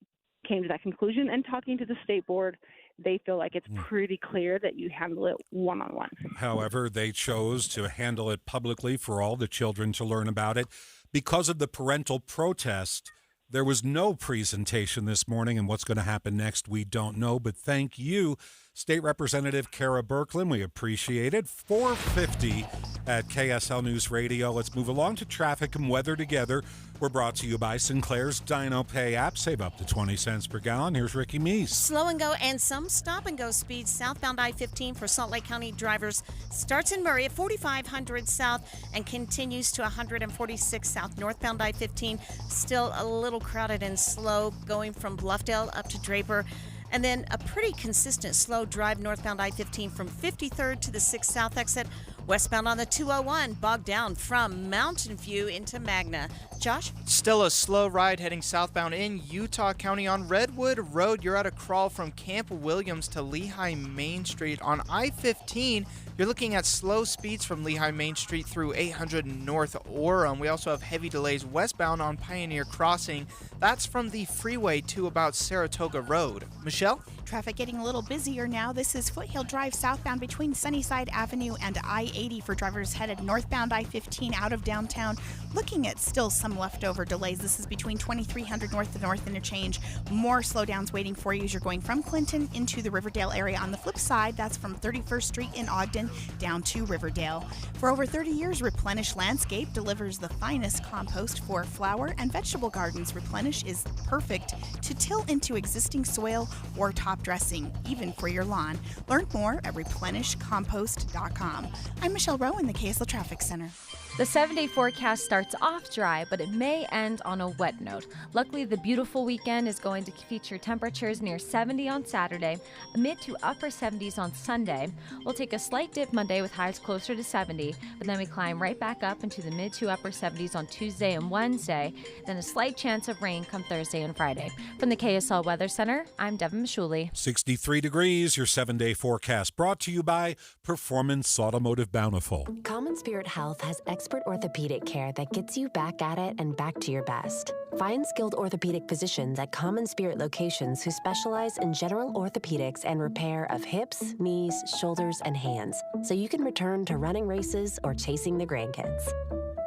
came to that conclusion. And talking to the state board, they feel like it's pretty clear that you handle it one-on-one. However, they chose to handle it publicly for all the children to learn about it. Because of the parental protest, there was no presentation this morning, and what's going to happen next, we don't know. But thank you, State Representative Kara Birkeland. We appreciate it. 4:50 at KSL News Radio. Let's move along to traffic and weather together. We're brought to you by Sinclair's Dino Pay app. Save up to 20 cents per gallon. Here's Ricky Meese. Slow and go and some stop and go speeds southbound I-15 for Salt Lake County drivers starts in Murray at 4500 south and continues to 146 south. Northbound I-15 still a little crowded and slow going from Bluffdale up to Draper. And then a pretty consistent slow drive northbound I-15 from 53rd to the 6th South exit. Westbound on the 201, bogged down from Mountain View into Magna. Josh? Still a slow ride heading southbound in Utah County on Redwood Road. You're at a crawl from Camp Williams to Lehigh Main Street. On I-15, you're looking at slow speeds from Lehigh Main Street through 800 North Orem. We also have heavy delays westbound on Pioneer Crossing. That's from the freeway to about Saratoga Road. Michelle? Traffic getting a little busier now. This is Foothill Drive southbound between Sunnyside Avenue and I-80 for drivers headed northbound I-15 out of downtown. Looking at still some leftover delays. This is between 2300 north to north interchange. More slowdowns waiting for you as you're going from Clinton into the Riverdale area. On the flip side, that's from 31st Street in Ogden down to Riverdale. For over 30 years, Replenish Landscape delivers the finest compost for flower and vegetable gardens. Replenish is perfect to till into existing soil or top dressing, even for your lawn. Learn more at replenishcompost.com. I'm Michelle Rowe in the KSL Traffic Center. The 7-day forecast starts off dry, but it may end on a wet note. Luckily, the beautiful weekend is going to feature temperatures near 70 on Saturday, mid to upper 70s on Sunday. We'll take a slight dip Monday with highs closer to 70, but then we climb right back up into the mid to upper 70s on Tuesday and Wednesday, then a slight chance of rain come Thursday and Friday. From the KSL Weather Center, I'm Devin Mashuli. 63 degrees, your 7-day forecast brought to you by Performance Automotive Bountiful. Common Spirit Health has expert orthopedic care that gets you back at it and back to your best. Find skilled orthopedic physicians at Common Spirit locations who specialize in general orthopedics and repair of hips, knees, shoulders, and hands, so you can return to running races or chasing the grandkids.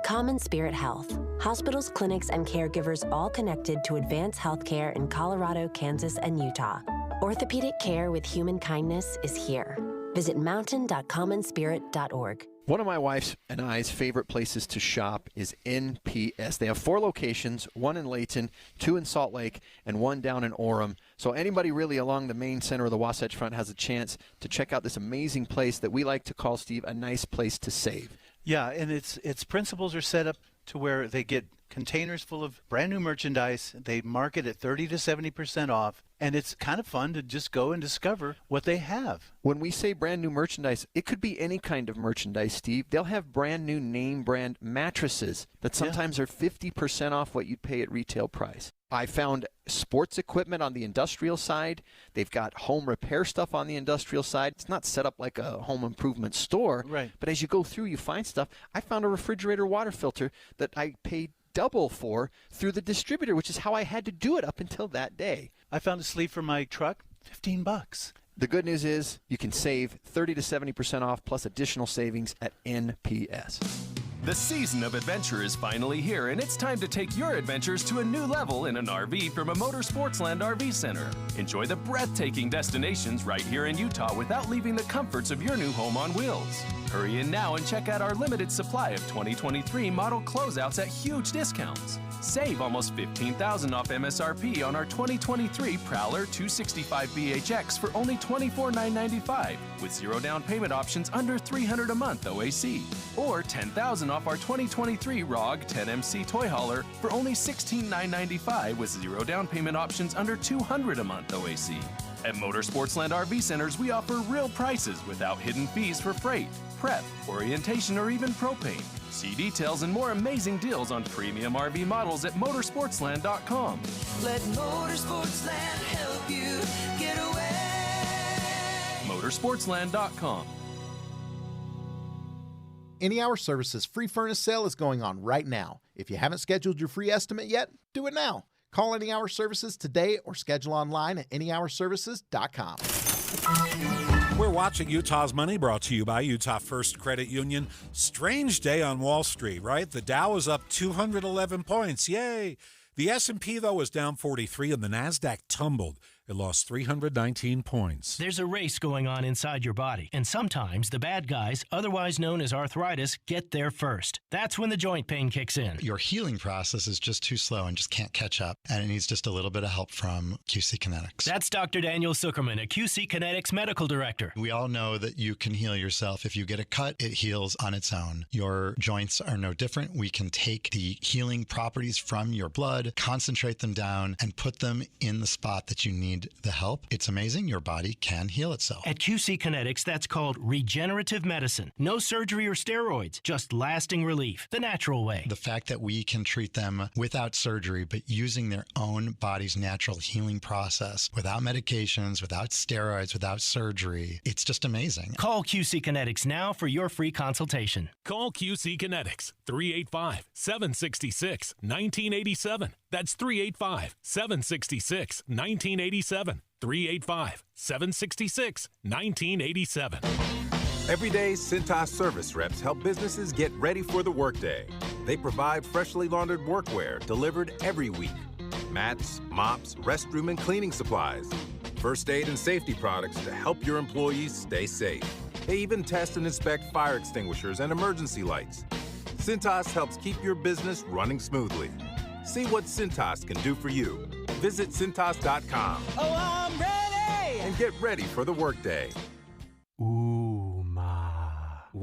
Common Spirit Health. Hospitals, clinics, and caregivers all connected to advance healthcare in Colorado, Kansas, and Utah. Orthopedic care with human kindness is here. Visit mountain.commonspirit.org. One of my wife's and I's favorite places to shop is NPS. They have 4 locations, one in Layton, 2 in Salt Lake, and 1 down in Orem. So anybody really along the main center of the Wasatch Front has a chance to check out this amazing place that we like to call, Steve, a nice place to save. Yeah, and its principals are set up to where they get containers full of brand new merchandise. They market at 30 to 70% off. And it's kind of fun to just go and discover what they have. When we say brand new merchandise, it could be any kind of merchandise, Steve. They'll have brand new name brand mattresses that sometimes are 50% off what you'd pay at retail price. I found sports equipment on the industrial side. They've got home repair stuff on the industrial side. It's not set up like a home improvement store. Right. But as you go through, you find stuff. I found a refrigerator water filter that I paid double for through the distributor, which is how I had to do it up until that day. I found a sleeve for my truck, $15. The good news is you can save 30 to 70% off plus additional savings at NPS. The season of adventure is finally here, and it's time to take your adventures to a new level in an RV from a Motorsportsland RV Center. Enjoy the breathtaking destinations right here in Utah without leaving the comforts of your new home on wheels. Hurry in now and check out our limited supply of 2023 model closeouts at huge discounts. Save almost $15,000 off MSRP on our 2023 Prowler 265 BHX for only $24,995 with 0 down payment options under $300 a month OAC. Or $10,000 off our 2023 ROG 10MC Toy Hauler for only $16,995 with 0 down payment options under $200 a month OAC. At Motorsportsland RV Centers, we offer real prices without hidden fees for freight, prep, orientation, or even propane. See details and more amazing deals on premium RV models at motorsportsland.com. Let Motorsportsland help you get away. Motorsportsland.com. Any Hour Services free furnace sale is going on right now. If you haven't scheduled your free estimate yet, do it now. Call Any Hour Services today or schedule online at anyhourservices.com. We're watching Utah's Money, brought to you by Utah First Credit Union. Strange day on Wall Street, right? The Dow is up 211 points. Yay! The S&P, though, was down 43, and the NASDAQ tumbled. It lost 319 points. There's a race going on inside your body, and sometimes the bad guys, otherwise known as arthritis, get there first. That's when the joint pain kicks in. Your healing process is just too slow and just can't catch up, and it needs just a little bit of help from QC Kinetics. That's Dr. Daniel Zuckerman, a QC Kinetics medical director. We all know that you can heal yourself. If you get a cut, it heals on its own. Your joints are no different. We can take the healing properties from your blood, concentrate them down, and put them in the spot that you need the help. It's amazing. Your body can heal itself. At QC Kinetics, that's called regenerative medicine. No surgery or steroids, just lasting relief, the natural way. The fact that we can treat them without surgery, but using their own body's natural healing process, without medications, without steroids, without surgery, it's just amazing. Call QC Kinetics now for your free consultation. Call QC Kinetics, 385-766-1987. That's 385-766-1987. 385-766-1987. Every day, Cintas service reps help businesses get ready for the workday. They provide freshly laundered workwear delivered every week. Mats, mops, restroom and cleaning supplies. First aid and safety products to help your employees stay safe. They even test and inspect fire extinguishers and emergency lights. Cintas helps keep your business running smoothly. See what Cintas can do for you. Visit Cintas.com. Oh, I'm ready! And get ready for the workday. Ooh, ma.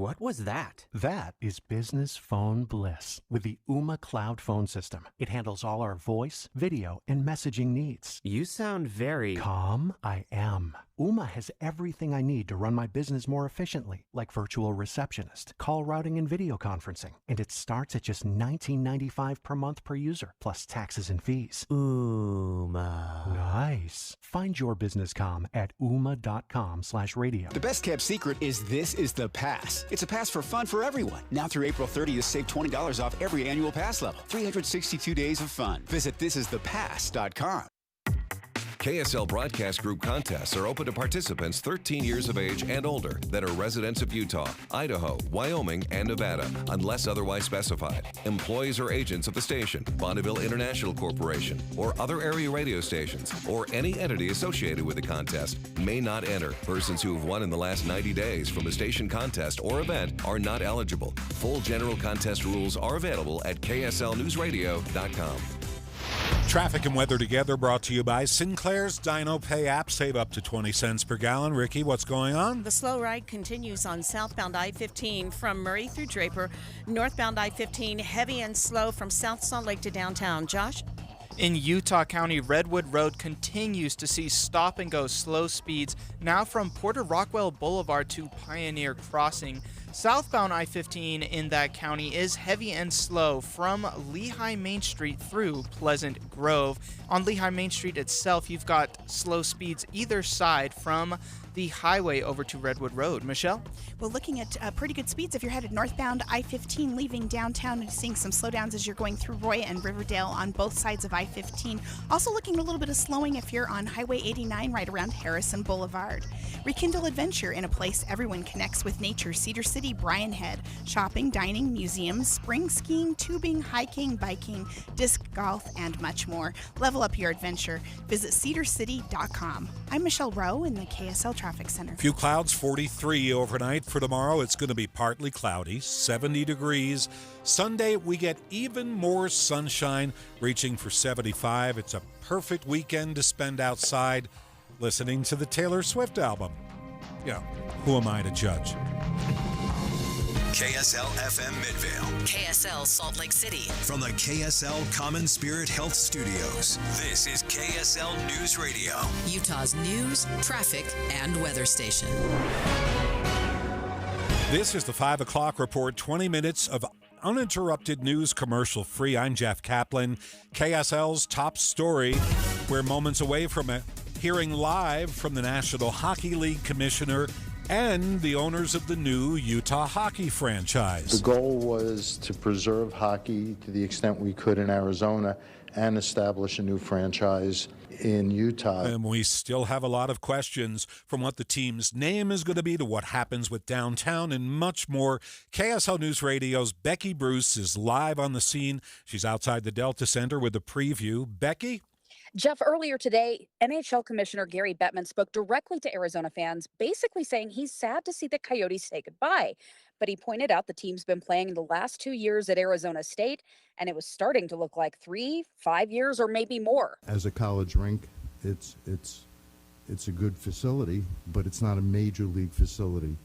What was that? That is business phone bliss with the Ooma Cloud phone system. It handles all our voice, video, and messaging needs. You sound very... Calm? I am. Ooma has everything I need to run my business more efficiently, like virtual receptionist, call routing, and video conferencing. And it starts at just $19.95 per month per user, plus taxes and fees. Ooma. Nice. Find your business calm at ooma.com/radio. The best kept secret is This Is the Pass. It's a pass for fun for everyone. Now through April 30th, save $20 off every annual pass level. 362 days of fun. Visit thisisthepass.com. KSL Broadcast Group contests are open to participants 13 years of age and older that are residents of Utah, Idaho, Wyoming, and Nevada, unless otherwise specified. Employees or agents of the station, Bonneville International Corporation, or other area radio stations, or any entity associated with the contest may not enter. Persons who have won in the last 90 days from a station contest or event are not eligible. Full general contest rules are available at kslnewsradio.com. Traffic and weather together brought to you by Sinclair's Dino Pay app. Save up to 20 cents per gallon. Ricky, what's going on? The slow ride continues on southbound I-15 from Murray through Draper. Northbound I-15 heavy and slow from South Salt Lake to downtown. Josh? In Utah County, Redwood Road continues to see stop-and-go slow speeds, now from Porter Rockwell Boulevard to Pioneer Crossing. Southbound I-15 in that county is heavy and slow from Lehigh Main Street through Pleasant Grove. On Lehigh Main Street itself, you've got slow speeds either side from the highway over to Redwood Road. Michelle? Well, looking at pretty good speeds if you're headed northbound I-15, leaving downtown and seeing some slowdowns as you're going through Roy and Riverdale on both sides of I-15. Also looking at a little bit of slowing if you're on Highway 89 right around Harrison Boulevard. Rekindle adventure in a place everyone connects with nature. Cedar City, Bryan Head. Shopping, dining, museums, spring skiing, tubing, hiking, biking, disc golf, and much more. Level up your adventure. Visit cedarcity.com. I'm Michelle Rowe in the KSL Traffic Center. Few clouds, 43 overnight. For tomorrow, it's going to be partly cloudy, 70 degrees. Sunday, we get even more sunshine, reaching for 75. It's a perfect weekend to spend outside listening to the Taylor Swift album. Yeah, who am I to judge? KSL FM Midvale. KSL Salt Lake City. From the KSL Common Spirit Health Studios, this is KSL News Radio. Utah's news, traffic, and weather station. This is the 5 o'clock report, 20 minutes of uninterrupted news commercial free. I'm Jeff Caplan. KSL's top story. We're moments away from hearing live from the National Hockey League Commissioner and the owners of the new Utah hockey franchise. The goal was to preserve hockey to the extent we could in Arizona and establish a new franchise in Utah. And we still have a lot of questions, from what the team's name is going to be to what happens with downtown and much more. KSL News Radio's Becky Bruce is live on the scene. She's outside the Delta Center with a preview. Becky? Jeff, earlier today, NHL Commissioner Gary Bettman spoke directly to Arizona fans, basically saying he's sad to see the Coyotes say goodbye. But he pointed out the team's been playing the last 2 years at Arizona State, and it was starting to look like 3, 5 years, or maybe more. As a college rink, it's a good facility, but it's not a major league facility.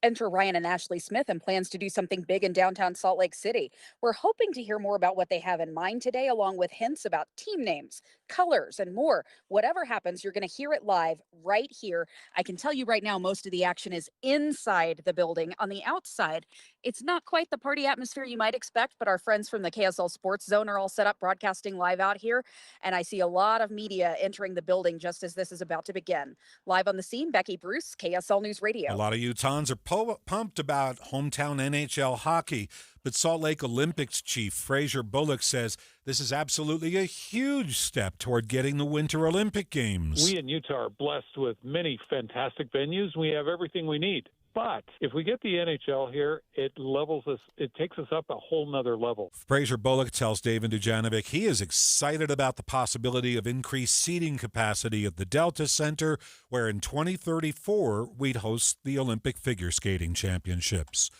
Enter Ryan and Ashley Smith and plans to do something big in downtown Salt Lake City. We're hoping to hear more about what they have in mind today, along with hints about team names, colors, and more. Whatever happens, you're going to hear it live right here. I can tell you right now, most of the action is inside the building. On the outside, it's not quite the party atmosphere you might expect, but our friends from the KSL Sports Zone are all set up broadcasting live out here. And I see a lot of media entering the building just as this is about to begin. Live on the scene, Becky Bruce, KSL News Radio. A lot of Utahns are pumped about hometown NHL hockey, but Salt Lake Olympics chief Fraser Bullock says this is absolutely a huge step toward getting the Winter Olympic Games. We in Utah are blessed with many fantastic venues. We have everything we need. But if we get the NHL here, it levels us. It takes us up a whole nother level. Fraser Bullock tells David Dujanovic he is excited about the possibility of increased seating capacity at the Delta Center, where in 2034 we'd host the Olympic Figure Skating Championships.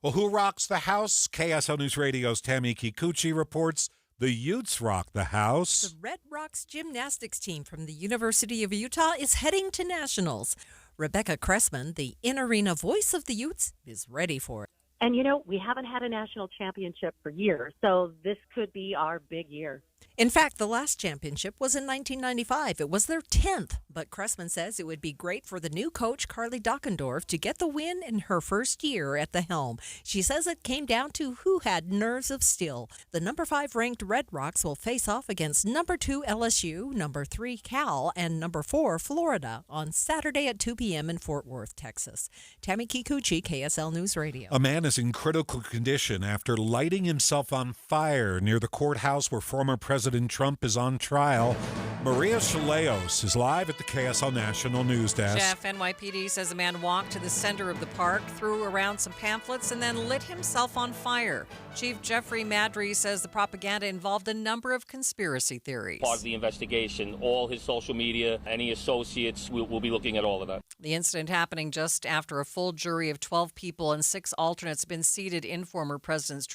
Well, who rocks the house? KSL News Radio's Tammy Kikuchi reports the Utes rock the house. The Red Rocks gymnastics team from the University of Utah is heading to nationals. Rebecca Cressman, the in-arena voice of the Utes, is ready for it. And, you know, we haven't had a national championship for years, so this could be our big year. In fact, the last championship was in 1995. It was their 10th, but Cressman says it would be great for the new coach, Carly Dockendorf, to get the win in her first year at the helm. She says it came down to who had nerves of steel. The number 5 ranked Red Rocks will face off against number 2 LSU, number 3 Cal, and number 4 Florida on Saturday at 2 p.m. in Fort Worth, Texas. Tammy Kikuchi, KSL News Radio. A man is in critical condition after lighting himself on fire near the courthouse where former President Trump is on trial. Maria Chaleos is live at the KSL National News Desk. Jeff, NYPD says a man walked to the center of the park, threw around some pamphlets, and then lit himself on fire. Chief Jeffrey Madry says the propaganda involved a number of conspiracy theories. Part of the investigation, all his social media, any associates, we'll be looking at all of that. The incident happening just after a full jury of 12 people and 6 alternates been seated in former President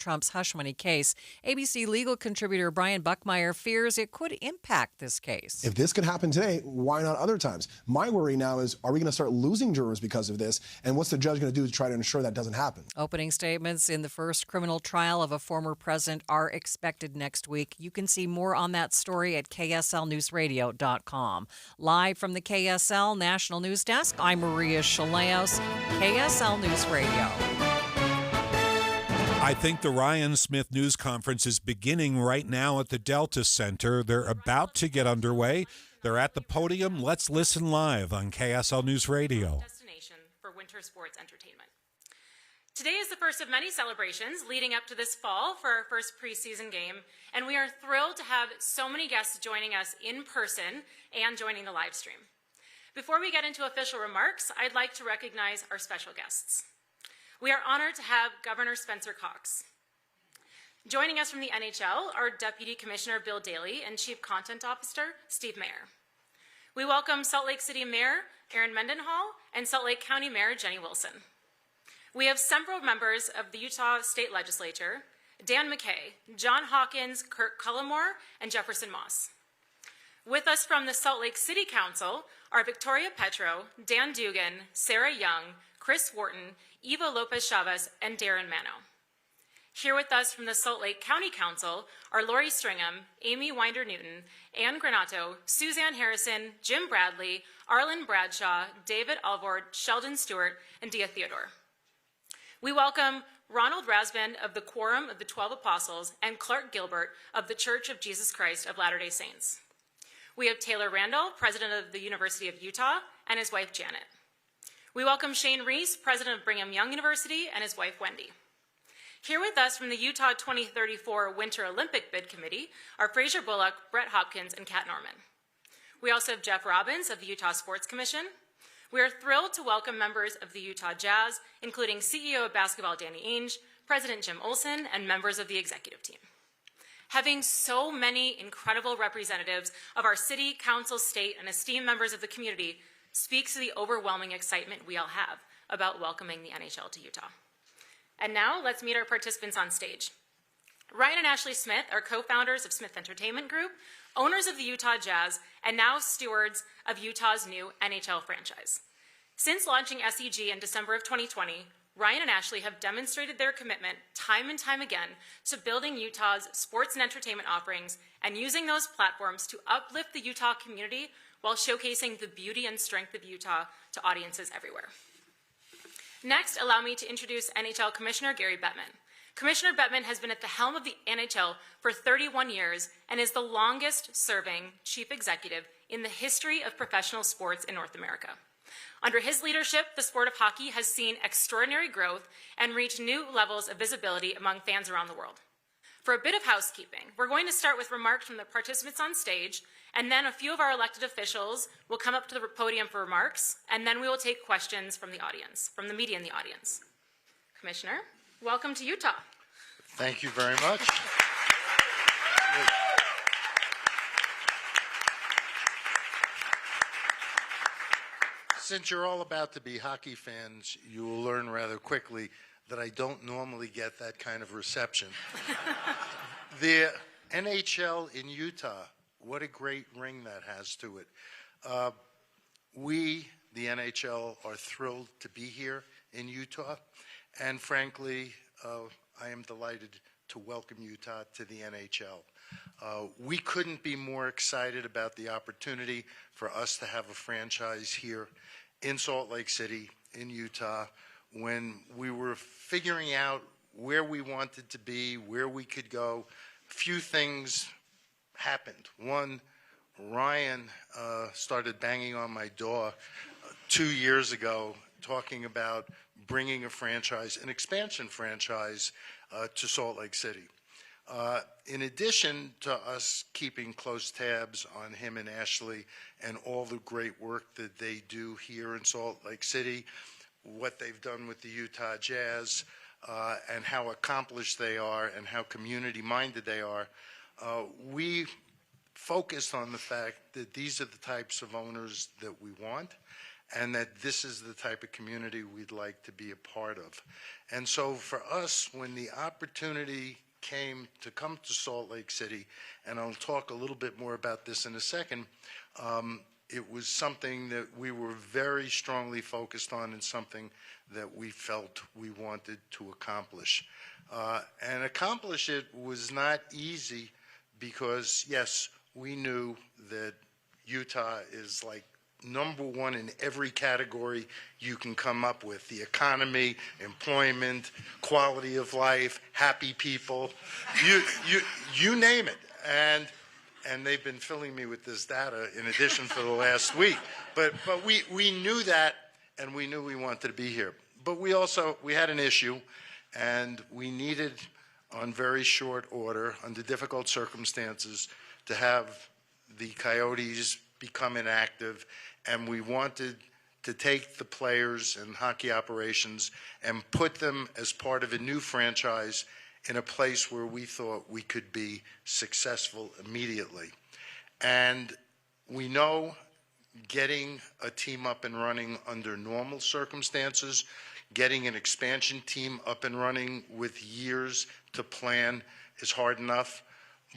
Trump's hush money case. ABC legal contributor Brian Buckmeyer fears it could impact this case. If this could happen today, why not other times? My worry now is, are we going to start losing jurors because of this? And what's the judge going to do to try to ensure that doesn't happen? Opening statements in the first criminal trial of a former president are expected next week. You can see more on that story at kslnewsradio.com. Live from the KSL National News Desk, I'm Maria Chaleos, KSL News Radio. I think the Ryan Smith News Conference is beginning right now at the Delta Center. They're about to get underway. They're at the podium. Let's listen live on KSL News Radio. Destination for winter sports entertainment. Today is the first of many celebrations leading up to this fall for our first preseason game, and we are thrilled to have so many guests joining us in person and joining the live stream. Before we get into official remarks, I'd like to recognize our special guests. We are honored to have Governor Spencer Cox. Joining us from the NHL are Deputy Commissioner Bill Daley and Chief Content Officer Steve Mayer. We welcome Salt Lake City Mayor Aaron Mendenhall and Salt Lake County Mayor Jenny Wilson. We have several members of the Utah State Legislature, Dan McKay, John Hawkins, Kirk Cullimore, and Jefferson Moss. With us from the Salt Lake City Council are Victoria Petro, Dan Dugan, Sarah Young, Chris Wharton, Eva Lopez-Chavez, and Darren Mano. Here with us from the Salt Lake County Council are Lori Stringham, Amy Winder-Newton, Ann Granato, Suzanne Harrison, Jim Bradley, Arlen Bradshaw, David Alvord, Sheldon Stewart, and Dia Theodore. We welcome Ronald Rasband of the Quorum of the 12 Apostles and Clark Gilbert of the Church of Jesus Christ of Latter-day Saints. We have Taylor Randall, president of the University of Utah, and his wife Janet. We welcome Shane Reese, president of Brigham Young University, and his wife Wendy. Here with us from the Utah 2034 Winter Olympic Bid Committee are Fraser Bullock, Brett Hopkins, and Kat Norman. We also have Jeff Robbins of the Utah Sports Commission. We are thrilled to welcome members of the Utah Jazz, including CEO of basketball Danny Ainge, President Jim Olson, and members of the executive team. Having so many incredible representatives of our city, council, state, and esteemed members of the community speaks to the overwhelming excitement we all have about welcoming the NHL to Utah. And now, let's meet our participants on stage. Ryan and Ashley Smith are co-founders of Smith Entertainment Group, owners of the Utah Jazz, and now stewards of Utah's new NHL franchise. Since launching SEG in December of 2020, Ryan and Ashley have demonstrated their commitment time and time again to building Utah's sports and entertainment offerings and using those platforms to uplift the Utah community while showcasing the beauty and strength of Utah to audiences everywhere. Next, allow me to introduce NHL Commissioner Gary Bettman. Commissioner Bettman has been at the helm of the NHL for 31 years and is the longest-serving chief executive in the history of professional sports in North America. Under his leadership, the sport of hockey has seen extraordinary growth and reached new levels of visibility among fans around the world. For a bit of housekeeping, we're going to start with remarks from the participants on stage, and then a few of our elected officials will come up to the podium for remarks, and then we will take questions from the audience, from the media in the audience. Commissioner, welcome to Utah. Thank you very much. Since you're all about to be hockey fans, you will learn rather quickly that I don't normally get that kind of reception. The NHL in Utah, what a great ring that has to it. We, the NHL, are thrilled to be here in Utah, and frankly, I am delighted to welcome Utah to the NHL. We couldn't be more excited about the opportunity for us to have a franchise here in Salt Lake City, in Utah. When we were figuring out where we wanted to be, where we could go, a few things happened. One, Ryan started banging on my door 2 years ago, talking about bringing a franchise, an expansion franchise, to Salt Lake City. In addition to us keeping close tabs on him and Ashley and all the great work that they do here in Salt Lake City, what they've done with the Utah Jazz, and how accomplished they are and how community-minded they are, we focused on the fact that these are the types of owners that we want and that this is the type of community we'd like to be a part of. And so for us, when the opportunity came to come to Salt Lake City, and I'll talk a little bit more about this in a second, it was something that we were very strongly focused on and something that we felt we wanted to accomplish. And accomplish it was not easy because, yes, we knew that Utah is like #1 in every category you can come up with: the economy, employment, quality of life, happy people, you name it. And they've been filling me with this data in addition for the last week. But we knew that, and we knew we wanted to be here. But we had an issue, and we needed, on very short order, under difficult circumstances, to have the Coyotes become inactive, and we wanted to take the players and hockey operations and put them as part of a new franchise in a place where we thought we could be successful immediately. And we know getting a team up and running under normal circumstances, getting an expansion team up and running with years to plan is hard enough.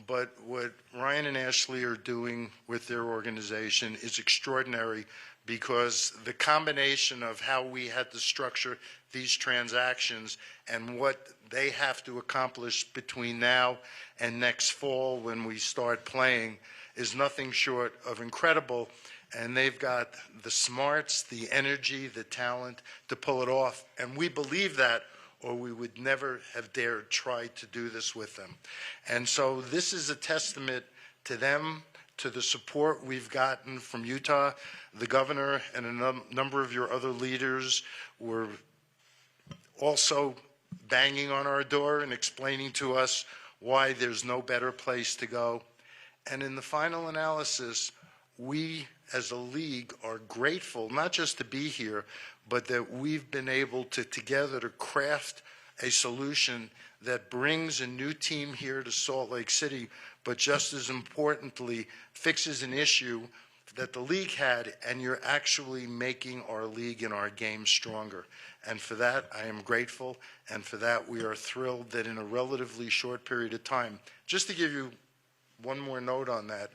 But what Ryan and Ashley are doing with their organization is extraordinary, because the combination of how we had to structure these transactions and what they have to accomplish between now and next fall when we start playing is nothing short of incredible. And they've got the smarts, the energy, the talent to pull it off. And we believe that, or we would never have dared try to do this with them. And so this is a testament to them, to the support we've gotten from Utah. The governor and a number of your other leaders were also banging on our door and explaining to us why there's no better place to go. And in the final analysis, we as a league are grateful not just to be here, but that we've been able to together to craft a solution that brings a new team here to Salt Lake City, but just as importantly, fixes an issue that the league had, and you're actually making our league and our game stronger. And for that, I am grateful, and for that, we are thrilled that in a relatively short period of time, just to give you one more note on that,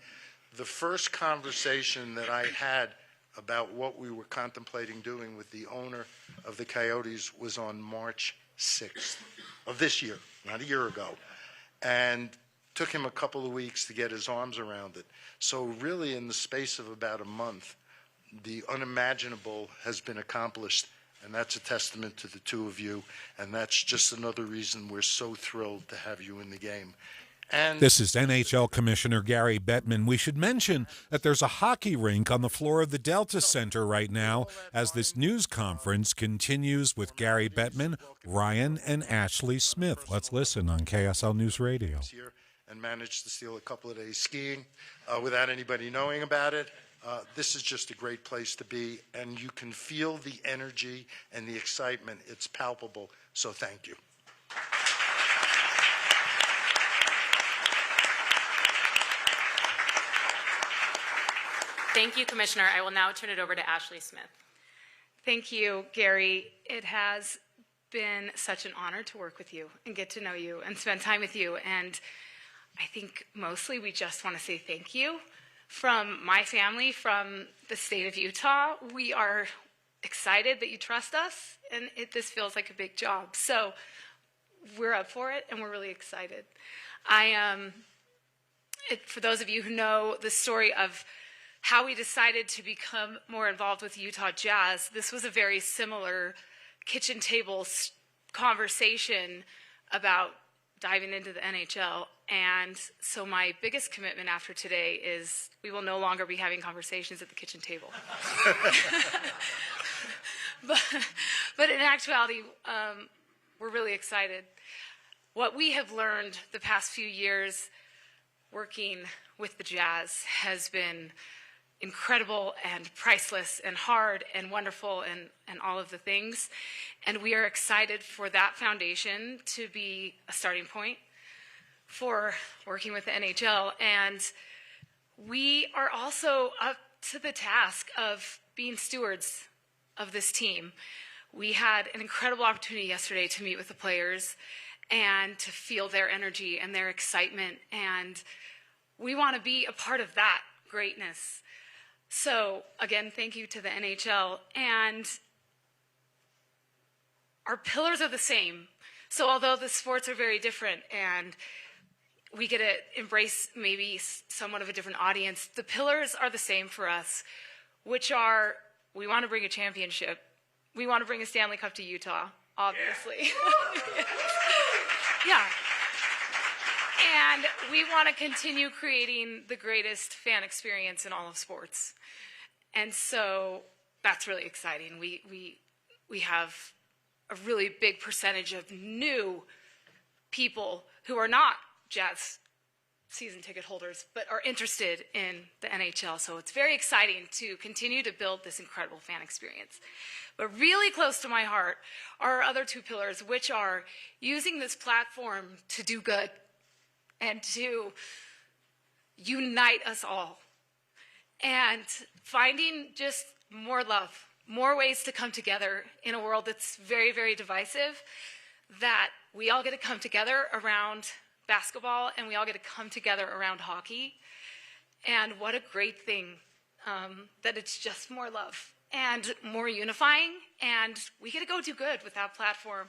the first conversation that I had about what we were contemplating doing with the owner of the Coyotes was on March 6th of this year, not a year ago, and took him a couple of weeks to get his arms around it. So really, in the space of about a month, the unimaginable has been accomplished, and that's a testament to the two of you, and that's just another reason we're so thrilled to have you in the game. And this is NHL Commissioner Gary Bettman. We should mention that there's a hockey rink on the floor of the Delta Center right now as this news conference continues with Gary Bettman, Ryan, and Ashley Smith. Let's listen on KSL News Radio. And managed to steal a couple of days skiing without anybody knowing about it. This is just a great place to be, and you can feel the energy and the excitement. It's palpable, so thank you. Thank you, Commissioner. I will now turn it over to Ashley Smith. Thank you, Gary. It has been such an honor to work with you and get to know you and spend time with you. And I think mostly we just want to say thank you from my family, from the state of Utah. We are excited that you trust us, and this feels like a big job. So we're up for it, and we're really excited. For those of you who know the story of how we decided to become more involved with Utah Jazz, this was a very similar kitchen table conversation about diving into the NHL. And so my biggest commitment after today is we will no longer be having conversations at the kitchen table. But in actuality, we're really excited. What we have learned the past few years working with the Jazz has been incredible and priceless and hard and wonderful and all of the things. And we are excited for that foundation to be a starting point for working with the NHL. And we are also up to the task of being stewards of this team. We had an incredible opportunity yesterday to meet with the players and to feel their energy and their excitement. And we want to be a part of that greatness. So, again, thank you to the NHL. And our pillars are the same. So although the sports are very different and we get to embrace maybe somewhat of a different audience, the pillars are the same for us, which are we want to bring a championship. We want to bring a Stanley Cup to Utah, obviously. Yeah. And we want to continue creating the greatest fan experience in all of sports. And so that's really exciting. We have a really big percentage of new people who are not Jazz season ticket holders, but are interested in the NHL. So it's very exciting to continue to build this incredible fan experience. But really close to my heart are our other two pillars, which are using this platform to do good and to unite us all. And finding just more love, more ways to come together in a world that's very, very divisive, that we all get to come together around basketball and we all get to come together around hockey. And what a great thing that it's just more love and more unifying, and we get to go do good with that platform.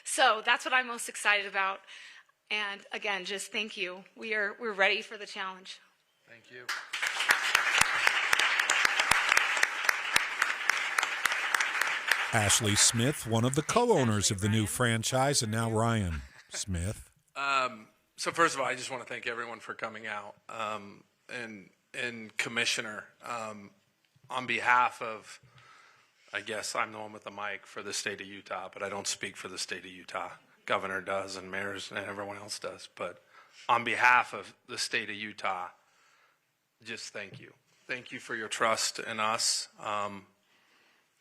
So that's what I'm most excited about. And again, just thank you. We're ready for the challenge. Thank you. Ashley Smith, one of the co-owners of the new franchise, and now Ryan Smith. So first of all, I just want to thank everyone for coming out. And Commissioner, on behalf of, I guess I'm the one with the mic for the state of Utah, but I don't speak for the state of Utah. Governor does and mayors and everyone else does. But on behalf of the state of Utah, just thank you. Thank you for your trust in us,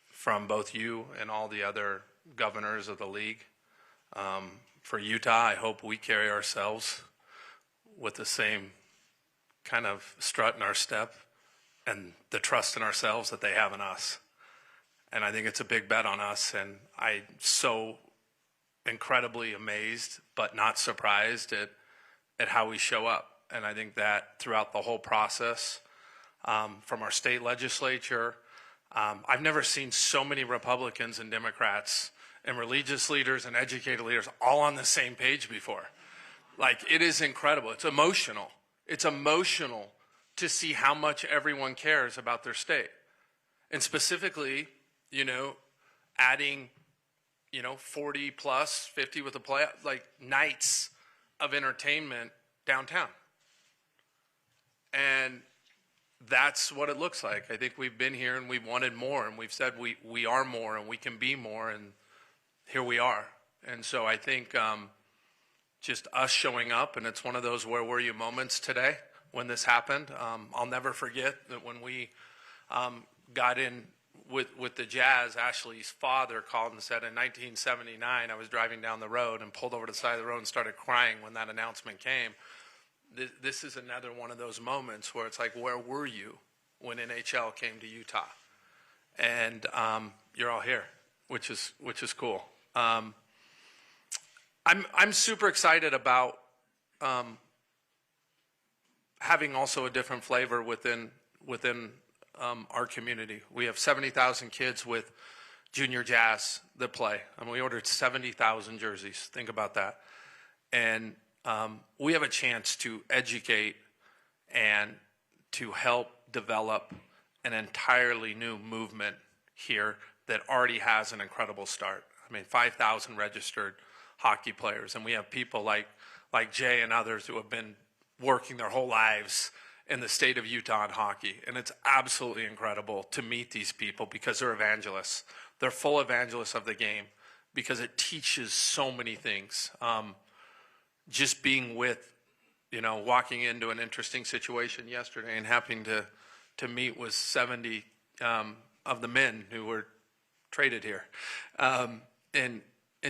from both you and all the other governors of the league. For Utah, I hope we carry ourselves with the same kind of strut in our step and the trust in ourselves that they have in us. And I think it's a big bet on us, and I'm so incredibly amazed but not surprised at how we show up. And I think that throughout the whole process, from our state legislature, I've never seen so many Republicans and Democrats and religious leaders and educated leaders all on the same page before. Like, it is incredible. It's emotional. It's emotional to see how much everyone cares about their state. And specifically, adding, 40 plus, 50 with the play, like nights of entertainment downtown. And that's what it looks like. I think we've been here and we've wanted more, and we've said we are more and we can be more, and here we are. And so I think just us showing up, and it's one of those where were you moments today when this happened. I'll never forget that when we got in with the Jazz, Ashley's father called and said in 1979, I was driving down the road and pulled over to the side of the road and started crying when that announcement came. This is another one of those moments where it's like, where were you when NHL came to Utah? And you're all here, which is cool. I'm super excited about having also a different flavor within our community. We have 70,000 kids with junior jazz that play. I mean, we ordered 70,000 jerseys. Think about that. And we have a chance to educate and to help develop an entirely new movement here that already has an incredible start. I mean, 5,000 registered hockey players, and we have people like Jay and others who have been working their whole lives in the state of Utah in hockey. And it's absolutely incredible to meet these people because they're evangelists. They're full evangelists of the game because it teaches so many things. Just being with, walking into an interesting situation yesterday and having to meet with 70 of the men who were traded here. And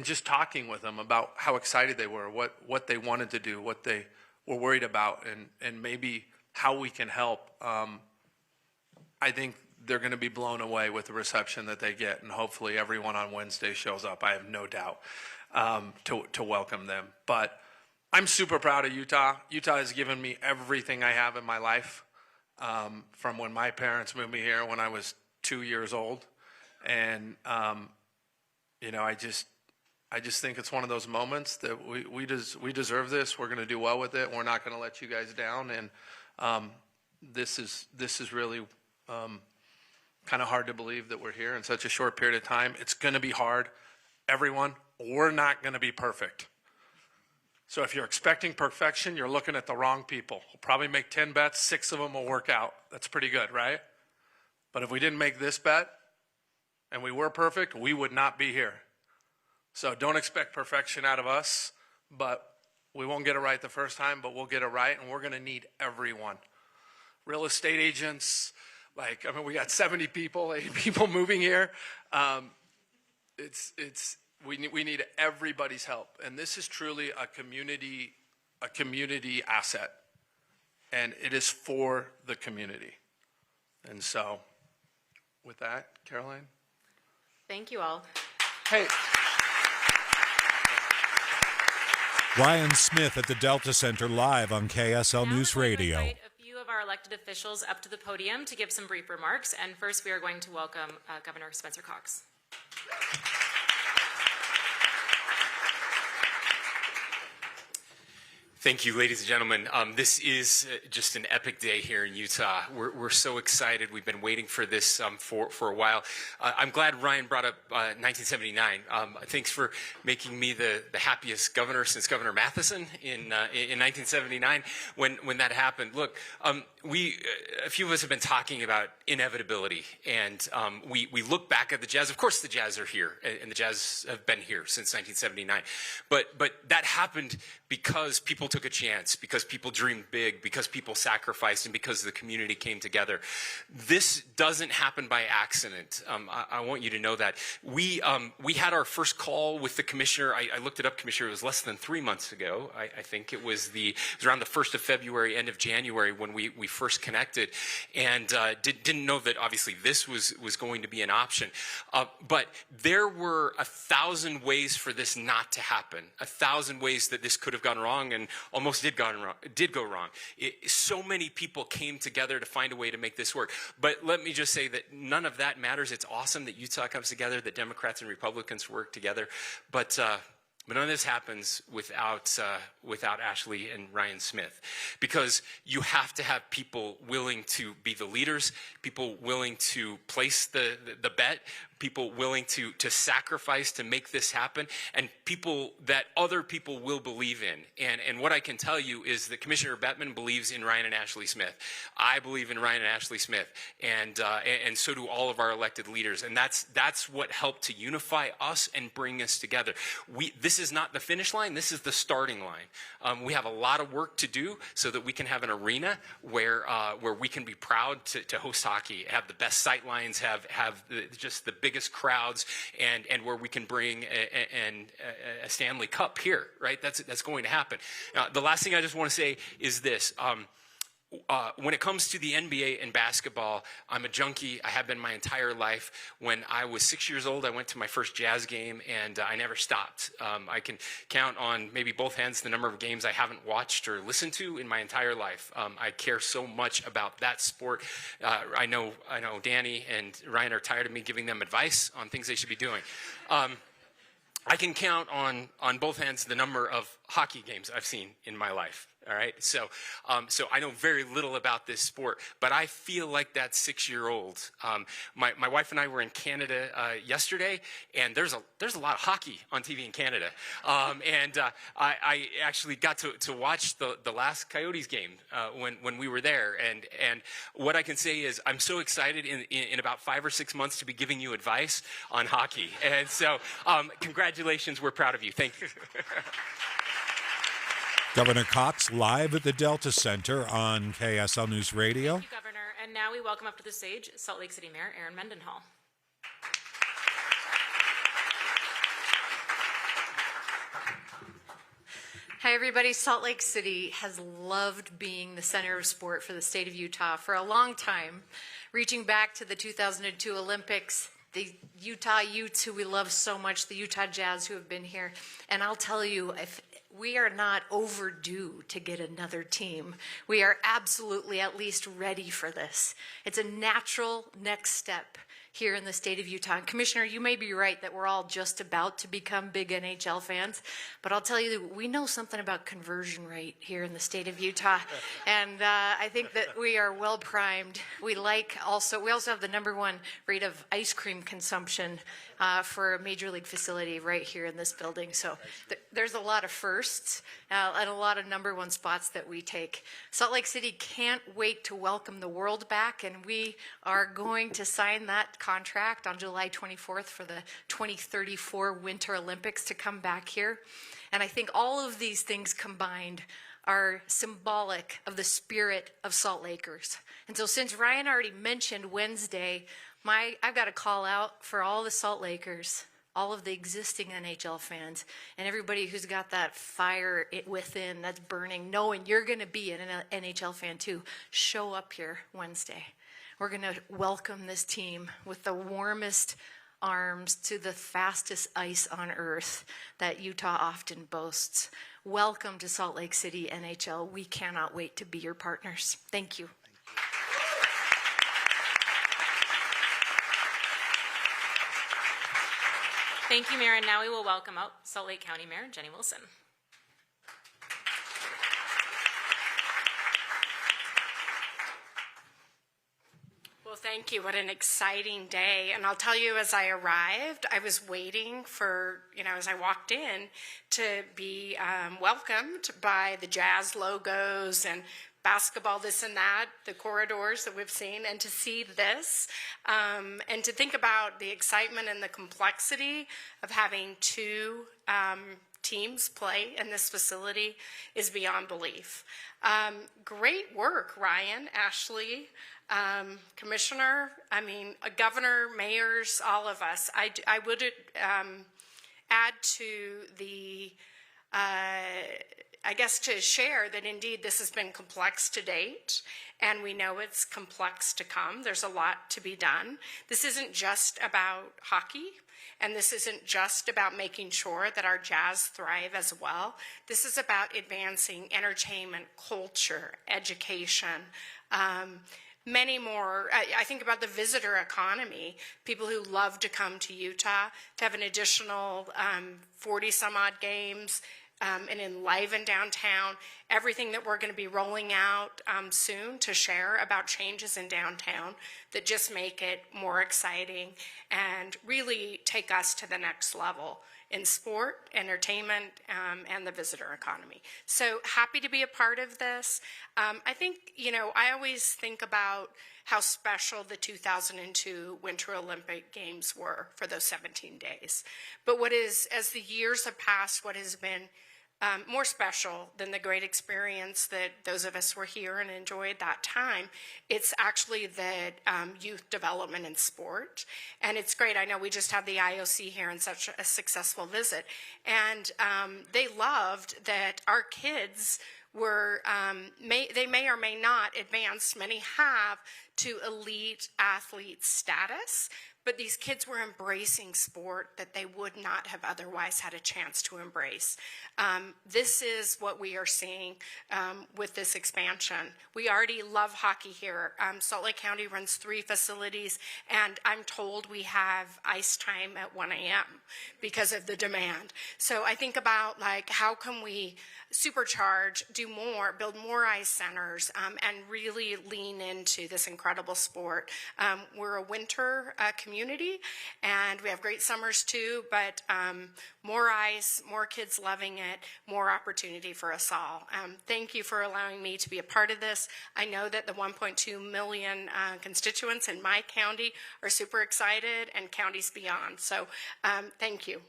just talking with them about how excited they were, what they wanted to do, what they were worried about, and maybe how we can help. I think they're going to be blown away with the reception that they get, and hopefully everyone on Wednesday shows up. I have no doubt to welcome them. But I'm super proud of Utah. Utah has given me everything I have in my life, from when my parents moved me here when I was 2 years old. And, I just think it's one of those moments that we deserve this. We're going to do well with it. We're not going to let you guys down. And this is really kind of hard to believe that we're here in such a short period of time. It's going to be hard. Everyone, we're not going to be perfect. So if you're expecting perfection, you're looking at the wrong people. We'll probably make 10 bets, 6 of them will work out. That's pretty good, right? But if we didn't make this bet and we were perfect, we would not be here. So don't expect perfection out of us, but we won't get it right the first time, but we'll get it right, and we're going to need everyone. Real estate agents, we got 70 people, 80 people moving here. We need everybody's help, and this is truly a community asset, and it is for the community. And so, with that, Caroline. Thank you all. Hey. Ryan Smith at the Delta Center live on KSL News Radio. Invite a few of our elected officials up to the podium to give some brief remarks. And first, we are going to welcome Governor Spencer Cox. Thank you, ladies and gentlemen. This is just an epic day here in Utah. We're so excited. We've been waiting for this for a while. I'm glad Ryan brought up 1979. Thanks for making me the happiest governor since Governor Matheson in 1979 when that happened. Look, a few of us have been talking about inevitability, and we look back at the Jazz. Of course, the Jazz are here, and the Jazz have been here since 1979. But that happened because people took a chance, because people dreamed big, because people sacrificed, and because the community came together. This doesn't happen by accident. I want you to know that. We had our first call with the commissioner. I looked it up, Commissioner. It was less than 3 months ago. I think it was around the 1st of February, end of January when we first connected, and didn't know that obviously this was going to be an option. But there were 1,000 ways for this not to happen. 1,000 ways that this could have gone wrong, and almost did go wrong. So many people came together to find a way to make this work. But let me just say that none of that matters. It's awesome that Utah comes together, that Democrats and Republicans work together. But none of this happens without Ashley and Ryan Smith, because you have to have people willing to be the leaders, people willing to place the bet, people willing to sacrifice to make this happen, and people that other people will believe in. And what I can tell you is that Commissioner Bettman believes in Ryan and Ashley Smith. I believe in Ryan and Ashley Smith, and so do all of our elected leaders. And that's what helped to unify us and bring us together. This is not the finish line. This is the starting line. We have a lot of work to do so that we can have an arena where we can be proud to host hockey, have the best sight lines, have just the biggest crowds, and where we can bring a Stanley Cup here, right? That's going to happen. The last thing I just want to say is this. when it comes to the NBA and basketball, I'm a junkie. I have been my entire life. When I was 6 years old, I went to my first Jazz game, and I never stopped. I can count on maybe both hands the number of games I haven't watched or listened to in my entire life. I care so much about that sport. I know Danny and Ryan are tired of me giving them advice on things they should be doing. I can count on both hands the number of hockey games I've seen in my life. All right, so I know very little about this sport, but I feel like that 6-year-old. My wife and I were in Canada yesterday, and there's a lot of hockey on TV in Canada, and I actually got to watch the last Coyotes game when we were there, and what I can say is I'm so excited in about 5 or 6 months to be giving you advice on hockey, and so congratulations, we're proud of you. Thank you. Governor Cox live at the Delta Center on KSL News Radio. Thank you, Governor. And now we welcome up to the stage Salt Lake City Mayor Aaron Mendenhall. Hi, everybody. Salt Lake City has loved being the center of sport for the state of Utah for a long time, reaching back to the 2002 Olympics, the Utah Utes who we love so much, the Utah Jazz who have been here. And I'll tell you, if we are not overdue to get another team. We are absolutely at least ready for this. It's a natural next step here in the state of Utah. And Commissioner, you may be right that we're all just about to become big NHL fans, but I'll tell you that we know something about conversion rate here in the state of Utah, and I think that we are well primed. We also have the #1 rate of ice cream consumption for a major league facility right here in this building. So there's a lot of firsts and a lot of #1 spots that we take. Salt Lake City can't wait to welcome the world back, and we are going to sign that contract on July 24th for the 2034 Winter Olympics to come back here. And I think all of these things combined are symbolic of the spirit of Salt Lakers. And so since Ryan already mentioned Wednesday, I've got a call out for all the Salt Lakers, all of the existing NHL fans, and everybody who's got that fire within that's burning, knowing you're going to be an NHL fan too. Show up here Wednesday. We're going to welcome this team with the warmest arms to the fastest ice on earth that Utah often boasts. Welcome to Salt Lake City NHL. We cannot wait to be your partners. Thank you. Thank you, Mayor. And now we will welcome up Salt Lake County Mayor Jenny Wilson. Well, thank you. What an exciting day. And I'll tell you, as I arrived, I was waiting for, as I walked in, to be welcomed by the Jazz logos and basketball, this and that, the corridors that we've seen, and to see this, and to think about the excitement and the complexity of having two teams play in this facility is beyond belief. Great work, Ryan, Ashley, Commissioner, Governor, mayors, all of us. I would add to the, to share that indeed this has been complex to date, and we know it's complex to come. There's a lot to be done. This isn't just about hockey, and this isn't just about making sure that our Jazz thrive as well. This is about advancing entertainment, culture, education, many more. I think about the visitor economy, people who love to come to Utah, to have an additional 40 some odd games, and enliven downtown, everything that we're going to be rolling out soon to share about changes in downtown that just make it more exciting and really take us to the next level in sport, entertainment, and the visitor economy. So happy to be a part of this. I think, I always think about how special the 2002 Winter Olympic Games were for those 17 days. But as the years have passed, what has been more special than the great experience that those of us who were here and enjoyed that time, it's actually the youth development in sport. And it's great. I know we just had the IOC here and such a successful visit. And they loved that our kids they may or may not advance, many have, to elite athlete status, but these kids were embracing sport that they would not have otherwise had a chance to embrace. This is what we are seeing with this expansion. We already love hockey here. Salt Lake County runs 3 facilities, and I'm told we have ice time at 1 a.m. because of the demand. So I think about, like, how can we supercharge, do more, build more ice centers, and really lean into this incredible sport. We're a winter community, and we have great summers too, but more ice, more kids loving it, more opportunity for us all. Thank you for allowing me to be a part of this. I know that the 1.2 million constituents in my county are super excited, and counties beyond. So thank you.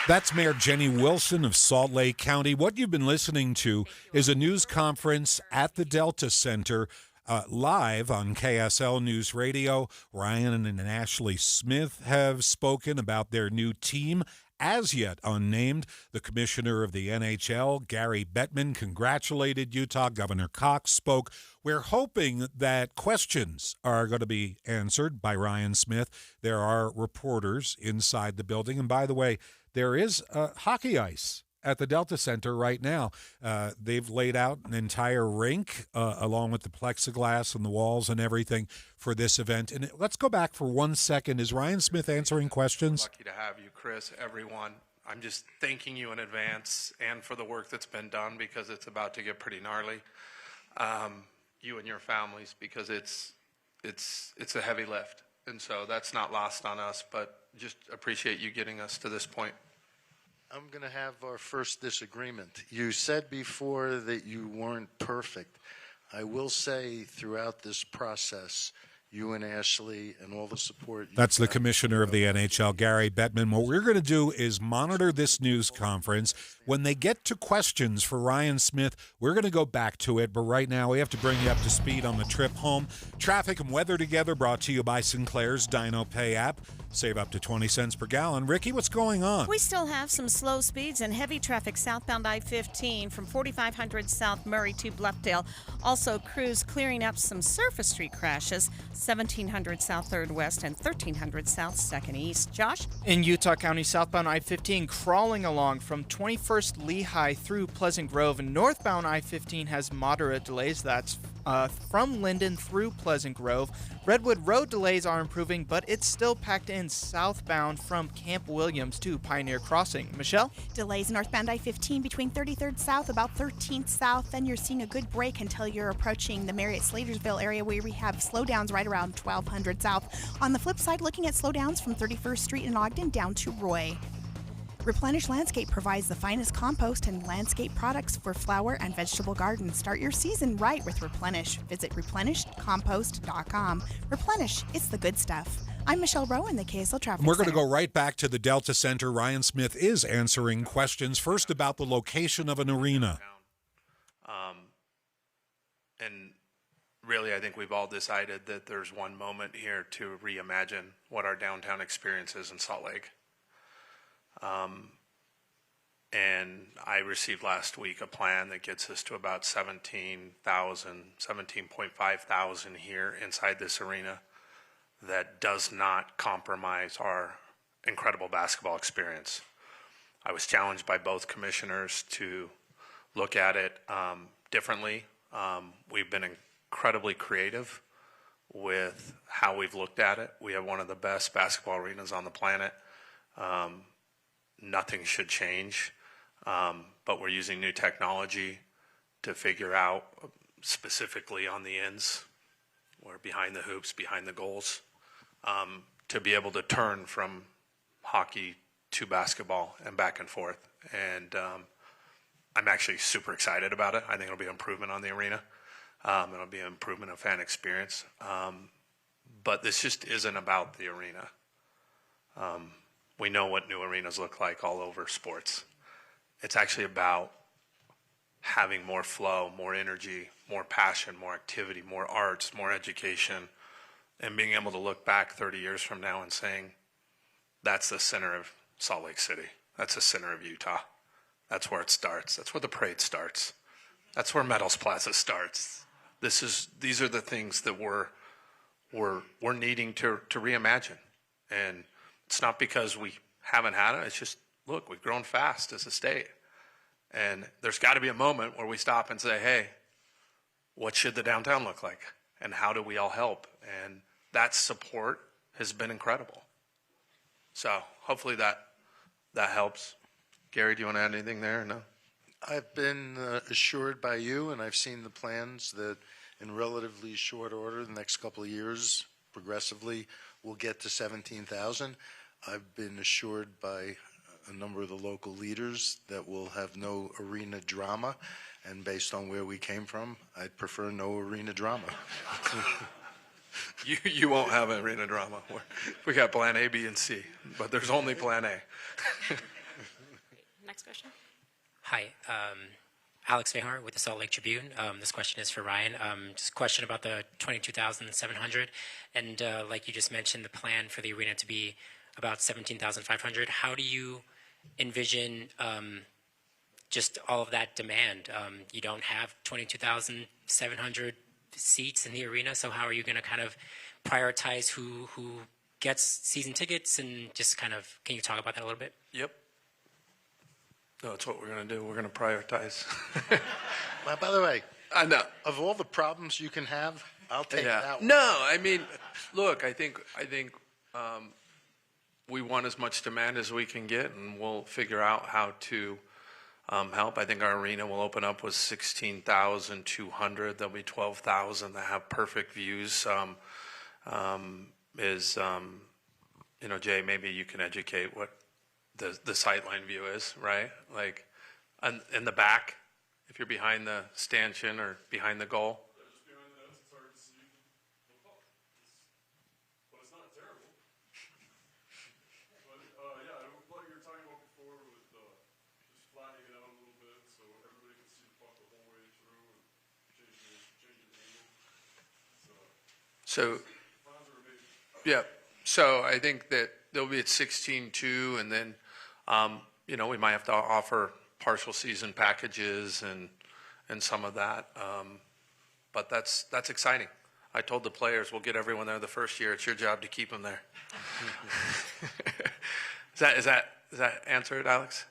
That's Mayor Jenny Wilson of Salt Lake County. What you've been listening to is a news conference at the Delta Center, live on KSL News Radio. Ryan and Ashley Smith have spoken about their new team, as yet unnamed. The commissioner of the NHL, Gary Bettman, congratulated Utah. Governor Cox spoke. We're hoping that questions are going to be answered by Ryan Smith. There are reporters inside the building. And by the way, there is hockey ice at the Delta Center right now. They've laid out an entire rink along with the plexiglass and the walls and everything for this event. And let's go back for 1 second. Is Ryan Smith answering questions? Lucky to have you, Chris, everyone. I'm just thanking you in advance and for the work that's been done, because it's about to get pretty gnarly. You and your families, because it's a heavy lift. And so that's not lost on us, but just appreciate you getting us to this point. I'm going to have our first disagreement. You said before that you weren't perfect. I will say throughout this process, you and Ashley and all the support. That's the commissioner of the NHL, Gary Bettman. What we're going to do is monitor this news conference. When they get to questions for Ryan Smith, we're going to go back to it. But right now, we have to bring you up to speed on the trip home. Traffic and weather together brought to you by Sinclair's Dino Pay app. Save up to 20 cents per gallon. Ricky, what's going on? We still have some slow speeds and heavy traffic southbound I-15 from 4500 South Murray to Bluffdale. Also, crews clearing up some surface street crashes, 1700 South 3rd West and 1300 South 2nd East. Josh? In Utah County, southbound I-15 crawling along from 21st Lehigh through Pleasant Grove, and northbound I-15 has moderate delays. That's from Linden through Pleasant Grove. Redwood Road delays are improving, but it's still packed in southbound from Camp Williams to Pioneer Crossing. Michelle? Delays northbound I-15 between 33rd South, about 13th South. Then you're seeing a good break until you're approaching the Marriott Slatersville area, where we have slowdowns right around 1200 South. On the flip side, looking at slowdowns from 31st Street in Ogden down to Roy. Replenish Landscape provides the finest compost and landscape products for flower and vegetable gardens. Start your season right with Replenish. Visit replenishcompost.com. Replenish, it's the good stuff. I'm Michelle Rowan, the KSL Traffic We're going to Center. go right back to the Delta Center. Ryan Smith is answering questions. First, about the location of an arena. And really, I think we've all decided that there's one moment here to reimagine what our downtown experience is in Salt Lake. And I received last week a plan that gets us to about 17.5 thousand here inside this arena that does not compromise our incredible basketball experience. I was challenged by both commissioners to look at it differently. We've been incredibly creative with how we've looked at it. We have one of the best basketball arenas on the planet. Nothing should change, but we're using new technology to figure out, specifically on the ends, or behind the hoops, behind the goals, to be able to turn from hockey to basketball and back and forth. And I'm actually super excited about it. I think it'll be an improvement on the arena. It'll be an improvement of fan experience. But this just isn't about the arena. We know what new arenas look like all over sports. It's actually about having more flow, more energy, more passion, more activity, more arts, more education, and being able to look back 30 years from now and saying, that's the center of Salt Lake City. That's the center of Utah. That's where it starts. That's where the parade starts. That's where Metals Plaza starts. These are the things that we're needing to reimagine. And it's not because we haven't had it. It's just, look, we've grown fast as a state. And there's got to be a moment where we stop and say, hey, what should the downtown look like? And how do we all help? And that support has been incredible. So hopefully that helps. Gary, do you want to add anything there or no? I've been assured by you, and I've seen the plans that in relatively short order, the next couple of years, progressively, we'll get to 17,000. I've been assured by a number of the local leaders that we'll have no arena drama, and based on where we came from, I'd prefer no arena drama. You won't have arena drama. We got plan A, B, and C, but there's only plan A. Next question. Hi, Alex Vehar with the Salt Lake Tribune. This question is for Ryan. Just a question about the 22,700, and like you just mentioned, the plan for the arena to be about 17,500. How do you envision just all of that demand? You don't have 22,700 seats in the arena, so how are you going to kind of prioritize who gets season tickets, and just kind of, can you talk about that a little bit? Yep. No, that's what we're going to do. We're going to prioritize. Well, by the way, I know. Of all the problems you can have, I'll take that one. No, I mean, look, I think we want as much demand as we can get, and we'll figure out how to help. I think our arena will open up with 16,200. There'll be 12,000 that have perfect views. Jay, maybe you can educate what the sightline view is, right? Like in the back, if you're behind the stanchion or behind the goal. So, yeah. So I think that they'll be at 16.2, and then, we might have to offer partial season packages and some of that. But that's exciting. I told the players, we'll get everyone there the first year. It's your job to keep them there. Does that answer it, Alex?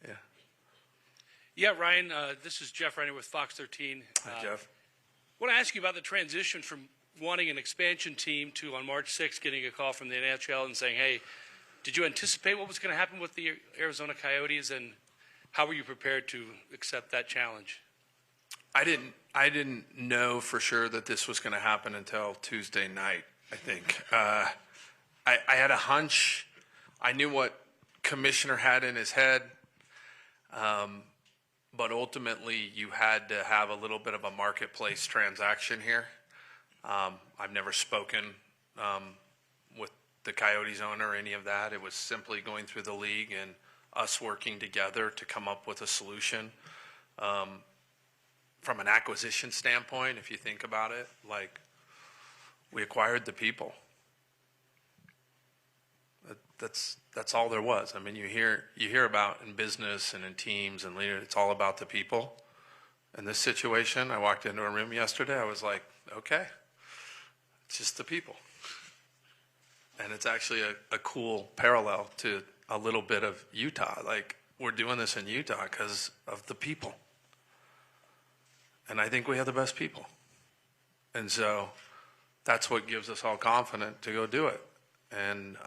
Yeah. Yeah, Ryan. This is Jeff Reiner with Fox 13. Hi, Jeff. I want to ask you about the transition from wanting an expansion team to, on March 6th, getting a call from the NHL and saying, hey, did you anticipate what was going to happen with the Arizona Coyotes, and how were you prepared to accept that challenge? I didn't know for sure that this was going to happen until Tuesday night, I think. I had a hunch. I knew what Commissioner had in his head. But ultimately, you had to have a little bit of a marketplace transaction here. I've never spoken with the Coyotes owner or any of that. It was simply going through the league and us working together to come up with a solution. From an acquisition standpoint, if you think about it, like, we acquired the people. That's all there was. I mean, you hear about in business and in teams and leaders, it's all about the people. In this situation, I walked into a room yesterday, I was like, okay, it's just the people. And it's actually a cool parallel to a little bit of Utah. Like, we're doing this in Utah because of the people. And I think we have the best people. And so that's what gives us all confident to go do it. And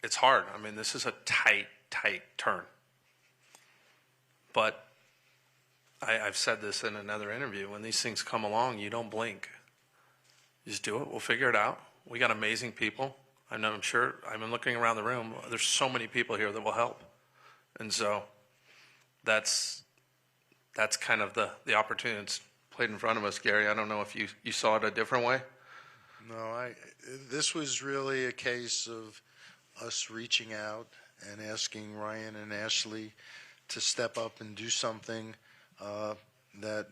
it's hard. I mean, this is a tight turn. But I've said this in another interview. When these things come along, you don't blink. You just do it. We'll figure it out. We got amazing people. I'm sure, I've been looking around the room. There's so many people here that will help. And so that's kind of the opportunity that's played in front of us, Gary. I don't know if you saw it a different way. No, this was really a case of us reaching out and asking Ryan and Ashley to step up and do something that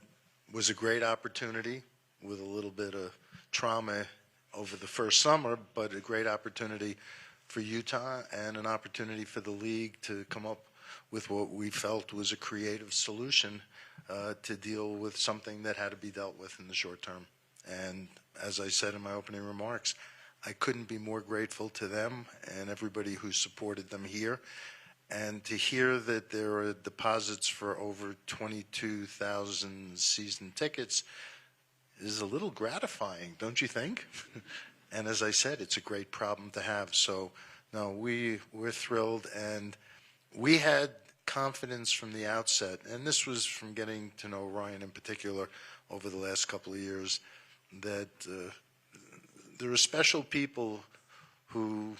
was a great opportunity with a little bit of trauma over the first summer, but a great opportunity for Utah and an opportunity for the league to come up with what we felt was a creative solution to deal with something that had to be dealt with in the short term. And as I said in my opening remarks, I couldn't be more grateful to them and everybody who supported them here. And to hear that there are deposits for over 22,000 season tickets is a little gratifying, don't you think? And as I said, it's a great problem to have. So, no, we're thrilled, and we had confidence from the outset, and this was from getting to know Ryan in particular over the last couple of years, that there are special people who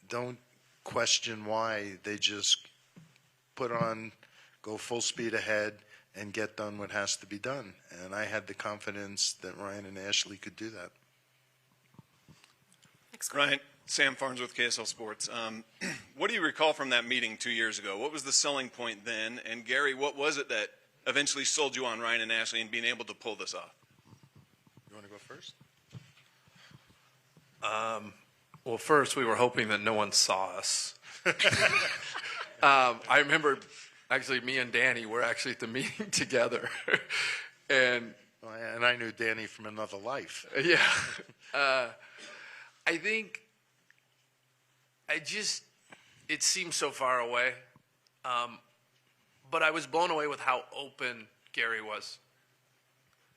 don't question why. They just go full speed ahead and get done what has to be done. And I had the confidence that Ryan and Ashley could do that. Ryan, Sam Farnsworth, KSL Sports. What do you recall from that meeting 2 years ago? What was the selling point then? And Gary, what was it that eventually sold you on Ryan and Ashley and being able to pull this off? You want to go first? Well, first, we were hoping that no one saw us. I remember, actually, me and Danny were actually at the meeting together. And I knew Danny from another life. Yeah. I think it seemed so far away. But I was blown away with how open Gary was.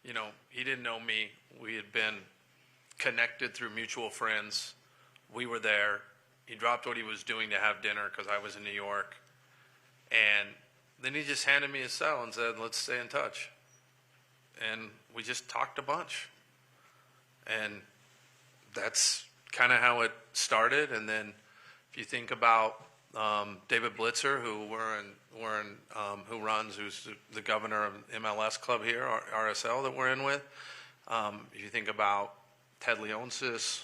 You know, he didn't know me. We had been connected through mutual friends. We were there. He dropped what he was doing to have dinner because I was in New York. And then he just handed me his cell and said, let's stay in touch. And we just talked a bunch. And that's kind of how it started. And then if you think about David Blitzer, who's the governor of MLS club here, RSL, that we're in with. If you think about Ted Leonsis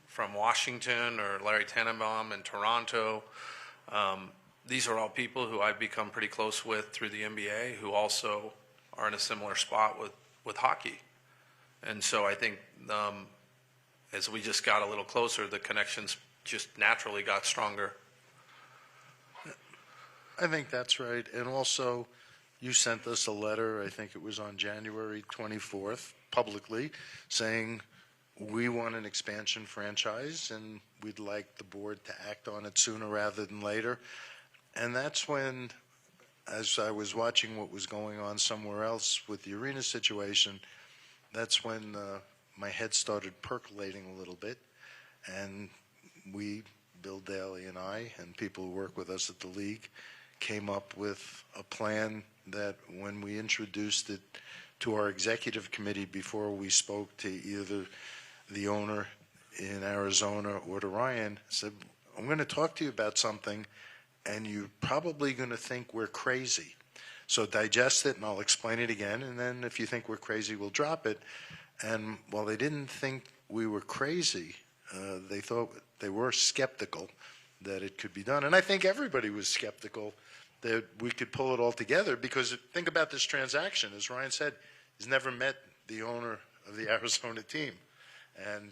from Washington, or Larry Tannenbaum in Toronto, these are all people who I've become pretty close with through the NBA, who also are in a similar spot with hockey. And so I think as we just got a little closer, the connections just naturally got stronger. I think that's right. And also, you sent us a letter, I think it was on January 24th, publicly, saying we want an expansion franchise and we'd like the board to act on it sooner rather than later. And that's when, as I was watching what was going on somewhere else with the arena situation, that's when my head started percolating a little bit. And we, Bill Daly and I, and people who work with us at the league, came up with a plan that when we introduced it to our executive committee before we spoke to either the owner in Arizona or to Ryan, said, I'm going to talk to you about something and you're probably going to think we're crazy. So digest it and I'll explain it again, and then if you think we're crazy, we'll drop it. And while they didn't think we were crazy, they thought they were skeptical that it could be done. And I think everybody was skeptical that we could pull it all together, because think about this transaction. As Ryan said, he's never met the owner of the Arizona team. And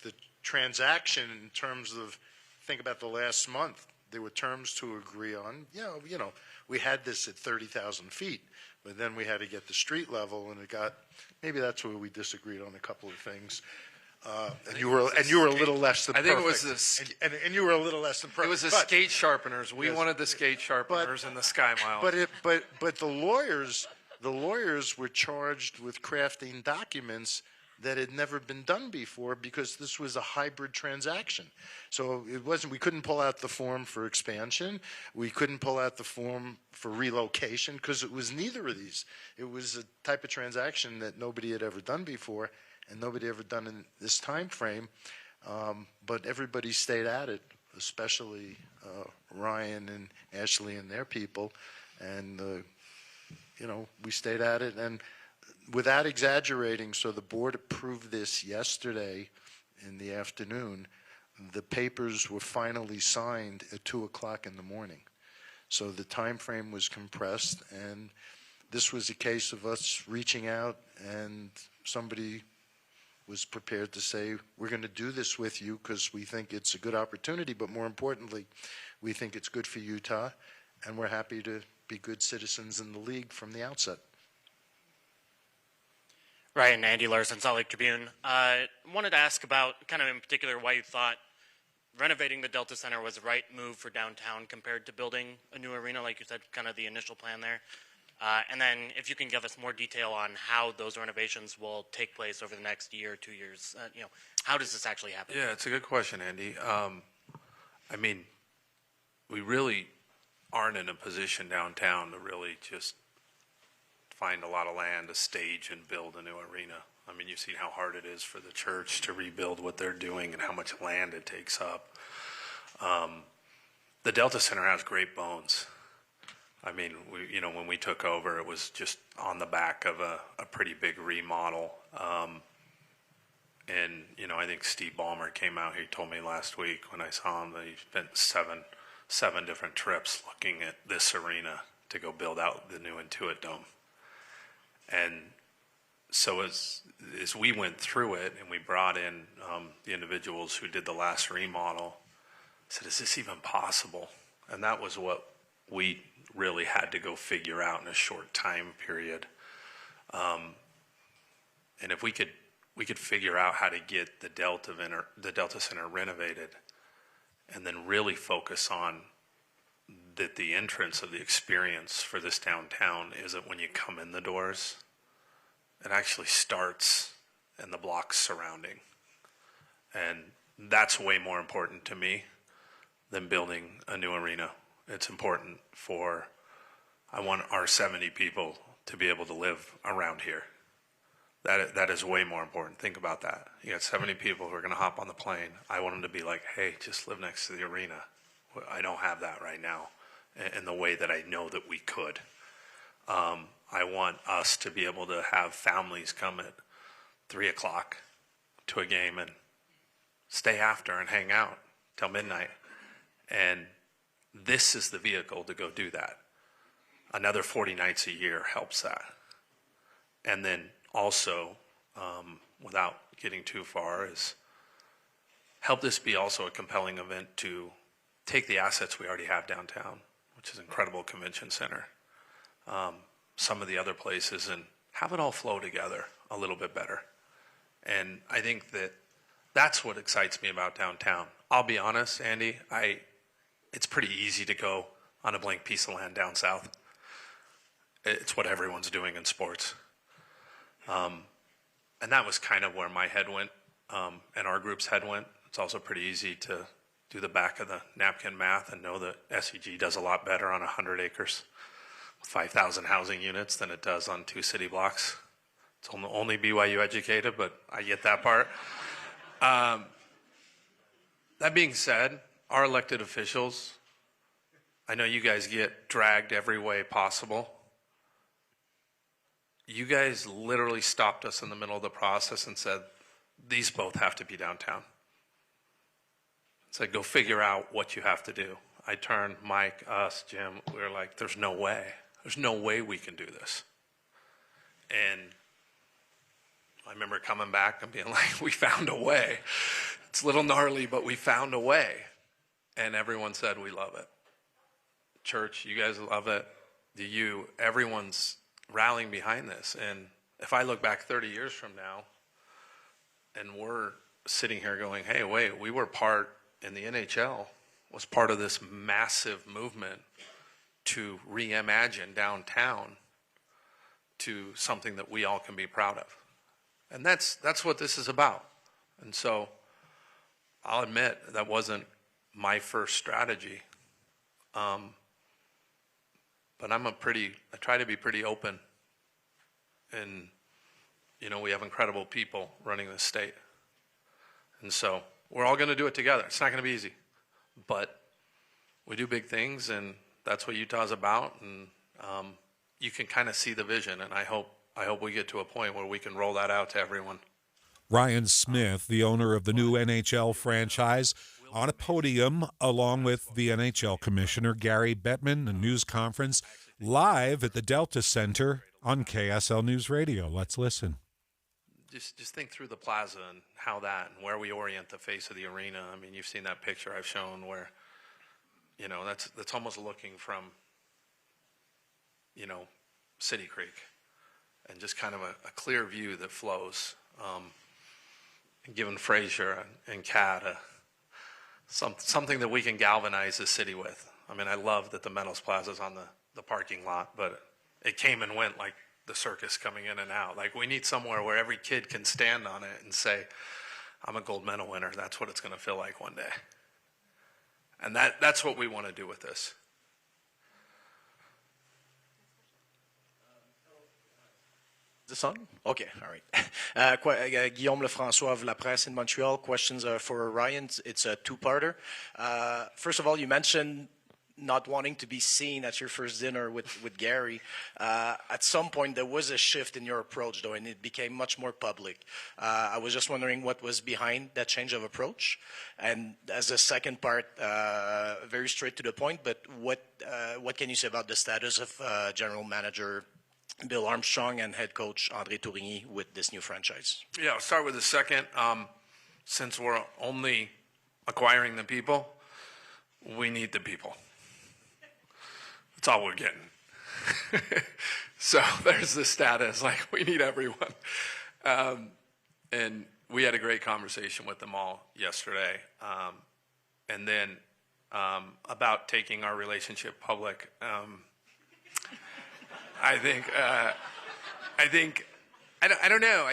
the transaction in terms of, think about the last month, there were terms to agree on. You know, we had this at 30,000 feet, but then we had to get the street level, and it got, maybe that's where we disagreed on a couple of things. And you were a little less than perfect. I think it was and you were a little less than perfect. It was the skate sharpeners. We wanted the skate sharpeners and the Sky Mile. But the lawyers were charged with crafting documents that had never been done before, because this was a hybrid transaction. So we couldn't pull out the form for expansion. We couldn't pull out the form for relocation, because it was neither of these. It was a type of transaction that nobody had ever done before, and nobody ever done in this time frame. But everybody stayed at it, especially Ryan and Ashley and their people. And, we stayed at it. And without exaggerating, so the board approved this yesterday in the afternoon. The papers were finally signed at 2 o'clock in the morning. So the time frame was compressed, and this was a case of us reaching out and somebody was prepared to say, we're going to do this with you because we think it's a good opportunity, but more importantly, we think it's good for Utah, and we're happy to be good citizens in the league from the outset. Ryan, Andy Larson, Salt Lake Tribune. Wanted to ask about kind of in particular why you thought renovating the Delta Center was the right move for downtown compared to building a new arena, like you said, kind of the initial plan there. And then if you can give us more detail on how those renovations will take place over the next year, 2 years, how does this actually happen? Yeah, it's a good question, Andy. I mean, we really aren't in a position downtown to really just find a lot of land to stage and build a new arena. I mean, you've seen how hard it is for the church to rebuild what they're doing and how much land it takes up. The Delta Center has great bones. I mean, when we took over, it was just on the back of a pretty big remodel. And, I think Steve Ballmer came out, he told me last week when I saw him that he spent seven different trips looking at this arena to go build out the new Intuit Dome. And so as we went through it and we brought in the individuals who did the last remodel, I said, is this even possible? And that was what we really had to go figure out in a short time period. And if we could figure out how to get the Delta Center renovated and then really focus on that the entrance of the experience for this downtown isn't when you come in the doors. It actually starts in the blocks surrounding. And that's way more important to me than building a new arena. It's important I want our 70 people to be able to live around here. That is way more important. Think about that. You got 70 people who are going to hop on the plane. I want them to be like, hey, just live next to the arena. I don't have that right now in the way that I know that we could. I want us to be able to have families come at 3 o'clock to a game and stay after and hang out till midnight. And this is the vehicle to go do that. Another 40 nights a year helps that. And then also, without getting too far, is help this be also a compelling event to take the assets we already have downtown, which is an incredible convention center, some of the other places, and have it all flow together a little bit better. And I think that's what excites me about downtown. I'll be honest, Andy, it's pretty easy to go on a blank piece of land down south. It's what everyone's doing in sports. And that was kind of where my head went, and our group's head went. It's also pretty easy to do the back of the napkin math and know that SEG does a lot better on 100 acres with 5,000 housing units than it does on 2 city blocks. It's only BYU educated, but I get that part. That being said, our elected officials, I know you guys get dragged every way possible. You guys literally stopped us in the middle of the process and said, these both have to be downtown. Said, go figure out what you have to do. I turned Mike, us, Jim, we were like, there's no way. There's no way we can do this. And I remember coming back and being like, we found a way. It's a little gnarly, but we found a way. And everyone said, we love it. Church, you guys love it. Everyone's rallying behind this. And if I look back 30 years from now and we're sitting here going, hey, wait, we were part in the NHL, was part of this massive movement to reimagine downtown to something that we all can be proud of. And that's what this is about. And so I'll admit that wasn't my first strategy. But I try to be pretty open. And, we have incredible people running this state. And so we're all going to do it together. It's not going to be easy. But we do big things, and that's what Utah's about. And you can kind of see the vision, and I hope we get to a point where we can roll that out to everyone. Ryan Smith, the owner of the new NHL franchise, on a podium along with the NHL Commissioner Gary Bettman, a news conference live at the Delta Center on KSL News Radio. Let's listen. just think through the plaza and how that and where we orient the face of the arena. I mean, you've seen that picture I've shown where, you know, that's almost looking from, you know, City Creek, and just kind of a clear view that flows, and giving Frazier and Cat something that we can galvanize the city with. I mean, I love that the Meadows Plaza's on the parking lot, but it came and went like the circus coming in and out. Like, we need somewhere where every kid can stand on it and say, I'm a gold medal winner. That's what it's going to feel like one day. And that's what we want to do with this. This on? Okay, all right. Guillaume Lefrançois of La Presse in Montreal. Questions for Ryan. It's a two-parter. First of all, you mentioned not wanting to be seen at your first dinner with Gary. At some point, there was a shift in your approach, though, and it became much more public. I was just wondering what was behind that change of approach. And as a second part, very straight to the point, but what can you say about the status of General Manager Bill Armstrong and head coach André Tourigny with this new franchise? Yeah, I'll start with the second. Since we're only acquiring the people, we need the people. That's all we're getting. So there's the status, like, we need everyone. And we had a great conversation with them all yesterday. And then about taking our relationship public. I don't know.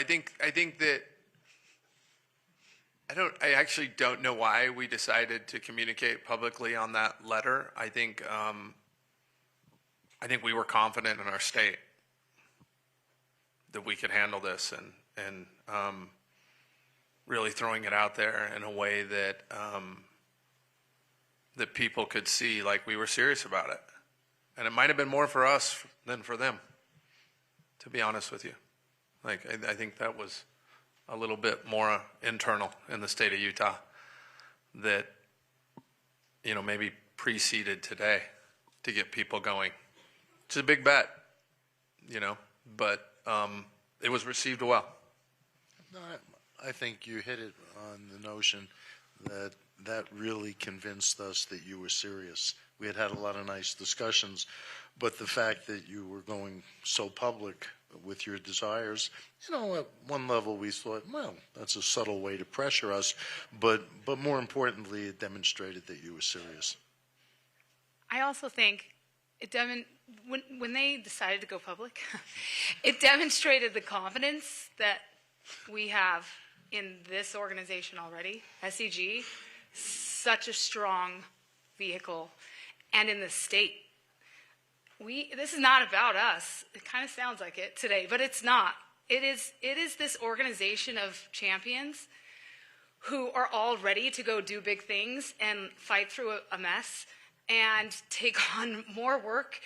I actually don't know why we decided to communicate publicly on that letter. I think we were confident in our state that we could handle this, and really throwing it out there in a way that that people could see like we were serious about it. And it might have been more for us than for them, to be honest with you. Like, I think that was a little bit more internal in the state of Utah that, you know, maybe preceded today to get people going. It's a big bet, you know, but it was received well. No, I think you hit it on the notion that really convinced us that you were serious. We had a lot of nice discussions, but the fact that you were going so public with your desires, you know, at one level we thought, well, that's a subtle way to pressure us, but more importantly, it demonstrated that you were serious. I also think when they decided to go public, it demonstrated the confidence that we have in this organization already, SEG, such a strong vehicle, and in the state. This is not about us. It kind of sounds like it today, but it's not. It is this organization of champions who are all ready to go do big things and fight through a mess and take on more work,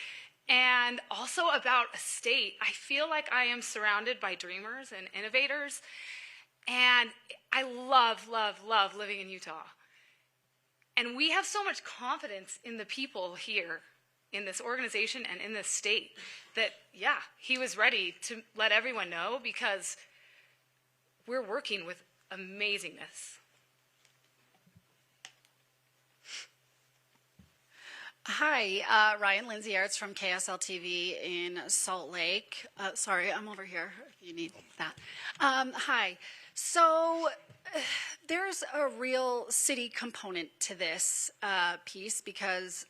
and also about a state. I feel like I am surrounded by dreamers and innovators, and I love, love, love living in Utah. And we have so much confidence in the people here, in this organization and in this state, that, yeah, he was ready to let everyone know, because we're working with amazingness. Hi, Ryan, Lindsay Arts from KSL TV in Salt Lake. Sorry, I'm over here if you need that. Hi. So there's a real city component to this piece, because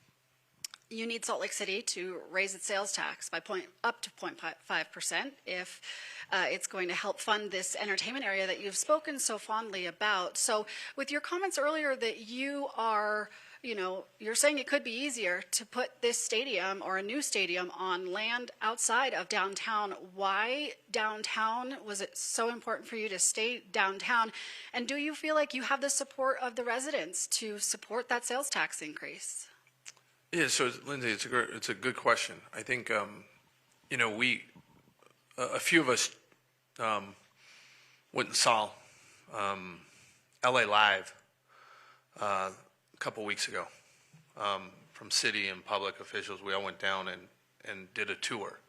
you need Salt Lake City to raise its sales tax by up to 0.5% if it's going to help fund this entertainment area that you've spoken so fondly about. So with your comments earlier that you are, you know, you're saying it could be easier to put this stadium or a new stadium on land outside of downtown. Why downtown? Was it so important for you to stay downtown? And do you feel like you have the support of the residents to support that sales tax increase? Yeah, so Lindsay, it's a good question. I think, you know, a few of us went and saw LA Live a couple weeks ago from city and public officials. We all went down and did a tour.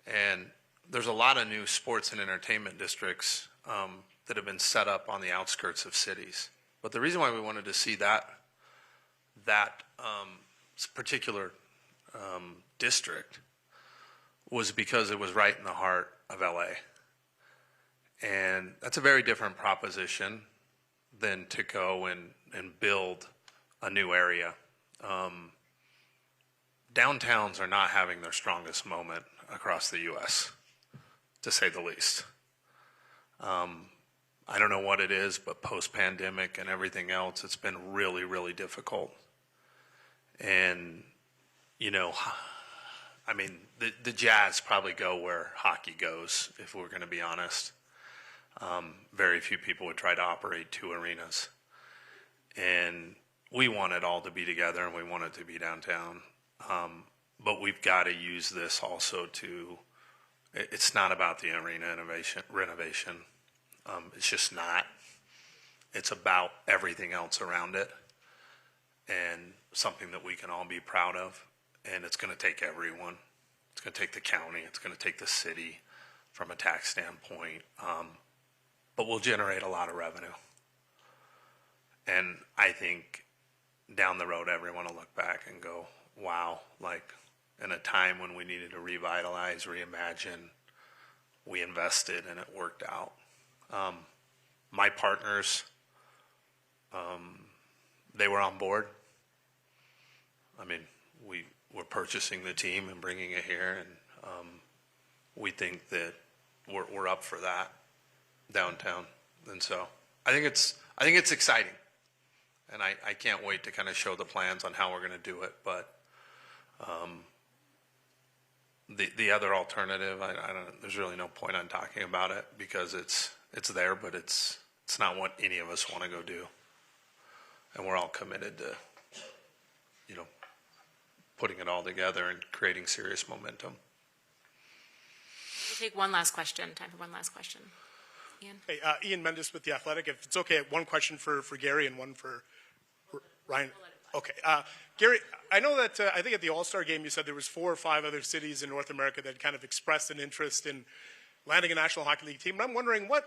And there's a lot of new sports and entertainment districts that have been set up on the outskirts of cities. But the reason why we wanted to see that particular district was because it was right in the heart of LA. And that's a very different proposition than to go and build a new area. Downtowns are not having their strongest moment across the U.S., to say the least. I don't know what it is, but post-pandemic and everything else, it's been really, really difficult. And, you know, I mean, the Jazz probably go where hockey goes, if we're going to be honest. Very few people would try to operate two arenas. And we want it all to be together, and we want it to be downtown. But we've got to use this also to, it's not about the arena renovation. It's just not. It's about everything else around it, and something that we can all be proud of. And it's going to take everyone. It's going to take the county. It's going to take the city from a tax standpoint. But we'll generate a lot of revenue. And I think down the road, everyone will look back and go, wow, like in a time when we needed to revitalize, reimagine, we invested and it worked out. My partners, they were on board. I mean, we were purchasing the team and bringing it here, and we think that we're up for that downtown. And so I think it's exciting, and I can't wait to kind of show the plans on how we're going to do it. But the other alternative, I don't. There's really no point on talking about it because it's there, but it's not what any of us want to go do, and we're all committed to, you know, putting it all together and creating serious momentum. We'll take one last question. Time for one last question. Ian? Hey, Ian Mendes with The Athletic. If it's okay, one question for Gary and one for Ryan. Okay. Gary, I know that I think at the All-Star game you said there was 4 or 5 other cities in North America that kind of expressed an interest in landing a National Hockey League team. And I'm wondering what,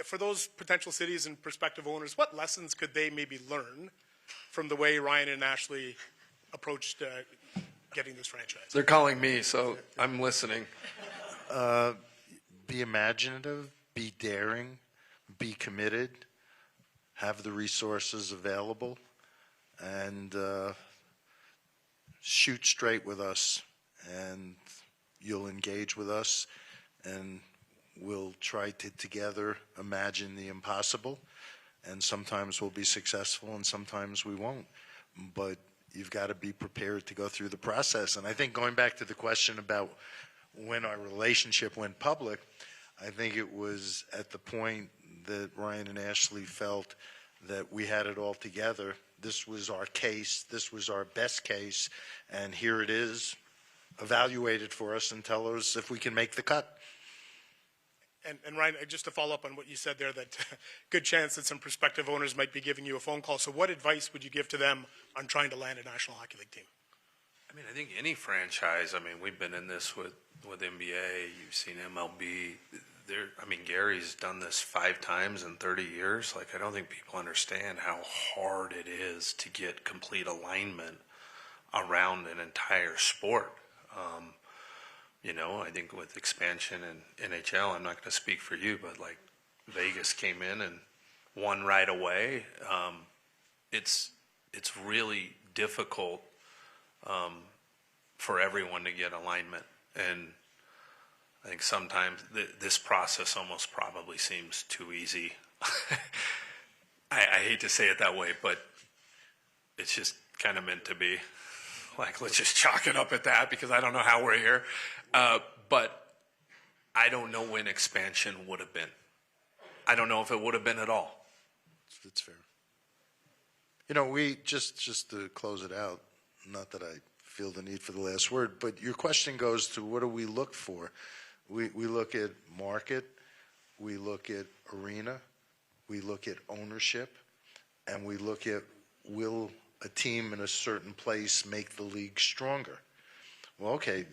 for those potential cities and prospective owners, what lessons could they maybe learn from the way Ryan and Ashley approached getting this franchise? They're calling me, so I'm listening. Be imaginative, be daring, be committed, have the resources available, and shoot straight with us, and you'll engage with us, and we'll try to together imagine the impossible, and sometimes we'll be successful and sometimes we won't, but you've got to be prepared to go through the process. And I think going back to the question about when our relationship went public, I think it was at the point that Ryan and Ashley felt that we had it all together. This was our case, this was our best case, and here it is. Evaluate it for us and tell us if we can make the cut. And Ryan, just to follow up on what you said there, that good chance that some prospective owners might be giving you a phone call. So what advice would you give to them on trying to land a National Hockey League team? I mean, I think any franchise, I mean, we've been in this with NBA, you've seen MLB. I mean, Gary's done this 5 times in 30 years. Like, I don't think people understand how hard it is to get complete alignment around an entire sport. You know, I think with expansion in NHL, I'm not going to speak for you, but like Vegas came in and won right away. It's really difficult for everyone to get alignment, and I think sometimes this process almost probably seems too easy. I hate to say it that way, but it's just kind of meant to be. Like, let's just chalk it up at that because I don't know how we're here. But I don't know when expansion would have been. I don't know if it would have been at all. That's fair. You know, we just to close it out, not that I feel the need for the last word, but your question goes to what do we look for? We look at market, we look at arena, we look at ownership, and we look at will a team in a certain place make the league stronger? Well, okay,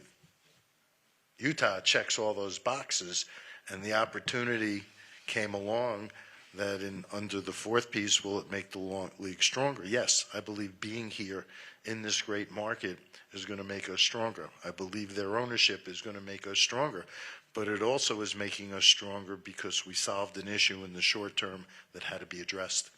Utah checks all those boxes, and the opportunity came along that under the fourth piece, will it make the league stronger? Yes, I believe being here in this great market is going to make us stronger. I believe their ownership is going to make us stronger. But it also is making us stronger because we solved an issue in the short term that had to be addressed.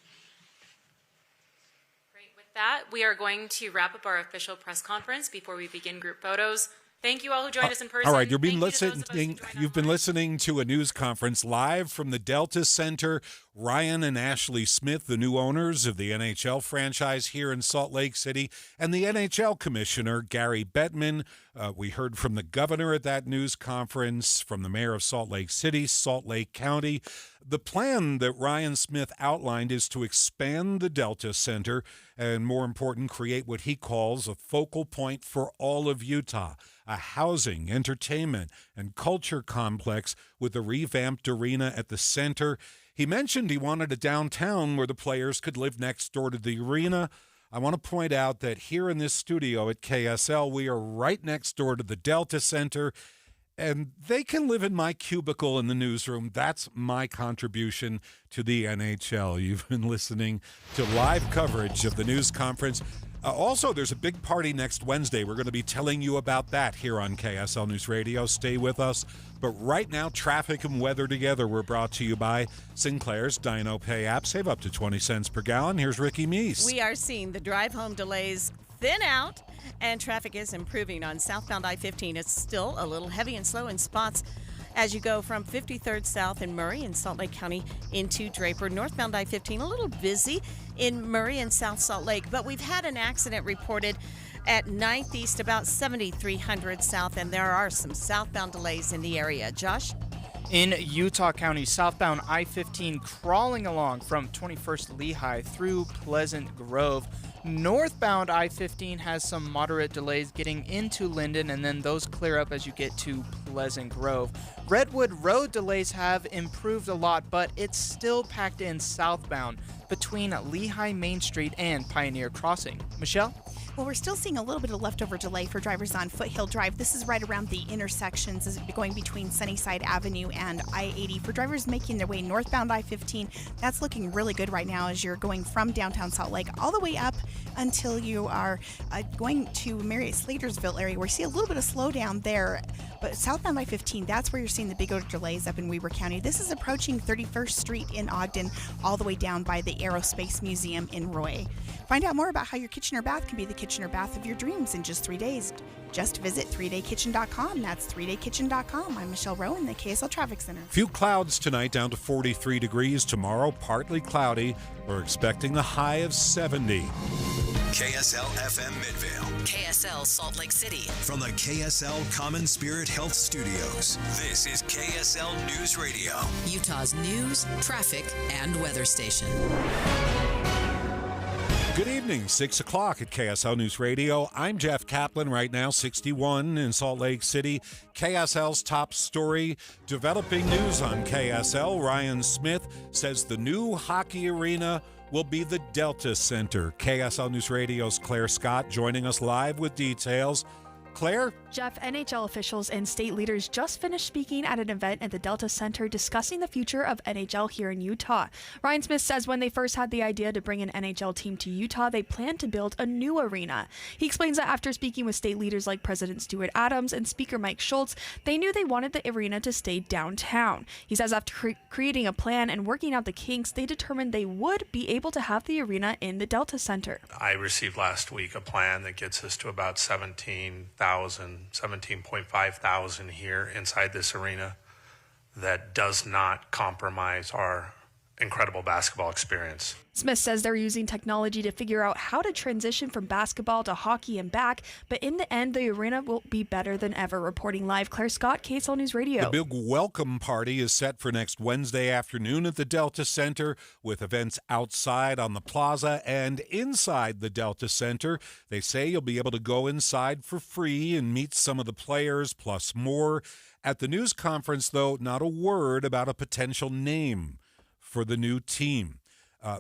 Great. With that, we are going to wrap up our official press conference before we begin group photos. Thank you all who joined us in person. All right, you've been listening to a news conference live from the Delta Center. Ryan and Ashley Smith, the new owners of the NHL franchise here in Salt Lake City, and the NHL commissioner, Gary Bettman. We heard from the governor at that news conference, from the mayor of Salt Lake City, Salt Lake County. The plan that Ryan Smith outlined is to expand the Delta Center and, more important, create what he calls a focal point for all of Utah, a housing, entertainment, and culture complex with a revamped arena at the center. He mentioned he wanted a downtown where the players could live next door to the arena. I want to point out that here in this studio at KSL, we are right next door to the Delta Center, and they can live in my cubicle in the newsroom. That's my contribution to the NHL. You've been listening to live coverage of the news conference. Also, there's a big party next Wednesday. We're going to be telling you about that here on KSL News Radio. Stay with us. But right now, traffic and weather together. We're brought to you by Sinclair's Dino Pay app. Save up to 20 cents per gallon. Here's Ricky Meese. We are seeing the drive home delays thin out, and traffic is improving on southbound I-15. It's still a little heavy and slow in spots as you go from 53rd South in Murray and Salt Lake County into Draper. Northbound I-15, a little busy in Murray and South Salt Lake, but we've had an accident reported at 9th East, about 7300 South, and there are some southbound delays in the area. Josh? In Utah County, southbound I-15 crawling along from 21st Lehigh through Pleasant Grove. Northbound I-15 has some moderate delays getting into Linden, and then those clear up as you get to Pleasant Grove. Redwood Road delays have improved a lot, but it's still packed in southbound between Lehigh Main Street and Pioneer Crossing. Michelle? Well, we're still seeing a little bit of leftover delay for drivers on Foothill Drive. This is right around the intersections going between Sunnyside Avenue and I-80. For drivers making their way northbound I-15, that's looking really good right now as you're going from downtown Salt Lake all the way up until you are going to Marriott Slatersville area. We see a little bit of slowdown there, but southbound I-15, that's where you're seeing the bigger delays up in Weber County. This is approaching 31st Street in Ogden, all the way down by the Aerospace Museum in Roy. Find out more about how your kitchen or bath can be the kitchen or bath of your dreams in just 3 days. Just visit 3daykitchen.com. That's 3daykitchen.com. I'm Michelle Rowan, the KSL Traffic Center. Few clouds tonight, down to 43 degrees. Tomorrow, partly cloudy. We're expecting a high of 70. KSL FM Midvale. KSL Salt Lake City. From the KSL Common Spirit Health Studios, this is KSL News Radio. Utah's news, traffic, and weather station. Good evening, 6 o'clock at KSL News Radio. I'm Jeff Caplan, right now 61 in Salt Lake City. KSL's top story, developing news on KSL. Ryan Smith says the new hockey arena will be the Delta Center. KSL News Radio's Claire Scott joining us live with details. Claire? Jeff, NHL officials and state leaders just finished speaking at an event at the Delta Center discussing the future of NHL here in Utah. Ryan Smith says when they first had the idea to bring an NHL team to Utah, they planned to build a new arena. He explains that after speaking with state leaders like President Stuart Adams and Speaker Mike Schultz, they knew they wanted the arena to stay downtown. He says after creating a plan and working out the kinks, they determined they would be able to have the arena in the Delta Center. I received last week a plan that gets us to about 17.5 thousand here inside this arena that does not compromise our incredible basketball experience. Smith says they're using technology to figure out how to transition from basketball to hockey and back, but in the end, the arena will be better than ever. Reporting live, Claire Scott, KSL News Radio. The big welcome party is set for next Wednesday afternoon at the Delta Center, with events outside on the plaza and inside the Delta Center. They say you'll be able to go inside for free and meet some of the players, plus more. At the news conference, though, not a word about a potential name for the new team.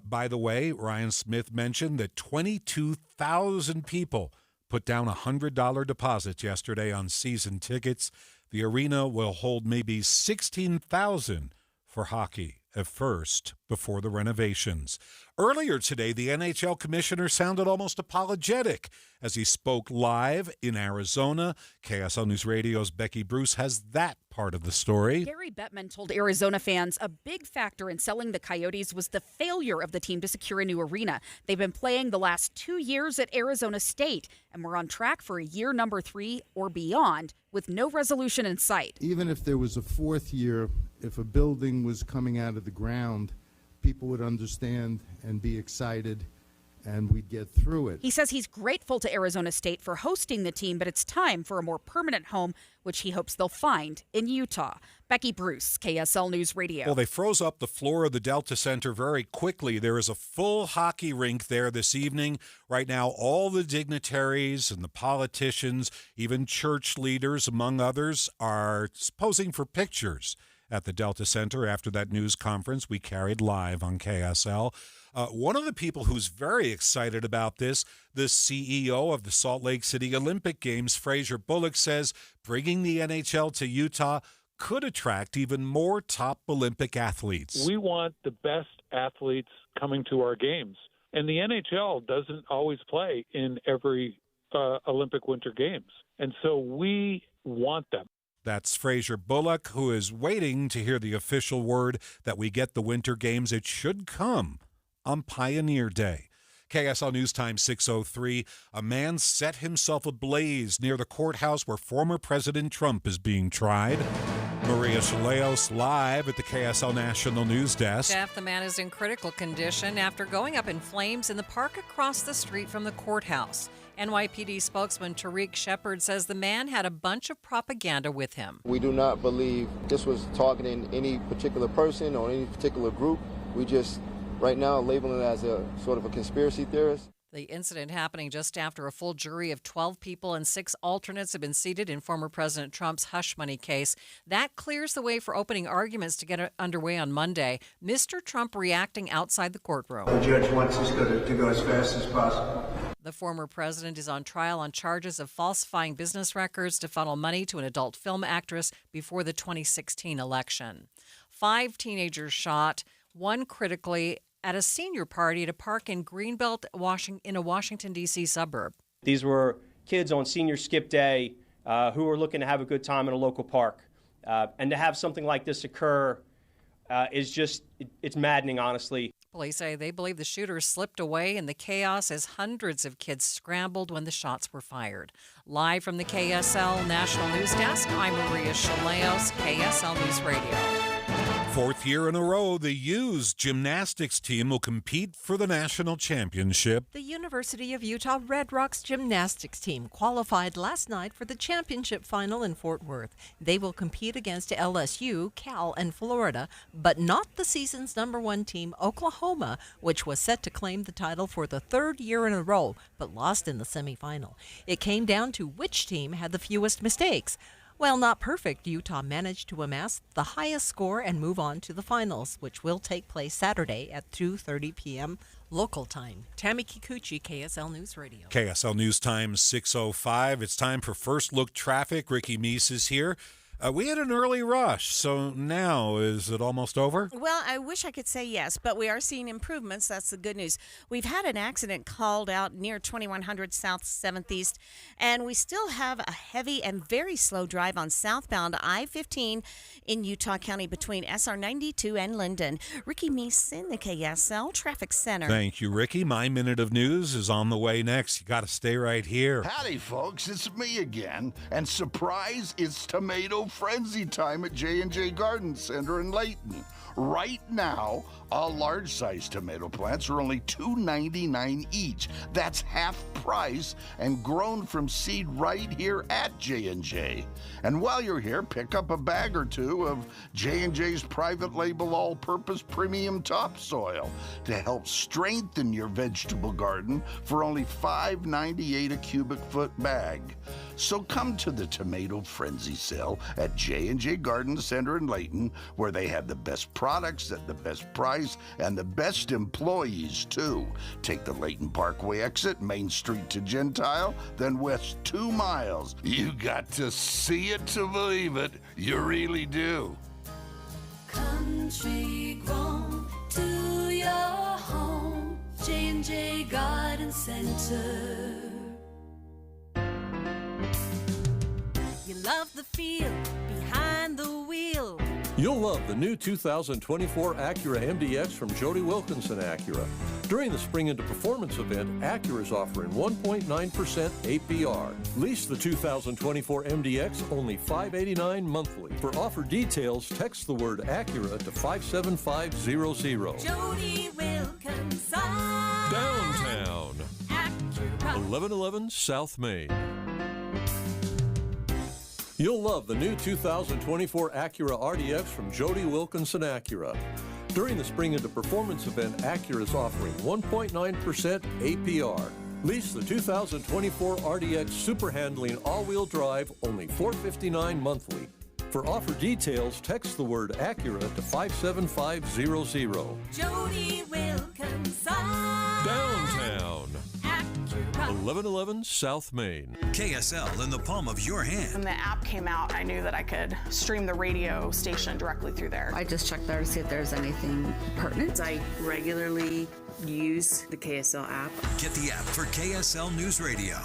By the way, Ryan Smith mentioned that 22,000 people put down $100 deposits yesterday on season tickets. The arena will hold maybe 16,000 for hockey at first before the renovations. Earlier today, the NHL commissioner sounded almost apologetic as he spoke live in Arizona. KSL News Radio's Becky Bruce has that part of the story. Gary Bettman told Arizona fans a big factor in selling the Coyotes was the failure of the team to secure a new arena. They've been playing the last 2 years at Arizona State, and we're on track for a year number 3 or beyond with no resolution in sight. Even if there was a fourth year, if a building was coming out of the ground, people would understand and be excited, and we'd get through it. He says he's grateful to Arizona State for hosting the team, but it's time for a more permanent home, which he hopes they'll find in Utah. Becky Bruce, KSL News Radio. Well, they froze up the floor of the Delta Center very quickly. There is a full hockey rink there this evening. Right now, all the dignitaries and the politicians, even church leaders, among others, are posing for pictures at the Delta Center after that news conference we carried live on KSL. One of the people who's very excited about this, the CEO of the Salt Lake City Olympic Games, Fraser Bullock, says bringing the NHL to Utah could attract even more top Olympic athletes. We want the best athletes coming to our games. And the NHL doesn't always play in every Olympic Winter Games. And so we want them. That's Fraser Bullock, who is waiting to hear the official word that we get the Winter Games. It should come on Pioneer Day. KSL News Time 6:03. A man set himself ablaze near the courthouse where former President Trump is being tried. Maria Chaleos live at the KSL National News Desk. Jeff, the man is in critical condition after going up in flames in the park across the street from the courthouse. NYPD spokesman Tariq Shepard says the man had a bunch of propaganda with him. We do not believe this was targeting any particular person or any particular group. We just, right now, label it as a sort of a conspiracy theorist. The incident happening just after a full jury of 12 people and 6 alternates have been seated in former President Trump's hush money case. That clears the way for opening arguments to get underway on Monday. Mr. Trump reacting outside the courtroom. The judge wants us to go as fast as possible. The former president is on trial on charges of falsifying business records to funnel money to an adult film actress before the 2016 election. 5 teenagers shot, 1 critically, at a senior party at a park in Greenbelt, in a Washington, D.C. suburb. These were kids on senior skip day who were looking to have a good time in a local park. And to have something like this occur is just, it's maddening, honestly. Police say they believe the shooters slipped away in the chaos as hundreds of kids scrambled when the shots were fired. Live from the KSL National News Desk, I'm Maria Chaleos, KSL News Radio. 4th year in a row, the U's gymnastics team will compete for the national championship. The University of Utah Red Rocks gymnastics team qualified last night for the championship final in Fort Worth. They will compete against LSU, Cal, and Florida, but not the season's #1 team, Oklahoma, which was set to claim the title for the 3rd year in a row, but lost in the semifinal. It came down to which team had the fewest mistakes. While not perfect, Utah managed to amass the highest score and move on to the finals, which will take place Saturday at 2:30 p.m. local time. Tammy Kikuchi, KSL News Radio. KSL News Time 6:05. It's time for First Look Traffic. Ricky Meese is here. We had an early rush, so now is it almost over? Well, I wish I could say yes, but we are seeing improvements. That's the good news. We've had an accident called out near 2100 South 7th East, and we still have a heavy and very slow drive on southbound I-15 in Utah County between SR 92 and Linden. Ricky Meese in the KSL Traffic Center. Thank you, Ricky. My Minute of News is on the way next. You got to stay right here. Howdy, folks. It's me again. And surprise, it's tomato frenzy time at J&J Garden Center in Layton. Right now, all large-size tomato plants are only $2.99 each. That's half price and grown from seed right here at J&J. And while you're here, pick up a bag or two of J&J's private label all-purpose premium topsoil to help strengthen your vegetable garden for only $5.98 a cubic foot bag. So come to the Tomato Frenzy sale at at J&J Garden Center in Layton, where they have the best products at the best price and the best employees, too. Take the Layton Parkway exit, Main Street to Gentile, then west 2 miles. You got to see it to believe it. You really do. Country grown to your home, J&J Garden Center. You love the feel behind the wheel. You'll love the new 2024 Acura MDX from Jody Wilkinson Acura. During the Spring into Performance event, Acura is offering 1.9% APR. Lease the 2024 MDX only $589 monthly. For offer details, text the word Acura to 57500. Jody Wilkinson. Downtown. Acura. 1111 South Main. You'll love the new 2024 Acura RDX from Jody Wilkinson Acura. During the Spring into Performance event, Acura is offering 1.9% APR. Lease the 2024 RDX Super Handling All-Wheel Drive only $459 monthly. For offer details, text the word Acura to 57500. Jody Wilkinson. Downtown. 1111 South Main. KSL in the palm of your hand. When the app came out, I knew that I could stream the radio station directly through there. I just checked there to see if there's anything pertinent. I regularly use the KSL app. Get the app for KSL News Radio.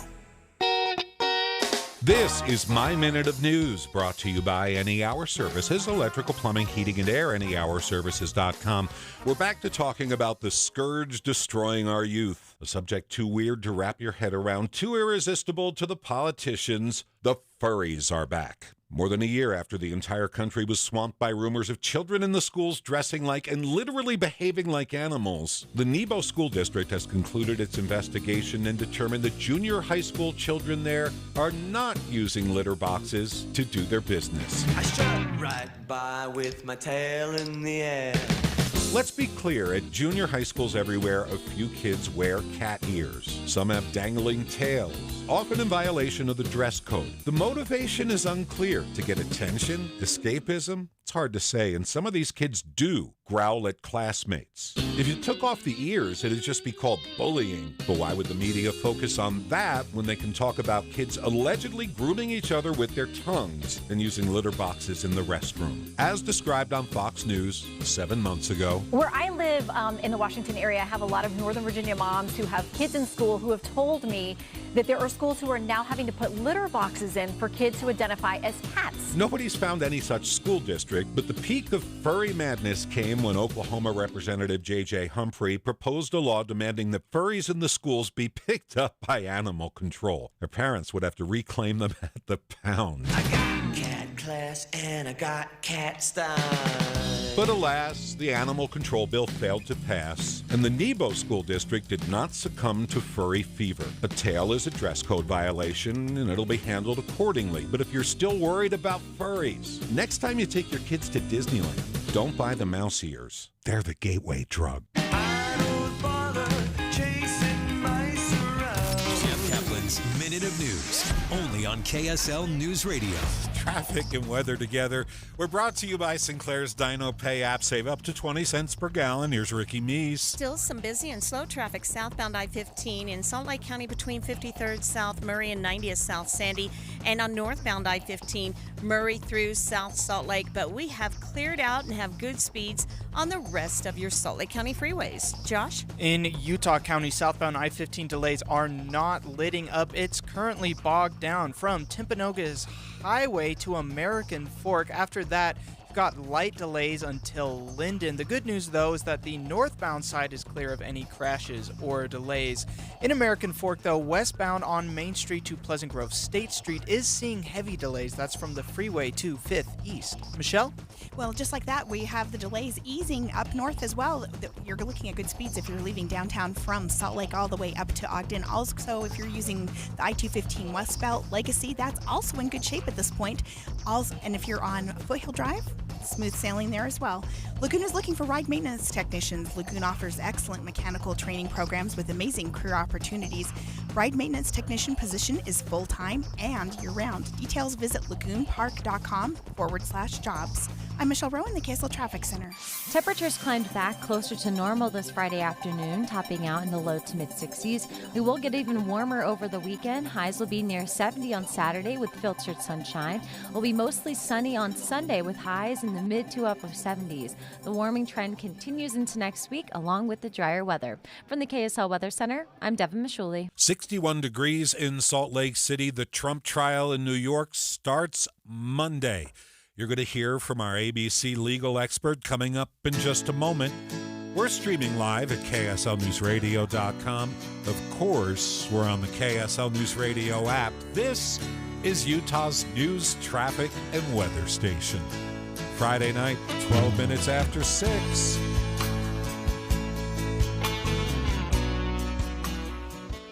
This is My Minute of News, brought to you by Any Hour Services, electrical, plumbing, heating, and air, anyhourservices.com. We're back to talking about the scourge destroying our youth, a subject too weird to wrap your head around, too irresistible to the politicians. The furries are back. More than a year after the entire country was swamped by rumors of children in the schools dressing like and literally behaving like animals, the Nebo School District has concluded its investigation and determined that junior high school children there are not using litter boxes to do their business. I strut right by with my tail in the air. Let's be clear, at junior high schools everywhere, a few kids wear cat ears. Some have dangling tails, often in violation of the dress code. The motivation is unclear. To get attention? Escapism? It's hard to say, and some of these kids do growl at classmates. If you took off the ears, it'd just be called bullying. But why would the media focus on that when they can talk about kids allegedly grooming each other with their tongues and using litter boxes in the restroom? As described on Fox News 7 months ago. Where I live in the Washington area, I have a lot of Northern Virginia moms who have kids in school who have told me that there are schools who are now having to put litter boxes in for kids who identify as cats. Nobody's found any such school district, but the peak of furry madness came when Oklahoma Representative J.J. Humphrey proposed a law demanding that furries in the schools be picked up by animal control. Their parents would have to reclaim them at the pound. I got cat class and I got cat style. But alas, the animal control bill failed to pass, and the Nebo School District did not succumb to furry fever. A tail is a dress code violation, and it'll be handled accordingly. But if you're still worried about furries, next time you take your kids to Disneyland, don't buy the mouse ears. They're the gateway drug. Caplan's Minute of News, only on KSL News Radio. Traffic and weather together. We're brought to you by Sinclair's Dino Pay app. Save up to 20 cents per gallon. Here's Ricky Meese. Still some busy and slow traffic southbound I-15 in Salt Lake County between 53rd South Murray and 90th South Sandy, and on northbound I-15 Murray through South Salt Lake. But we have cleared out and have good speeds on the rest of your Salt Lake County freeways. Josh? In Utah County, southbound I-15 delays are not letting up. It's currently bogged down from Timpanogos Highway to American Fork. After that, you've got light delays until Linden. The good news, though, is that the northbound side is clear of any crashes or delays. In American Fork, though, westbound on Main Street to Pleasant Grove State Street is seeing heavy delays. That's from the freeway to 5th East. Michelle? Well, just like that, we have the delays easing up north as well. You're looking at good speeds if you're leaving downtown from Salt Lake all the way up to Ogden. Also, if you're using the I-215 West Belt Legacy, that's also in good shape at this point. Also, and if you're on Foothill Drive, smooth sailing there as well. Lagoon is looking for ride maintenance technicians. Lagoon offers excellent mechanical training programs with amazing career opportunities. Ride maintenance technician position is full-time and year-round. Details visit lagoonpark.com/jobs. I'm Michelle Rowan, the KSL Traffic Center. Temperatures climbed back closer to normal this Friday afternoon, topping out in the low to mid-60s. We will get even warmer over the weekend. Highs will be near 70 on Saturday with filtered sunshine. It will be mostly sunny on Sunday with highs in the mid to upper 70s. The warming trend continues into next week along with the drier weather. From the KSL Weather Center, I'm Devin Mishuli. 61 degrees in Salt Lake City. The Trump trial in New York starts Monday. You're going to hear from our ABC legal expert coming up in just a moment. We're streaming live at KSLNewsRadio.com. Of course, we're on the KSL News Radio app. This is Utah's news, traffic, and weather station. Friday night, 12 minutes after 6.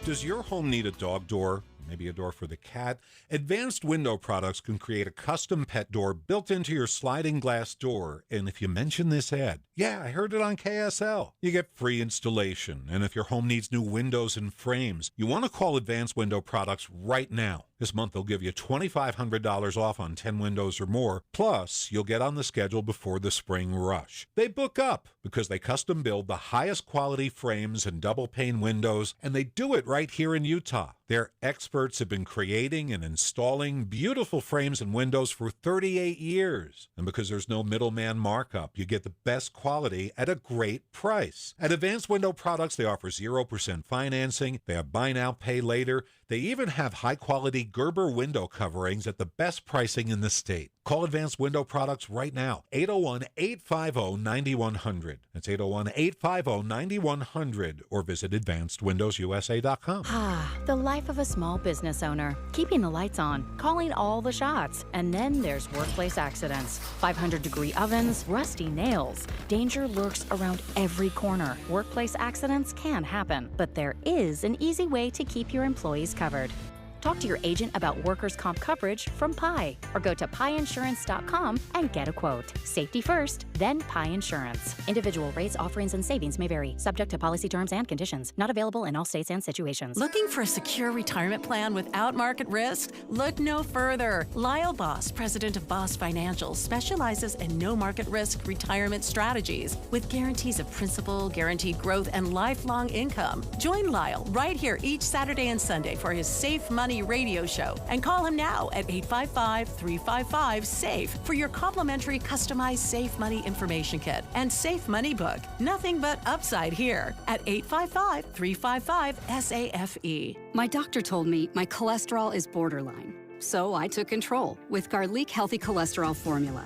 Does your home need a dog door? Maybe a door for the cat? Advanced Window Products can create a custom pet door built into your sliding glass door. And if you mention this ad, yeah, I heard it on KSL, you get free installation. And if your home needs new windows and frames, you want to call Advanced Window Products right now. This month, they'll give you $2,500 off on 10 windows or more. Plus, you'll get on the schedule before the spring rush. They book up because they custom build the highest quality frames and double pane windows, and they do it right here in Utah. Their experts have been creating and installing beautiful frames and windows for 38 years. And because there's no middleman markup, you get the best quality at a great price. At Advanced Window Products, they offer 0% financing. They have buy now, pay later. They even have high-quality Gerber window coverings at the best pricing in the state. Call Advanced Window Products right now, 801-850-9100. That's 801-850-9100, or visit AdvancedWindowsUSA.com. The life of a small business owner. Keeping the lights on, calling all the shots. And then there's workplace accidents. 500-degree ovens, rusty nails. Danger lurks around every corner. Workplace accidents can happen, but there is an easy way to keep your employees covered. Talk to your agent about workers' comp coverage from PI, or go to piinsurance.com and get a quote. Safety first, then PI Insurance. Individual rates, offerings, and savings may vary, subject to policy terms and conditions. Not available in all states and situations. Looking for a secure retirement plan without market risk? Look no further. Lyle Boss, president of Boss Financial, specializes in no market risk retirement strategies with guarantees of principal, guaranteed growth, and lifelong income. Join Lyle right here each Saturday and Sunday for his Safe Money radio show, and call him now at 855-355-SAFE for your complimentary customized Safe Money information kit and Safe Money book. Nothing but upside here at 855-355-SAFE. My doctor told me my cholesterol is borderline, so I took control with Garlic Healthy Cholesterol Formula.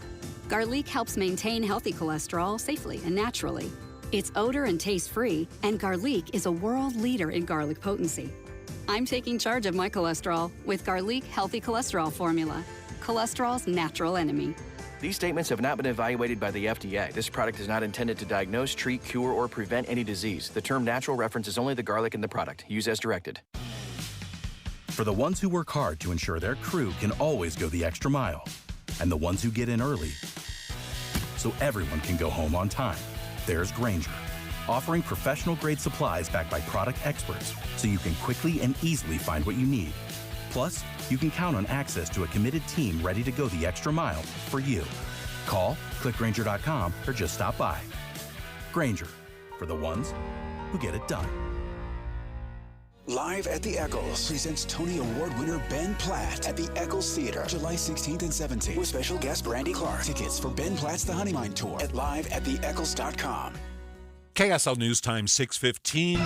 Garlic helps maintain healthy cholesterol safely and naturally. It's odor and taste-free, and Garlic is a world leader in garlic potency. I'm taking charge of my cholesterol with Garlic Healthy Cholesterol Formula, cholesterol's natural enemy. These statements have not been evaluated by the FDA. This product is not intended to diagnose, treat, cure, or prevent any disease. The term natural references only the garlic in the product. Use as directed. For the ones who work hard to ensure their crew can always go the extra mile, and the ones who get in early so everyone can go home on time, there's Grainger, offering professional-grade supplies backed by product experts so you can quickly and easily find what you need. Plus, you can count on access to a committed team ready to go the extra mile for you. Call, click Grainger.com, or just stop by. Grainger, for the ones who get it done. Live at the Eccles presents Tony Award winner Ben Platt at the Eccles Theater, July 16th and 17th, with special guest Brandy Clark. Tickets for Ben Platt's The Honeymine Tour at liveattheeccles.com. KSL News Time 6:15.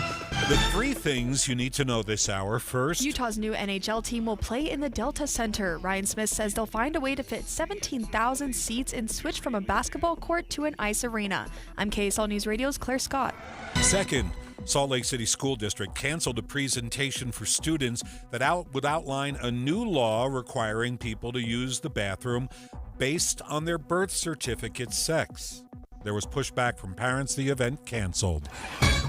The three things you need to know this hour. First, Utah's new NHL team will play in the Delta Center. Ryan Smith says they'll find a way to fit 17,000 seats and switch from a basketball court to an ice arena. I'm KSL News Radio's Claire Scott. Second, Salt Lake City School District canceled a presentation for students that would outline a new law requiring people to use the bathroom based on their birth certificate sex. There was pushback from parents. The event canceled.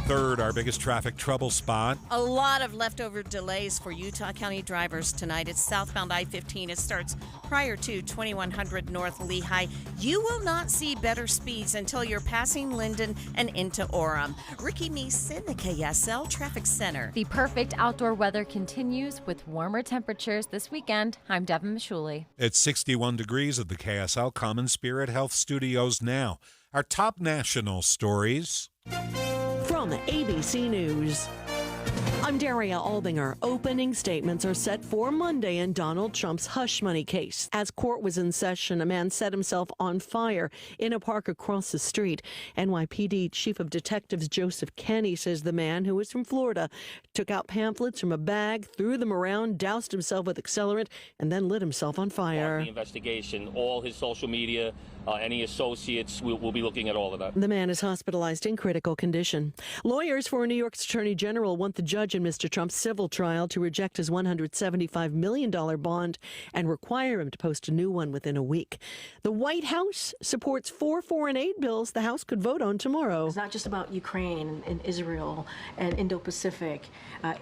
Third, our biggest traffic trouble spot. A lot of leftover delays for Utah County drivers tonight. It's southbound I-15. It starts prior to 2100 North Lehigh. You will not see better speeds until you're passing Linden and into Orem. Ricky Meese in the KSL Traffic Center. The perfect outdoor weather continues with warmer temperatures this weekend. I'm Devin Mishuli. It's 61 degrees at the KSL Common Spirit Health Studios now. Our top national stories. From ABC News, I'm Daria Albinger. Opening statements are set for Monday in Donald Trump's hush money case. As court was in session, a man set himself on fire in a park across the street. NYPD Chief of Detectives Joseph Kenny says the man, who is from Florida, took out pamphlets from a bag, threw them around, doused himself with accelerant, and then lit himself on fire. The investigation, all his social media, any associates, we'll be looking at all of that. The man is hospitalized in critical condition. Lawyers for New York's Attorney General want the judge in Mr. Trump's civil trial to reject his $175 million bond and require him to post a new one within a week. The White House supports 4 foreign aid bills the House could vote on tomorrow. It's not just about Ukraine and Israel and Indo-Pacific.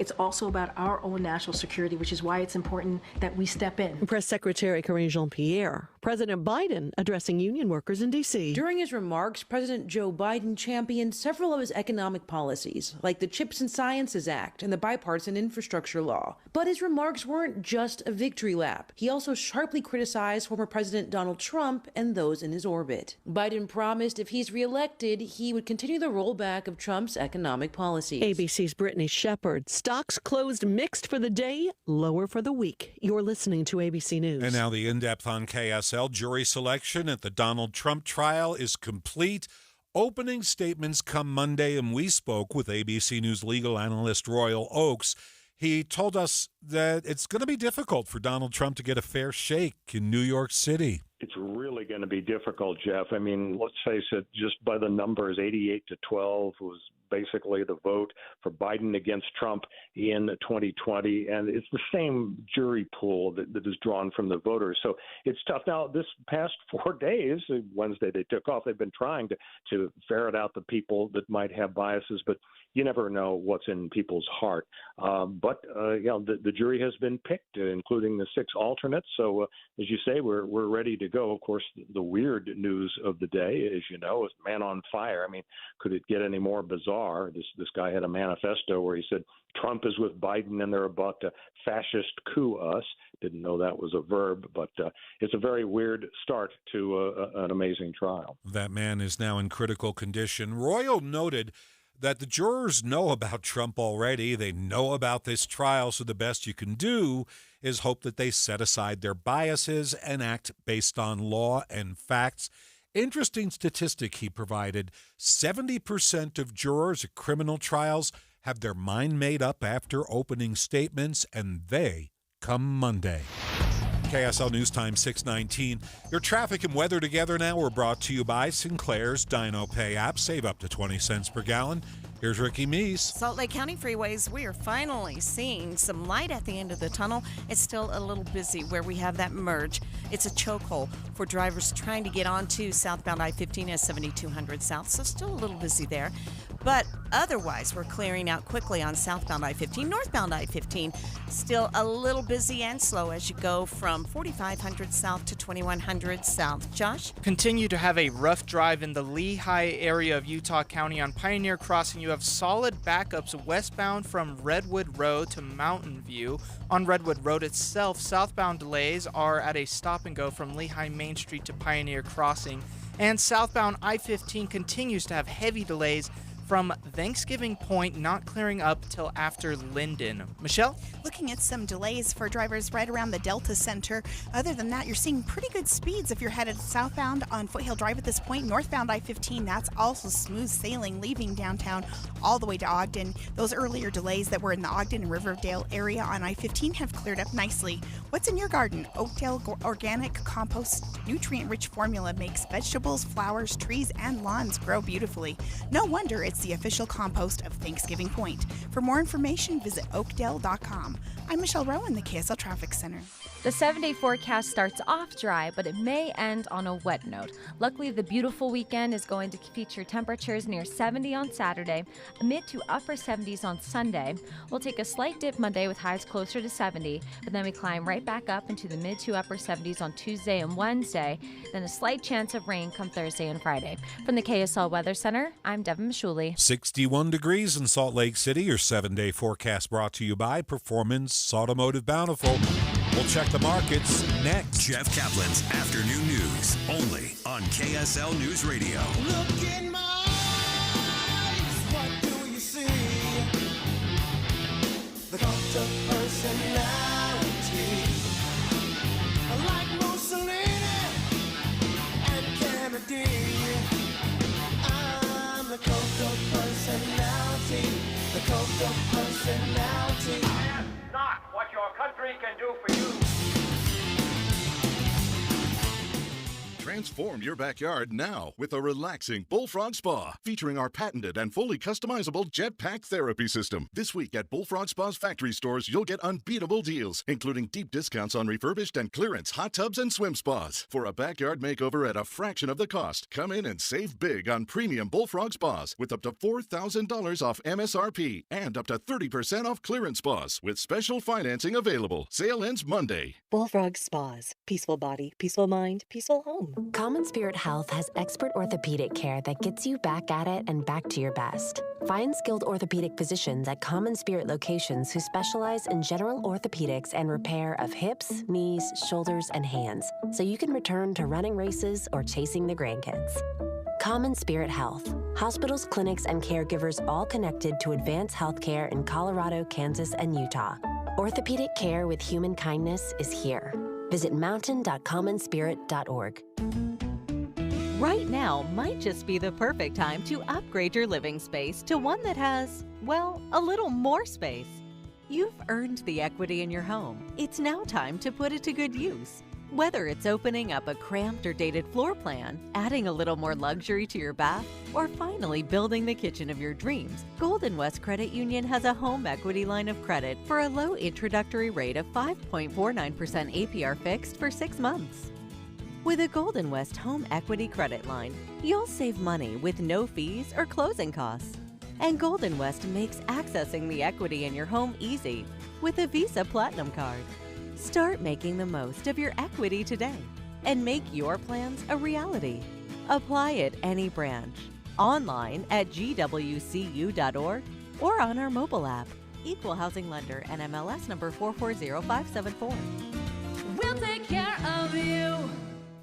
It's also about our own national security, which is why it's important that we step in. Press Secretary Karine Jean-Pierre. President Biden addressing union workers in D.C. During his remarks, President Joe Biden championed several of his economic policies, like the CHIPS and Sciences Act and the bipartisan infrastructure law. But his remarks weren't just a victory lap. He also sharply criticized former President Donald Trump and those in his orbit. Biden promised if he's reelected, he would continue the rollback of Trump's economic policies. ABC's Brittany Shepard. Stocks closed mixed for the day, lower for the week. You're listening to ABC News. And now the in-depth on KSL. Jury selection at the Donald Trump trial is complete. Opening statements come Monday, and we spoke with ABC News legal analyst Royal Oakes. He told us that it's going to be difficult for Donald Trump to get a fair shake in New York City. It's really going to be difficult, Jeff. I mean, let's face it, just by the numbers, 88-12 was basically the vote for Biden against Trump in 2020. And it's the same jury pool that is drawn from the voters. So it's tough. Now, this past 4 days, Wednesday they took off, they've been trying to ferret out the people that might have biases, but you never know what's in people's heart. The jury has been picked, including the 6 alternates. So, as you say, we're ready to go. Of course, the weird news of the day, as you know, is man on fire. I mean, could it get any more bizarre? This guy had a manifesto where he said Trump is with Biden and they're about to fascist coup us. Didn't know that was a verb, but it's a very weird start to an amazing trial. That man is now in critical condition. Royal noted that the jurors know about Trump already. They know about this trial, so the best you can do is hope that they set aside their biases and act based on law and facts. Interesting statistic he provided, 70% of jurors at criminal trials have their mind made up after opening statements, and they come Monday. KSL News Time 6:19. Your traffic and weather together now. We're brought to you by Sinclair's Dino Pay app. Save up to 20 cents per gallon. Here's Ricky Meese. Salt Lake County freeways, we are finally seeing some light at the end of the tunnel. It's still a little busy where we have that merge. It's a chokehold for drivers trying to get onto southbound I-15 at 7200 South, so still a little busy there. But otherwise, we're clearing out quickly on southbound I-15. Northbound I-15, still a little busy and slow as you go from 4500 South to 2100 South. Josh? Continue to have a rough drive in the Lehigh area of Utah County. On Pioneer Crossing, you have solid backups westbound from Redwood Road to Mountain View. On Redwood Road itself, southbound delays are at a stop and go from Lehigh Main Street to Pioneer Crossing. And southbound I-15 continues to have heavy delays from Thanksgiving Point, not clearing up till after Linden. Michelle? Looking at some delays for drivers right around the Delta Center. Other than that, you're seeing pretty good speeds if you're headed southbound on Foothill Drive at this point. Northbound I-15, that's also smooth sailing, leaving downtown all the way to Ogden. Those earlier delays that were in the Ogden and Riverdale area on I-15 have cleared up nicely. What's in your garden? Oakdale Organic Compost nutrient-rich formula makes vegetables, flowers, trees, and lawns grow beautifully. No wonder it's It's the official compost of Thanksgiving Point. For more information, visit oakdale.com. I'm Michelle Rowan, the KSL Traffic Center. The 7-day forecast starts off dry, but it may end on a wet note. Luckily, the beautiful weekend is going to feature temperatures near 70 on Saturday, mid to upper 70s on Sunday. We'll take a slight dip Monday with highs closer to 70, but then we climb right back up into the mid to upper 70s on Tuesday and Wednesday, then a slight chance of rain come Thursday and Friday. From the KSL Weather Center, I'm Devin Mishuli. 61 degrees in Salt Lake City. Your 7-day forecast brought to you by Performance Automotive Bountiful. We'll check the markets next. Jeff Kaplan's Afternoon News, only on KSL News Radio. Look in my eyes, what do you see? The cult of personality. Like Mussolini and Kennedy. I'm the cult of personality. The cult of personality. Ask not what your country can do for you. Transform your backyard now with a relaxing Bullfrog Spa featuring our patented and fully customizable jetpack therapy system. This week at Bullfrog Spa's factory stores, you'll get unbeatable deals, including deep discounts on refurbished and clearance hot tubs and swim spas. For a backyard makeover at a fraction of the cost, come in and save big on premium Bullfrog Spas with up to $4,000 off MSRP and up to 30% off clearance spas with special financing available. Sale ends Monday. Bullfrog Spas. Peaceful body, peaceful mind, peaceful home. Common Spirit Health has expert orthopedic care that gets you back at it and back to your best. Find skilled orthopedic physicians at Common Spirit locations who specialize in general orthopedics and repair of hips, knees, shoulders, and hands, so you can return to running races or chasing the grandkids. Common Spirit Health. Hospitals, clinics, and caregivers all connected to advance healthcare in Colorado, Kansas, and Utah. Orthopedic care with human kindness is here. Visit mountain.commonspirit.org. Right now might just be the perfect time to upgrade your living space to one that has, well, a little more space. You've earned the equity in your home. It's now time to put it to good use. Whether it's opening up a cramped or dated floor plan, adding a little more luxury to your bath, or finally building the kitchen of your dreams, Golden West Credit Union has a home equity line of credit for a low introductory rate of 5.49% APR fixed for 6 months. With a Golden West Home Equity Credit Line, you'll save money with no fees or closing costs. And Golden West makes accessing the equity in your home easy with a Visa Platinum Card. Start making the most of your equity today and make your plans a reality. Apply at any branch, online at gwcu.org, or on our mobile app. Equal Housing Lender, NMLS number 440574. We'll take care of you.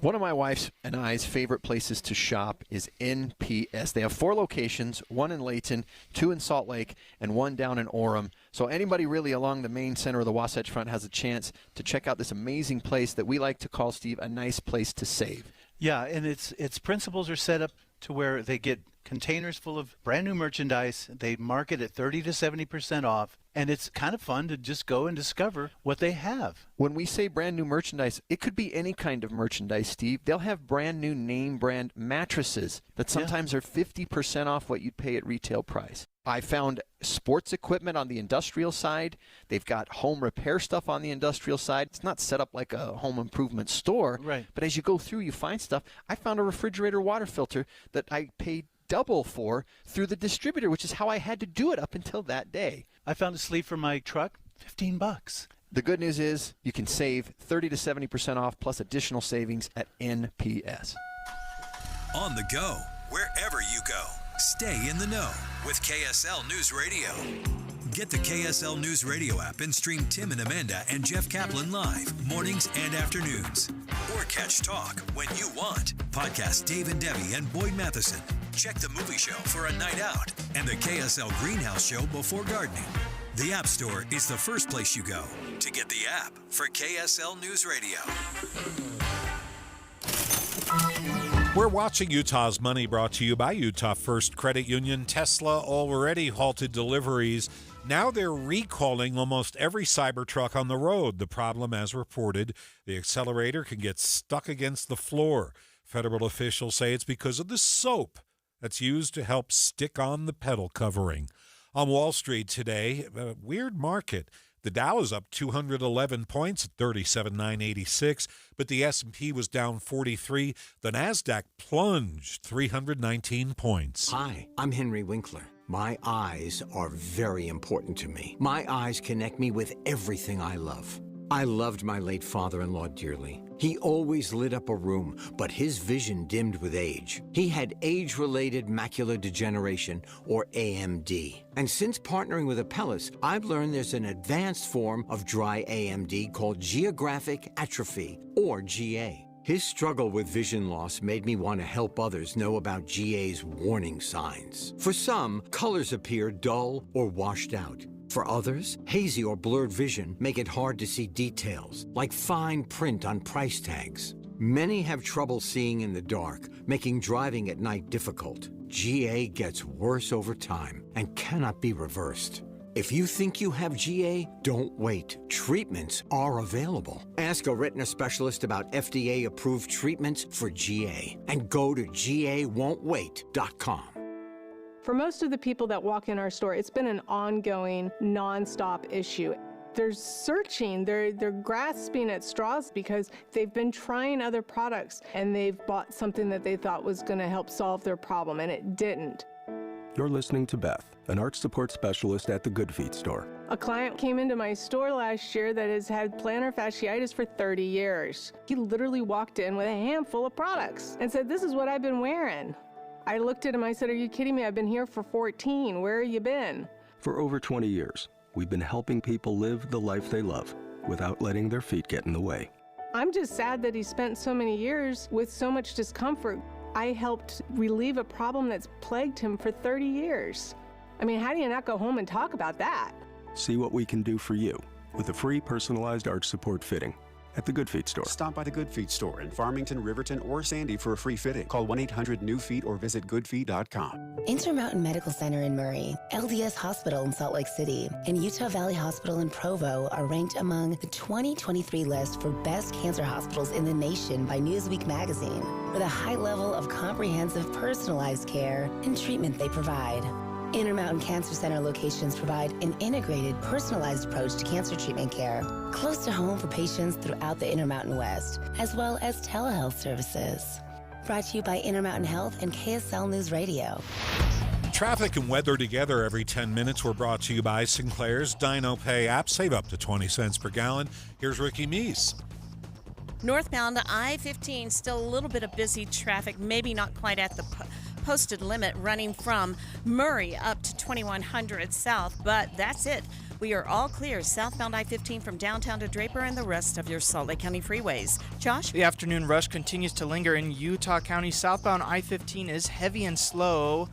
One of my wife's and I's favorite places to shop is NPS. They have 4 locations, one in Layton, 2 in Salt Lake, and 1 down in Orem. So anybody really along the main center of the Wasatch Front has a chance to check out this amazing place that we like to call, Steve, a nice place to save. Yeah, and its principles are set up to where they get containers full of brand new merchandise. They market at 30 to 70% off, and it's kind of fun to just go and discover what they have. When we say brand new merchandise, it could be any kind of merchandise, Steve. They'll have brand new name brand mattresses that sometimes are 50% off what you'd pay at retail price. I found sports equipment on the industrial side. They've got home repair stuff on the industrial side. It's not set up like a home improvement store, right? But as you go through, you find stuff. I found a refrigerator water filter that I paid double for through the distributor, which is how I had to do it up until that day. I found a sleeve for my truck, $15. The good news is you can save 30 to 70% off plus additional savings at NPS. On the go, wherever you go. Stay in the know with KSL News Radio. Get the KSL News Radio app and stream Tim and Amanda and Jeff Kaplan live mornings and afternoons. Or catch talk when you want. Podcast Dave and Debbie and Boyd Matheson. Check the movie show for a night out and the KSL Greenhouse show before gardening. The App Store is the first place you go to get the app for KSL News Radio. We're watching Utah's Money, brought to you by Utah First Credit Union. Tesla already halted deliveries. Now they're recalling almost every Cybertruck on the road. The problem, as reported, the accelerator can get stuck against the floor. Federal officials say it's because of the soap that's used to help stick on the pedal covering. On Wall Street today, a weird market. The Dow is up 211 points at 37,986, but the S&P was down 43. The Nasdaq plunged 319 points. Hi, I'm Henry Winkler. My eyes are very important to me. My eyes connect me with everything I love. I loved my late father-in-law dearly. He always lit up a room, but his vision dimmed with age. He had age-related macular degeneration, or AMD. And since partnering with Apellis, I've learned there's an advanced form of dry AMD called geographic atrophy, or GA. His struggle with vision loss made me want to help others know about GA's warning signs. For some, colors appear dull or washed out. For others, hazy or blurred vision make it hard to see details, like fine print on price tags. Many have trouble seeing in the dark, making driving at night difficult. GA gets worse over time and cannot be reversed. If you think you have GA, don't wait. Treatments are available. Ask a retina specialist about FDA-approved treatments for GA and go to GAWon'tWait.com. For most of the people that walk in our store, it's been an ongoing, nonstop issue. They're searching, they're grasping at straws because they've been trying other products and they've bought something that they thought was going to help solve their problem, and it didn't. You're listening to Beth, an arch support specialist at the Good Feet store. A client came into my store last year that has had plantar fasciitis for 30 years. He literally walked in with a handful of products and said, "This is what I've been wearing." I looked at him, I said, "Are you kidding me? I've been here for 14. Where have you been?" For over 20 years, we've been helping people live the life they love without letting their feet get in the way. I'm just sad that he spent so many years with so much discomfort. I helped relieve a problem that's plagued him for 30 years. I mean, how do you not go home and talk about that? See what we can do for you with a free personalized arch support fitting at the Good Feet store. Stop by the Good Feet store in Farmington, Riverton, or Sandy for a free fitting. Call 1-800-NEW-FEET or visit goodfeet.com. Intermountain Medical Center in Murray, LDS Hospital in Salt Lake City, and Utah Valley Hospital in Provo are ranked among the 2023 list for best cancer hospitals in the nation by Newsweek magazine, with a high level of comprehensive personalized care and treatment they provide. Intermountain Cancer Center locations provide an integrated, personalized approach to cancer treatment care, close to home for patients throughout the Intermountain West, as well as telehealth services. Brought to you by Intermountain Health and KSL News Radio. Traffic and weather together every 10 minutes. We're brought to you by Sinclair's Dino Pay app. Save up to 20 cents per gallon. Here's Ricky Meese. Northbound I-15, still a little bit of busy traffic, maybe not quite at the posted limit, running from Murray up to 2100 South, but that's it. We are all clear southbound I-15 from downtown to Draper and the rest of your Salt Lake County freeways. Josh? The afternoon rush continues to linger in Utah County. Southbound I-15 is heavy and slow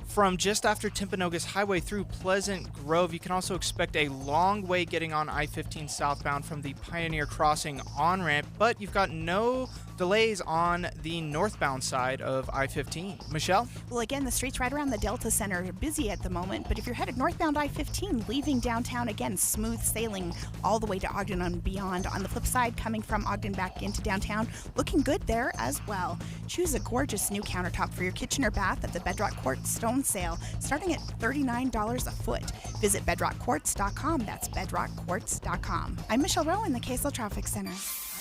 from just after Timpanogos Highway through Pleasant Grove. You can also expect a long way getting on I-15 southbound from the Pioneer Crossing on-ramp, but you've got no delays on the northbound side of I-15. Michelle? Well, again, the streets right around the Delta Center are busy at the moment, but if you're headed northbound I-15, leaving downtown, again, smooth sailing all the way to Ogden and beyond. On the flip side, coming from Ogden back into downtown, looking good there as well. Choose a gorgeous new countertop for your kitchen or bath at the Bedrock Quartz Stone Sale, starting at $39 a foot. Visit bedrockquartz.com. That's bedrockquartz.com. I'm Michelle Rowe in the KSL Traffic Center.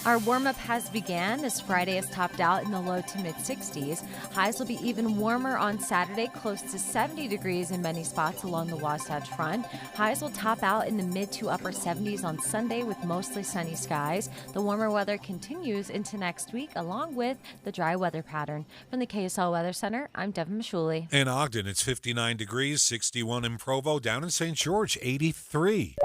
Our warm-up has began as Friday is topped out in the low to mid-60s. Highs will be even warmer on Saturday, close to 70 degrees in many spots along the Wasatch Front. Highs will top out in the mid to upper 70s on Sunday with mostly sunny skies. The warmer weather continues into next week along with the dry weather pattern. From the KSL Weather Center, I'm Devin Mashuli. In Ogden, it's 59 degrees, 61 in Provo, down in St. George, 83.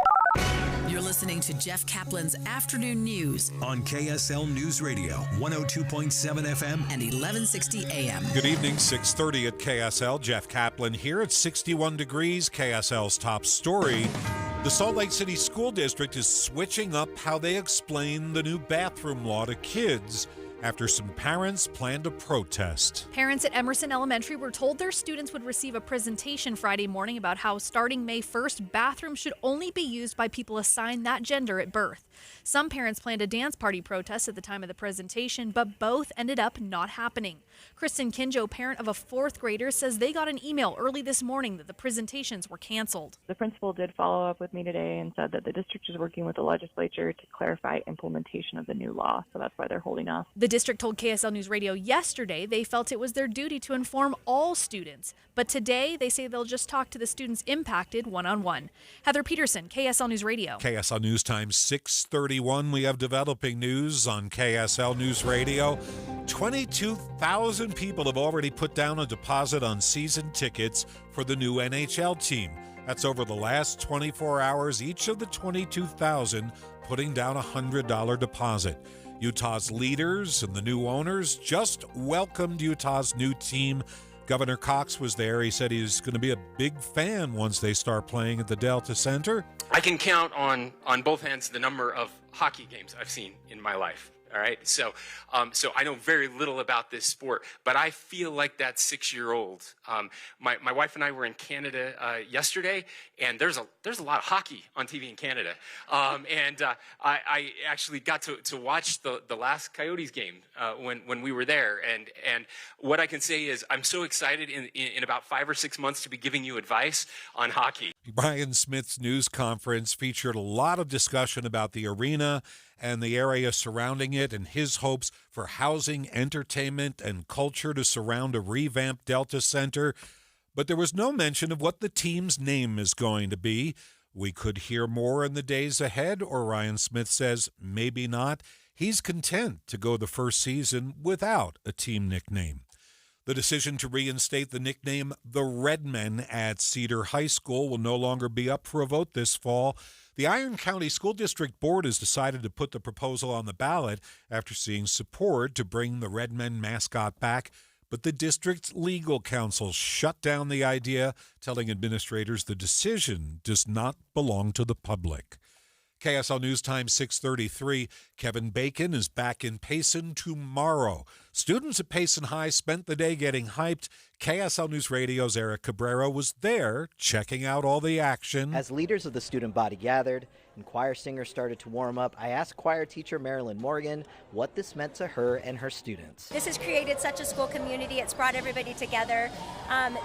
You're listening to Jeff Kaplan's Afternoon News on KSL News Radio, 102.7 FM and 1160 AM. Good evening, 6:30 at KSL. Jeff Kaplan here at 61 degrees. KSL's top story. The Salt Lake City School District is switching up how they explain the new bathroom law to kids after some parents planned a protest. Parents at Emerson Elementary were told their students would receive a presentation Friday morning about how starting May 1st, bathrooms should only be used by people assigned that gender at birth. Some parents planned a dance party protest at the time of the presentation, but both ended up not happening. Kristen Kinjo, parent of a fourth grader, says they got an email early this morning that the presentations were canceled. The principal did follow up with me today and said that the district is working with the legislature to clarify implementation of the new law, so that's why they're holding off. The district told KSL News Radio yesterday they felt it was their duty to inform all students, but today they say they'll just talk to the students impacted one-on-one. Heather Peterson, KSL News Radio. KSL News Time 6:31. We have developing news on KSL News Radio. 22,000 people have already put down a deposit on season tickets for the new NHL team. That's over the last 24 hours, each of the 22,000 putting down a $100 deposit. Utah's leaders and the new owners just welcomed Utah's new team. Governor Cox was there. He said he's going to be a big fan once they start playing at the Delta Center. I can count on both hands the number of hockey games I've seen in my life. All right, so I know very little about this sport, but I feel like that 6-year-old. My wife and I were in Canada yesterday, and there's a lot of hockey on TV in Canada, and I actually got to watch the last Coyotes game when we were there, and what I can say is I'm so excited in about 5 or 6 months to be giving you advice on hockey. Brian Smith's news conference featured a lot of discussion about the arena and the area surrounding it and his hopes for housing, entertainment, and culture to surround a revamped Delta Center. But there was no mention of what the team's name is going to be. We could hear more in the days ahead, or Ryan Smith says maybe not. He's content to go the first season without a team nickname. The decision to reinstate the nickname the Redmen at Cedar High School will no longer be up for a vote this fall. The Iron County School District Board has decided to put the proposal on the ballot after seeing support to bring the Redmen mascot back, but the district's legal counsel shut down the idea, telling administrators the decision does not belong to the public. KSL News Time 6:33. Kevin Bacon is back in Payson tomorrow. Students at Payson High spent the day getting hyped. KSL News Radio's Eric Cabrera was there checking out all the action. As leaders of the student body gathered and choir singers started to warm up, I asked choir teacher Marilyn Morgan what this meant to her and her students. This has created such a school community. It's brought everybody together.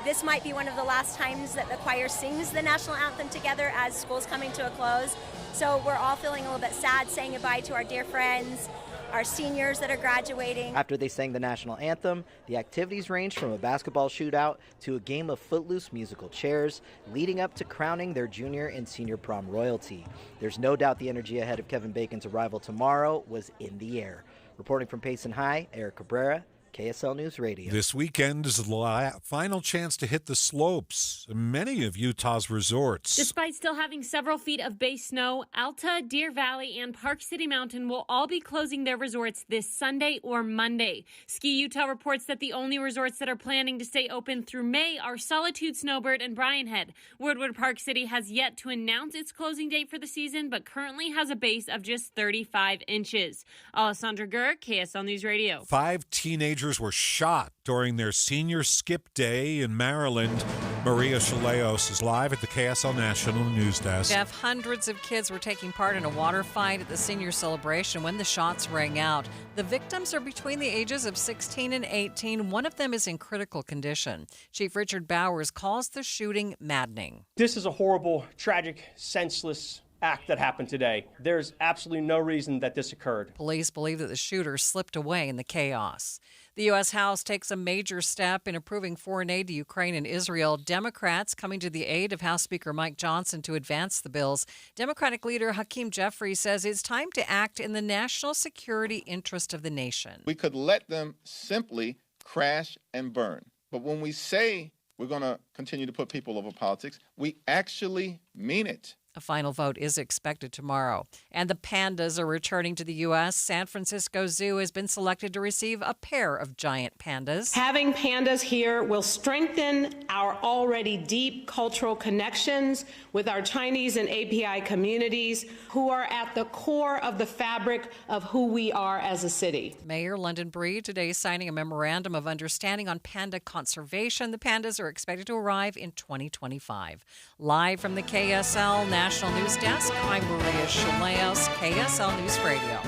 This might be one of the last times that the choir sings the national anthem together as school's coming to a close. So we're all feeling a little bit sad saying goodbye to our dear friends, our seniors that are graduating. After they sang the national anthem, the activities ranged from a basketball shootout to a game of footloose musical chairs, leading up to crowning their junior and senior prom royalty. There's no doubt the energy ahead of Kevin Bacon's arrival tomorrow was in the air. Reporting from Payson High, Eric Cabrera, KSL News Radio. This weekend is the final chance to hit the slopes in many of Utah's resorts. Despite still having several feet of base snow, Alta, Deer Valley, and Park City Mountain will all be closing their resorts this Sunday or Monday. Ski Utah reports that the only resorts that are planning to stay open through May are Solitude, Snowbird, and Bryan Head. Woodward Park City has yet to announce its closing date for the season, but currently has a base of just 35 inches. Alessandra Gurr, KSL News Radio. 5 teenagers were shot during their senior skip day in Maryland. Maria Chaleos is live at the KSL National News Desk. Jeff, hundreds of kids were taking part in a water fight at the senior celebration when the shots rang out. The victims are between the ages of 16 and 18. One of them is in critical condition. Chief Richard Bowers calls the shooting maddening. This is a horrible, tragic, senseless act that happened today. There's absolutely no reason that this occurred. Police believe that the shooter slipped away in the chaos. The U.S. House takes a major step in approving foreign aid to Ukraine and Israel. Democrats coming to the aid of House Speaker Mike Johnson to advance the bills. Democratic leader Hakeem Jeffries says it's time to act in the national security interest of the nation. We could let them simply crash and burn. But when we say we're going to continue to put people over politics, we actually mean it. A final vote is expected tomorrow. And the pandas are returning to the U.S. San Francisco Zoo has been selected to receive a pair of giant pandas. Having pandas here will strengthen our already deep cultural connections with our Chinese and API communities, who are at the core of the fabric of who we are as a city. Mayor London Breed today signing a memorandum of understanding on panda conservation. The pandas are expected to arrive in 2025. Live from the KSL National News Desk, I'm Maria Shileos, KSL News Radio.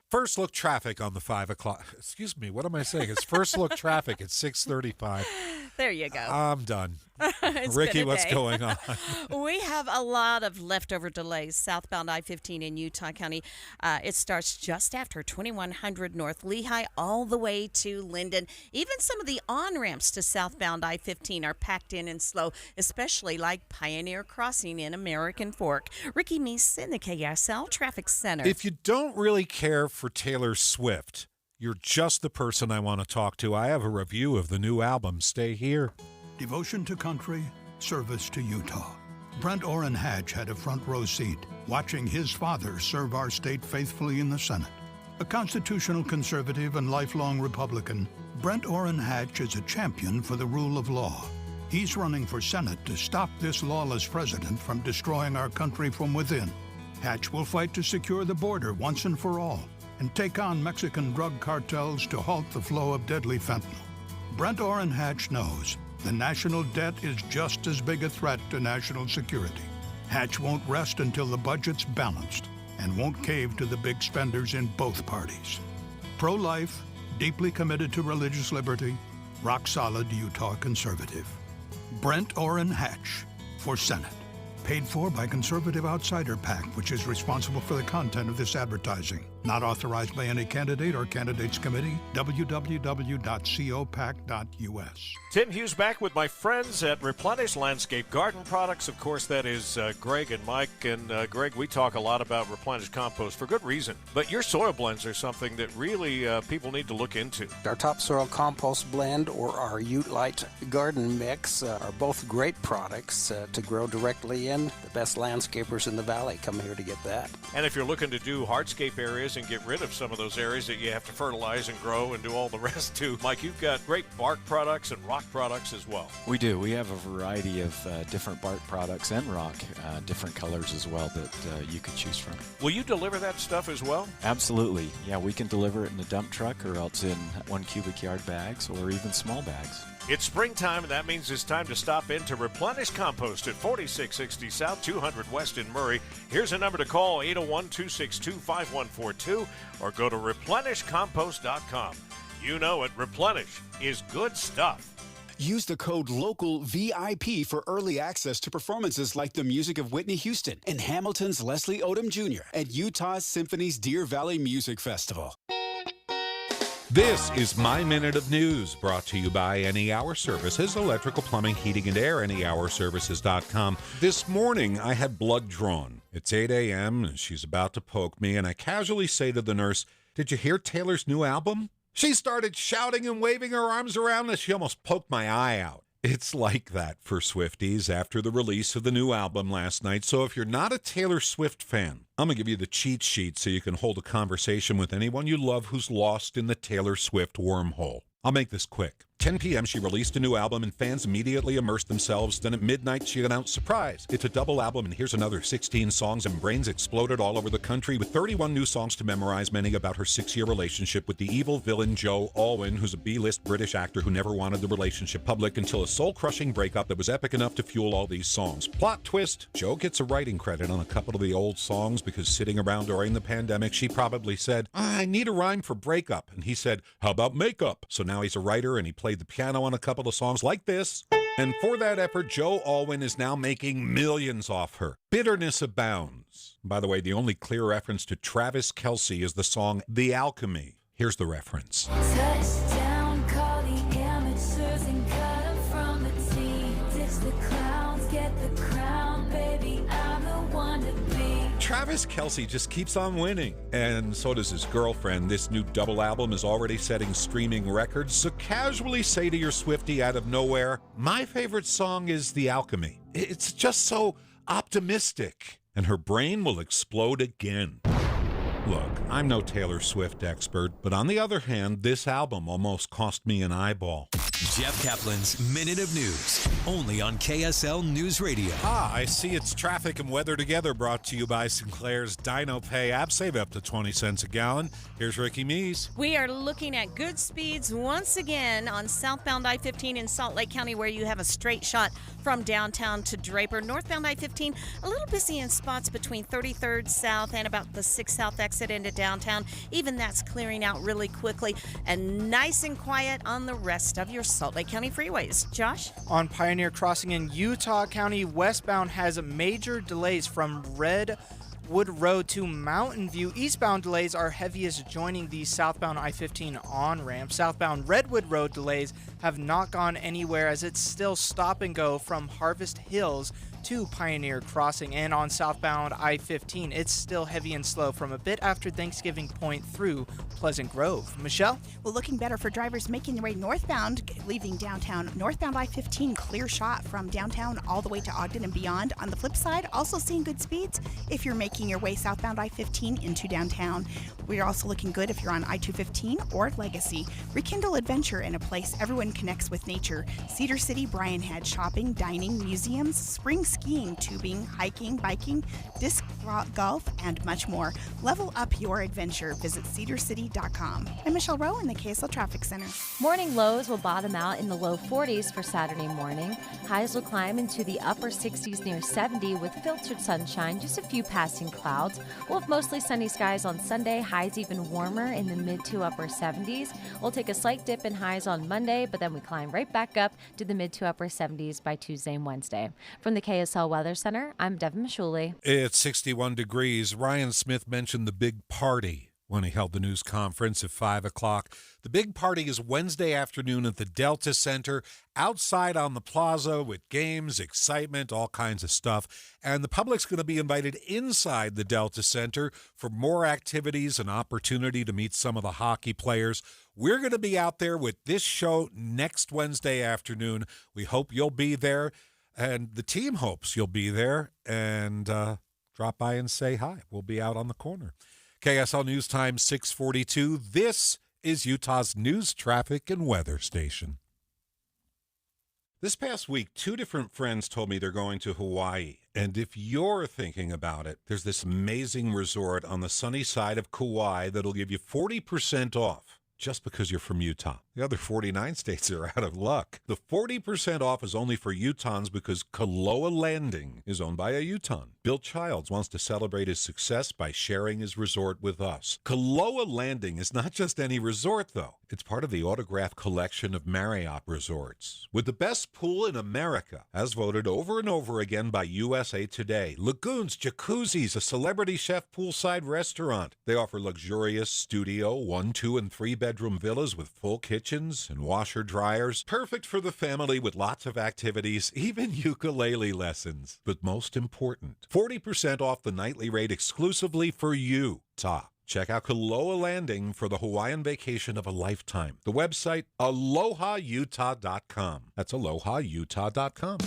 First look traffic on the 5 o'clock. Excuse me, what am I saying? It's first look traffic at 6:35. There you go. I'm done. It's Ricky, been a what's day. going on? We have a lot of leftover delays southbound I-15 in Utah County. It starts just after 2100 North Lehigh all the way to Linden. Even some of the on-ramps to southbound I-15 are packed in and slow, especially like Pioneer Crossing in American Fork. Ricky Meese in the KSL Traffic Center. If you don't really care for Taylor Swift, you're just the person I want to talk to. I have a review of the new album, Stay Here. Devotion to country, service to Utah. Brent Orrin Hatch had a front row seat, watching his father serve our state faithfully in the Senate. A constitutional conservative and lifelong Republican, Brent Orrin Hatch is a champion for the rule of law. He's running for Senate to stop this lawless president from destroying our country from within. Hatch will fight to secure the border once and for all, and take on Mexican drug cartels to halt the flow of deadly fentanyl. Brent Orrin Hatch knows the national debt is just as big a threat to national security. Hatch won't rest until the budget's balanced and won't cave to the big spenders in both parties. Pro-life, deeply committed to religious liberty, rock-solid Utah conservative. Brent Orrin Hatch for Senate. Paid for by Conservative Outsider PAC, which is responsible for the content of this advertising. Not authorized by any candidate or candidates committee. www.copac.us. Tim Hughes back with my friends at Replenish Landscape Garden Products. Of course, that is Greg and Mike. And Greg, we talk a lot about Replenish compost for good reason. But your soil blends are something that really people need to look into. Our topsoil compost blend or our Ute-Lite garden mix are both great products to grow directly in. The best landscapers in the valley come here to get that. And if you're looking to do hardscape areas and get rid of some of those areas that you have to fertilize and grow and do all the rest to, Mike, you've got great bark products and rock products as well. We do. We have a variety of different bark products and rock, different colors as well that you could choose from. Will you deliver that stuff as well? Absolutely. Yeah, we can deliver it in a dump truck or else in 1 cubic yard bags or even small bags. It's springtime, and that means it's time to stop in to Replenish Compost at 4660 South, 200 West in Murray. Here's a number to call, 801-262-5142, or go to replenishcompost.com. You know it, Replenish is good stuff. Use the code LOCALVIP for early access to performances like the music of Whitney Houston and Hamilton's Leslie Odom Jr. at Utah's Symphony's Deer Valley Music Festival. This is My Minute of News, brought to you by Any Hour Services, electrical, plumbing, heating, and air, anyhourservices.com. This morning, I had blood drawn. It's 8 a.m., and she's about to poke me, and I casually say to the nurse, "Did you hear Taylor's new album?" She started shouting and waving her arms around as she almost poked my eye out. It's like that for Swifties after the release of the new album last night. So if you're not a Taylor Swift fan, I'm going to give you the cheat sheet so you can hold a conversation with anyone you love who's lost in the Taylor Swift wormhole. I'll make this quick. 10 p.m., she released a new album, and fans immediately immersed themselves. Then at midnight, she announced, surprise, it's a double album, and here's another 16 songs, and brains exploded all over the country with 31 new songs to memorize, many about her 6-year relationship with the evil villain Joe Alwyn, who's a B-list British actor who never wanted the relationship public until a soul-crushing breakup that was epic enough to fuel all these songs. Plot twist, Joe gets a writing credit on a couple of the old songs because sitting around during the pandemic, she probably said, I need a rhyme for breakup, and he said, how about makeup? So now he's a writer, and he played the piano on a couple of songs like this. And for that effort, Joe Alwyn is now making millions off her. Bitterness abounds. By the way, the only clear reference to Travis Kelce is the song The Alchemy. Here's the reference. Touchdown, call the amateurs and cut 'em from the tee. Ditch the clowns, get the crown, baby, I'm the one to be. Travis Kelce just keeps on winning, and so does his girlfriend. This new double album is already setting streaming records, so casually say to your Swiftie out of nowhere, my favorite song is The Alchemy. It's just so optimistic, and her brain will explode again. Look, I'm no Taylor Swift expert, but on the other hand, this album almost cost me an eyeball. Jeff Kaplan's Minute of News, only on KSL News Radio. I see it's traffic and weather together, brought to you by Sinclair's Dino Pay app. Save up to 20 cents a gallon. Here's Ricky Meese. We are looking at good speeds once again on southbound I-15 in Salt Lake County, where you have a straight shot from downtown to Draper. Northbound I-15, a little busy in spots between 33rd South and about the 6th South exit into downtown. Even that's clearing out really quickly, and nice and quiet on the rest of your Salt Lake County freeways. Josh? On Pioneer Crossing in Utah County, westbound has major delays from Redwood Road to Mountain View. Eastbound delays are heaviest joining the southbound I-15 on-ramp. Southbound Redwood Road delays have not gone anywhere, as it's still stop and go from Harvest Hills to Pioneer Crossing. And on southbound I-15, it's still heavy and slow from a bit after Thanksgiving Point through Pleasant Grove. Michelle? Well, looking better for drivers making their way northbound, leaving downtown. Northbound I-15, clear shot from downtown all the way to Ogden and beyond. On the flip side, also seeing good speeds if you're making your way southbound I-15 into downtown. We're also looking good if you're on I-215 or Legacy. Rekindle adventure in a place everyone connects with nature. Cedar City, Bryan had shopping, dining, museums, spring skiing, tubing, hiking, biking, disc golf, and much more. Level up your adventure. Visit cedarcity.com. I'm Michelle Rowe in the KSL Traffic Center. Morning lows will bottom out in the low 40s for Saturday morning. Highs will climb into the upper 60s near 70 with filtered sunshine, just a few passing clouds. We'll have mostly sunny skies on Sunday, highs even warmer in the mid to upper 70s. We'll take a slight dip in highs on Monday, but then we climb right back up to the mid to upper 70s by Tuesday and Wednesday. From the KSL Weather Center, I'm Devin Mishuli. It's 61 degrees. Ryan Smith mentioned the big party when he held the news conference at 5 o'clock. The big party is Wednesday afternoon at the Delta Center, outside on the plaza with games, excitement, all kinds of stuff. And the public's going to be invited inside the Delta Center for more activities and opportunity to meet some of the hockey players. We're going to be out there with this show next Wednesday afternoon. We hope you'll be there, and the team hopes you'll be there, and drop by and say hi. We'll be out on the corner. KSL News Time 642. This is Utah's news, traffic, and weather station. This past week, 2 different friends told me they're going to Hawaii. And if you're thinking about it, there's this amazing resort on the sunny side of Kauai that'll give you 40% off just because you're from Utah. The other 49 states are out of luck. The 40% off is only for Utahns because Kaloa Landing is owned by a Utahn. Bill Childs wants to celebrate his success by sharing his resort with us. Kaloa Landing is not just any resort, though. It's part of the autograph collection of Marriott resorts, with the best pool in America, as voted over and over again by USA Today. Lagoons, jacuzzis, a celebrity chef poolside restaurant. They offer luxurious studio, 1, 2, and 3 bedroom villas with full kitchens and washer dryers. Perfect for the family with lots of activities, even ukulele lessons. But most important, 40% off the nightly rate exclusively for Utah. Check out Kaloa Landing for the Hawaiian vacation of a lifetime. The website, alohautah.com. That's alohautah.com.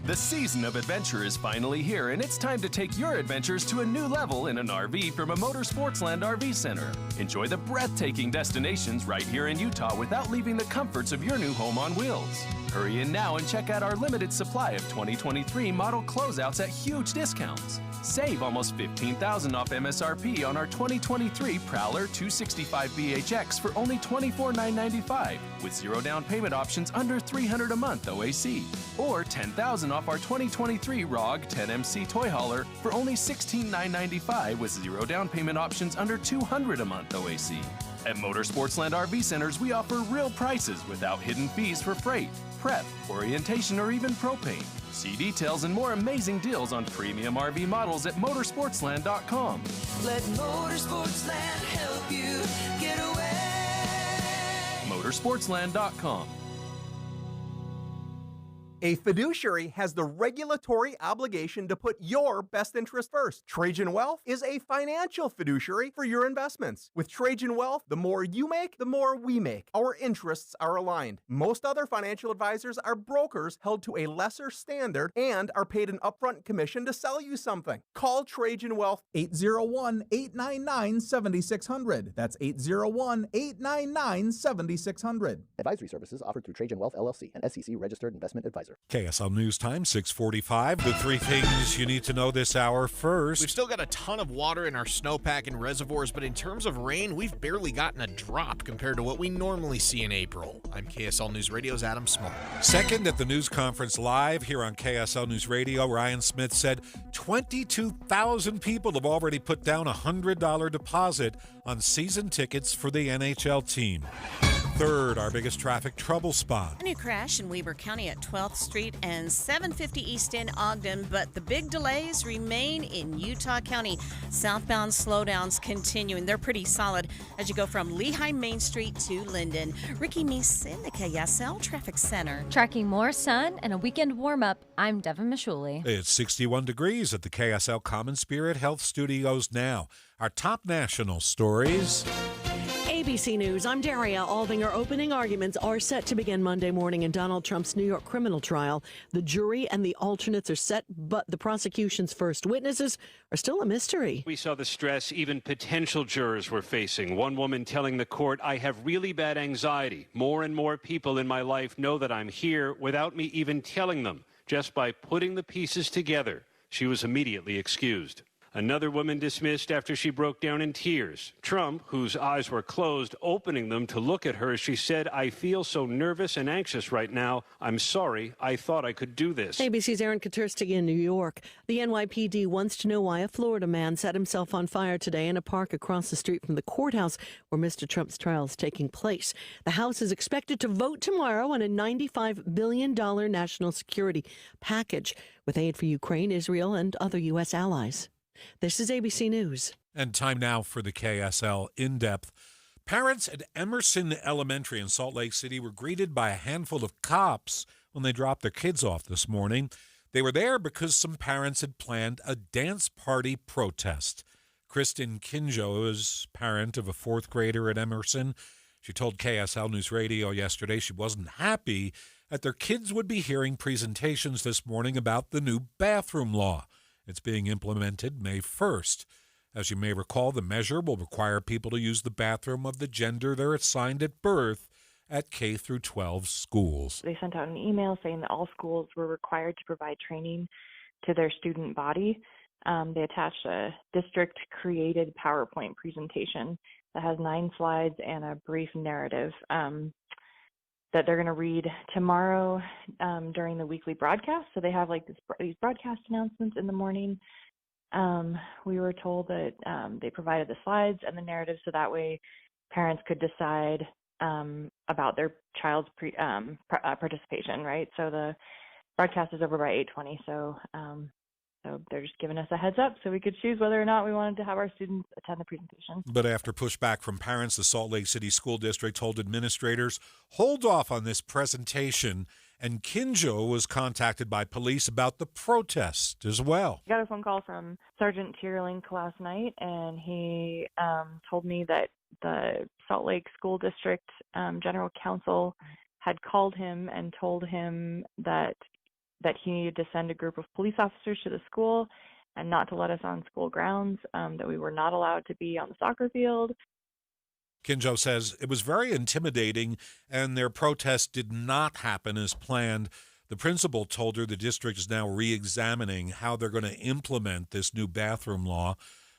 The season of adventure is finally here, and it's time to take your adventures to a new level in an RV from a Motorsportsland RV Center. Enjoy the breathtaking destinations right here in Utah without leaving the comforts of your new home on wheels. Hurry in now and check out our limited supply of 2023 model closeouts at huge discounts. Save almost $15,000 off MSRP on our 2023 Prowler 265BHX for only $24,995 with 0 down payment options under $300 a month OAC. Or $10,000 off our 2023 ROG 10MC Toy Hauler for only $16,995 with 0 down payment options under $200 a month OAC. At Motorsportsland RV Centers, we offer real prices without hidden fees for freight, prep, orientation, or even propane. See details and more amazing deals on premium RV models at motorsportsland.com. Let Motorsportsland help you get away. Motorsportsland.com. A fiduciary has the regulatory obligation to put your best interest first. Trajan Wealth is a financial fiduciary for your investments. With Trajan Wealth, the more you make, the more we make. Our interests are aligned. Most other financial advisors are brokers held to a lesser standard and are paid an upfront commission to sell you something. Call Trajan Wealth 801-899-7600. That's 801-899-7600. Advisory services offered through Trajan Wealth LLC, an SEC registered investment advisor. KSL News Time, 6:45. The three things you need to know this hour. First, we've still got a ton of water in our snowpack and reservoirs, but in terms of rain, we've barely gotten a drop compared to what we normally see in April. I'm KSL News Radio's Adam Small. Second, at the news conference live here on KSL News Radio, Ryan Smith said 22,000 people have already put down a $100 deposit on season tickets for the NHL team. Third, our biggest traffic trouble spot. A new crash in Weber County at 12th Street and 750 East in Ogden, but the big delays remain in Utah County. Southbound slowdowns continuing. They're pretty solid as you go from Lehigh Main Street to Linden. Ricky Meese in the KSL Traffic Center. Tracking more sun and a weekend warm-up, I'm Devin Mishuli. It's 61 degrees at the KSL Common Spirit Health Studios now. Our top national stories. ABC News, I'm Daria Aldinger. Opening arguments are set to begin Monday morning in Donald Trump's New York criminal trial. The jury and the alternates are set, but the prosecution's first witnesses are still a mystery. We saw the stress even potential jurors were facing. One woman telling the court, I have really bad anxiety. More and more people in my life know that I'm here without me even telling them. Just by putting the pieces together, she was immediately excused. Another woman dismissed after she broke down in tears. Trump, whose eyes were closed, opening them to look at her as she said, I feel so nervous and anxious right now. I'm sorry. I thought I could do this. ABC's Aaron Katersky in New York. The NYPD wants to know why a Florida man set himself on fire today in a park across the street from the courthouse where Mr. Trump's trial is taking place. The House is expected to vote tomorrow on a $95 billion national security package with aid for Ukraine, Israel, and other U.S. allies. This is ABC News. And time now for the KSL In-Depth. Parents at Emerson Elementary in Salt Lake City were greeted by a handful of cops when they dropped their kids off this morning. They were there because some parents had planned a dance party protest. Kristen Kinjo is parent of a fourth grader at Emerson. She told KSL News Radio yesterday she wasn't happy that their kids would be hearing presentations this morning about the new bathroom law. It's being implemented May 1st. As you may recall, the measure will require people to use the bathroom of the gender they're assigned at birth at K through 12 schools. They sent out an email saying that all schools were required to provide training to their student body. They attached a district-created PowerPoint presentation that has 9 slides and a brief narrative that they're going to read tomorrow during the weekly broadcast. So they have like these broadcast announcements in the morning. We were told that they provided the slides and the narrative so that way parents could decide about their child's participation, right? So the broadcast is over by 8:20, so they're just giving us a heads up so we could choose whether or not we wanted to have our students attend the presentation. But after pushback from parents, the Salt Lake City School District told administrators, hold off on this presentation, and Kinjo was contacted by police about the protest as well. I got a phone call from Sergeant Tierlink last night, and he told me that the Salt Lake School District General Counsel had called him and told him that he needed to send a group of police officers to the school and not to let us on school grounds, that we were not allowed to be on the soccer field. Kinjo says it was very intimidating and their protest did not happen as planned. The principal told her the district is now re-examining how they're going to implement this new bathroom law.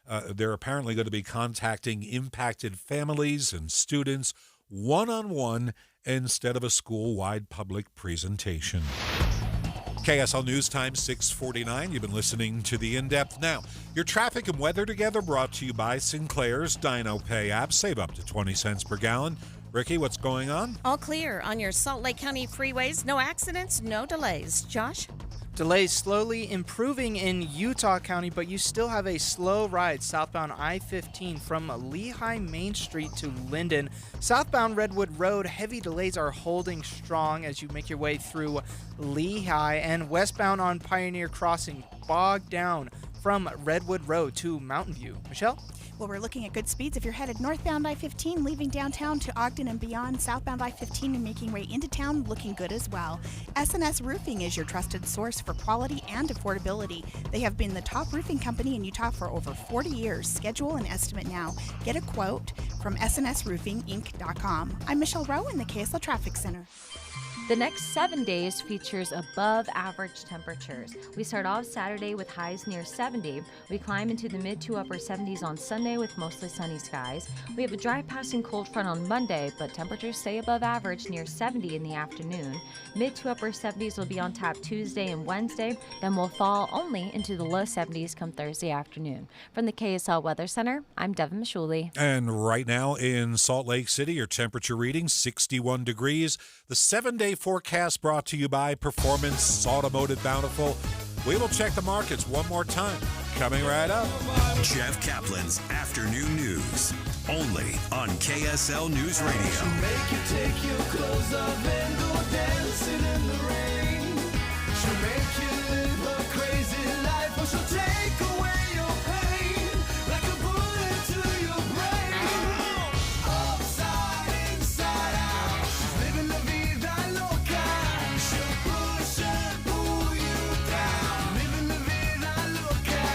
They're apparently going to be contacting impacted families and students one-on-one instead of a school-wide public presentation. KSL News Time, 6:49. You've been listening to the In-Depth. Now, your traffic and weather together brought to you by Sinclair's Dino Pay app. Save up to 20 cents per gallon. Ricky, what's going on? All clear on your Salt Lake County freeways. No accidents, no delays. Josh? Delays slowly improving in Utah County, but you still have a slow ride southbound I-15 from Lehigh Main Street to Linden. Southbound Redwood Road, heavy delays are holding strong as you make your way through Lehigh, and westbound on Pioneer Crossing bogged down from Redwood Road to Mountain View. Michelle? Well, we're looking at good speeds if you're headed northbound I-15, leaving downtown to Ogden and beyond. Southbound I-15 and making way into town, looking good as well. S&S Roofing is your trusted source for quality and affordability. They have been the top roofing company in Utah for over 40 years. Schedule an estimate now. Get a quote from snsroofinginc.com. I'm Michelle Rowe in the KSL Traffic Center. The next 7 days features above average temperatures. We start off Saturday with highs near 70. We climb into the mid to upper 70s on Sunday with mostly sunny skies. We have a dry passing cold front on Monday, but temperatures stay above average near 70 in the afternoon. Mid to upper 70s will be on tap Tuesday and Wednesday, then will fall only into the low 70s come Thursday afternoon. From the KSL Weather Center, I'm Devin Mishuli. And right now in Salt Lake City, your temperature reading 61 degrees. The 7-day forecast brought to you by Performance Automotive Bountiful. We will check the markets one more time. Coming right up. Jeff Kaplan's Afternoon News. Only on KSL News Radio. She'll make you take your clothes off and go dancing in the rain. She'll make you live a crazy life, or she'll take away your pain like a bullet to your brain. Upside, inside out. She's living la vida loca. She'll push and pull you down. Living la vida loca.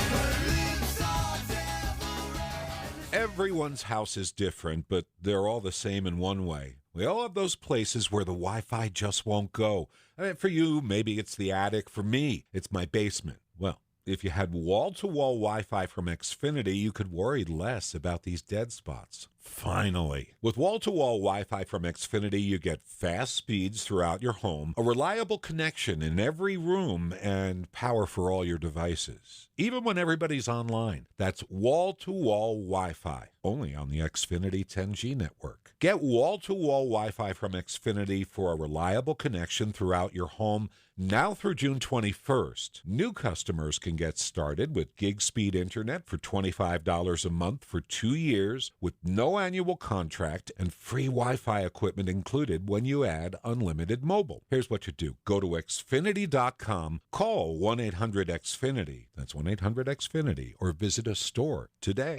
Her lips are devil red. Everyone's house is different, but they're all the same in one way. We all have those places where the Wi-Fi just won't go. I mean, for you, maybe it's the attic. For me, it's my basement. Well, if you had wall-to-wall Wi-Fi from Xfinity, you could worry less about these dead spots. Finally. With wall-to-wall Wi-Fi from Xfinity, you get fast speeds throughout your home, a reliable connection in every room, and power for all your devices, even when everybody's online. That's wall-to-wall Wi-Fi, only on the Xfinity 10G network. Get wall-to-wall Wi-Fi from Xfinity for a reliable connection throughout your home now through June 21st. New customers can get started with gig speed internet for $25 a month for 2 years with no annual contract and free Wi-Fi equipment included when you add unlimited mobile. Here's what you do. Go to Xfinity.com, call 1-800-XFINITY, that's 1-800-XFINITY, or visit a store today.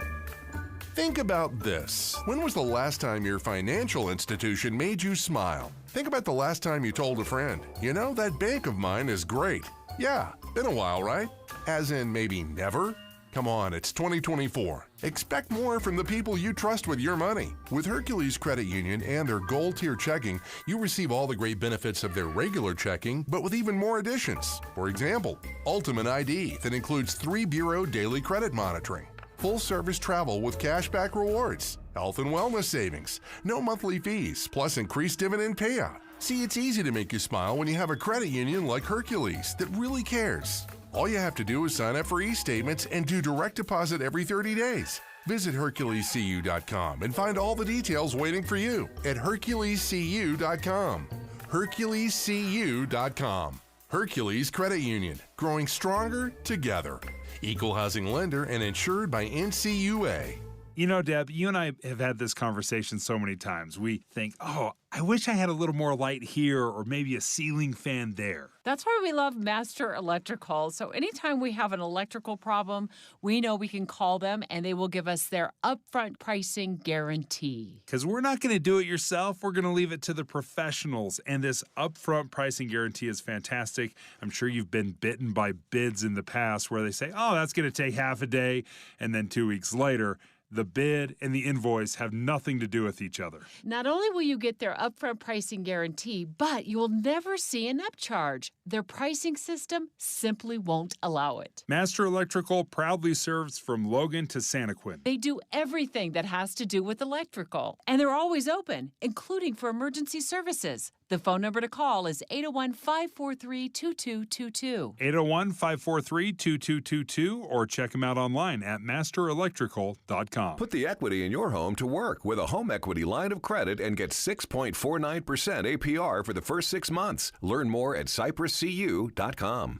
Think about this. When was the last time your financial institution made you smile? Think about the last time you told a friend, you know, that bank of mine is great. Yeah, been a while, right? As in maybe never? Come on, it's 2024. Expect more from the people you trust with your money. With Hercules Credit Union and their Gold Tier checking, you receive all the great benefits of their regular checking, but with even more additions. For example, Ultimate ID that includes 3-bureau daily credit monitoring, full-service travel with cashback rewards, health and wellness savings, no monthly fees, plus increased dividend payout. See, it's easy to make you smile when you have a credit union like Hercules that really cares. All you have to do is sign up for e-statements and do direct deposit every 30 days. Visit HerculesCU.com and find all the details waiting for you at HerculesCU.com. HerculesCU.com. Hercules Credit Union, growing stronger together. Equal housing lender and insured by NCUA. You know, Deb, you and I have had this conversation so many times. We think, oh, I wish I had a little more light here or maybe a ceiling fan there. That's why we love Master Electrical. So anytime we have an electrical problem, we know we can call them and they will give us their upfront pricing guarantee. Because we're not going to do it yourself. We're going to leave it to the professionals. And this upfront pricing guarantee is fantastic. I'm sure you've been bitten by bids in the past where they say, oh, that's going to take half a day. And then 2 weeks later, the bid and the invoice have nothing to do with each other. Not only will you get their upfront pricing guarantee, but you will never see an upcharge. Their pricing system simply won't allow it. Master Electrical proudly serves from Logan to Santaquin. They do everything that has to do with electrical, and they're always open, including for emergency services. The phone number to call is 801-543-2222. 801-543-2222, or check them out online at masterelectrical.com. CypressCU.com. Put the equity in your home to work with a home equity line of credit and get 6.49% APR for the first 6 months. Learn more at CypressCU.com.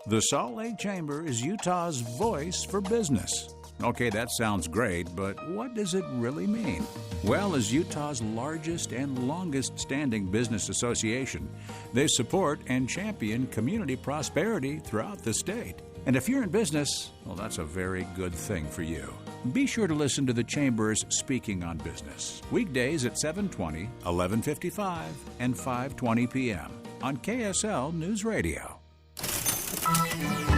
The Salt Lake Chamber is Utah's voice for business. Okay, that sounds great, but what does it really mean? Well, as Utah's largest and longest-standing business association, they support and champion community prosperity throughout the state. And if you're in business, well, that's a very good thing for you. Be sure to listen to the Chamber's Speaking on Business, weekdays at 7:20, 11:55, and 5:20 p.m. on KSL News Radio.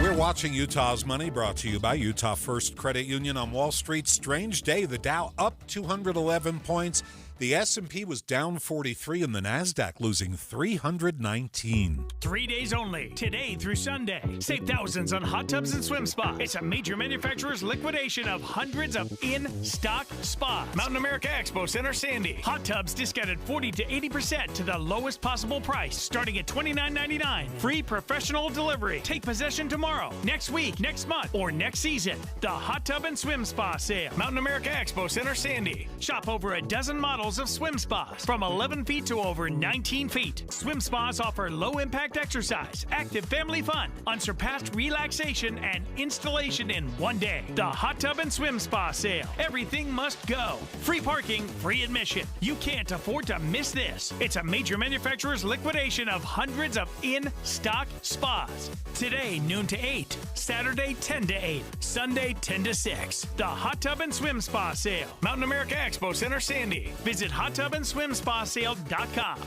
We're watching Utah's Money, brought to you by Utah First Credit Union on Wall Street. Strange day. The Dow up 211 points. The S&P was down 43 and the NASDAQ losing 319. 3 days only, today through Sunday. Save thousands on hot tubs and swim spas. It's a major manufacturer's liquidation of hundreds of in-stock spas. Mountain America Expo Center, Sandy. Hot tubs discounted 40 to 80% to the lowest possible price, starting at $29.99. Free professional delivery. Take possession tomorrow, next week, next month, or next season. The Hot Tub and Swim Spa Sale. Mountain America Expo Center, Sandy. Shop over a dozen models of swim spas from 11 feet to over 19 feet. Swim spas offer low-impact exercise, active family fun, unsurpassed relaxation, and installation in one day. The Hot Tub and Swim Spa Sale. Everything must go. Free parking, free admission. You can't afford to miss this. It's a major manufacturer's liquidation of hundreds of in-stock spas. Today, noon to 8. Saturday, 10 to 8. Sunday, 10 to 6. The Hot Tub and Swim Spa Sale. Mountain America Expo Center, Sandy. Visit hottubandSwimSpaSale.com.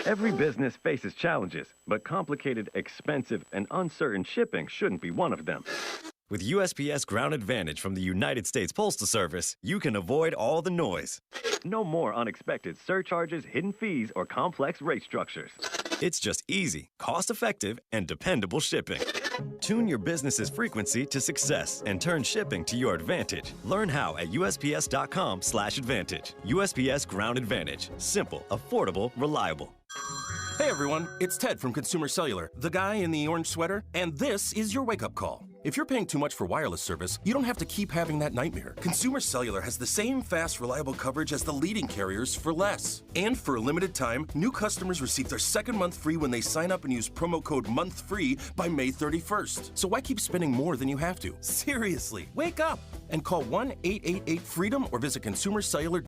Every business faces challenges, but complicated, expensive, and uncertain shipping shouldn't be one of them. With USPS Ground Advantage from the United States Postal Service, you can avoid all the noise. No more unexpected surcharges, hidden fees, or complex rate structures. It's just easy, cost-effective, and dependable shipping. Tune your business's frequency to success and turn shipping to your advantage. Learn how at USPS.com/advantage. USPS Ground Advantage. Simple, affordable, reliable. Hey everyone, it's Ted from Consumer Cellular, the guy in the orange sweater, and this is your wake-up call. If you're paying too much for wireless service, you don't have to keep having that nightmare. Consumer Cellular has the same fast, reliable coverage as the leading carriers for less. And for a limited time, new customers receive their second month free when they sign up and use promo code MONTHFREE by May 31st. So why keep spending more than you have to? Seriously, wake up and call 1-888-FREEDOM or visit consumercellular.com.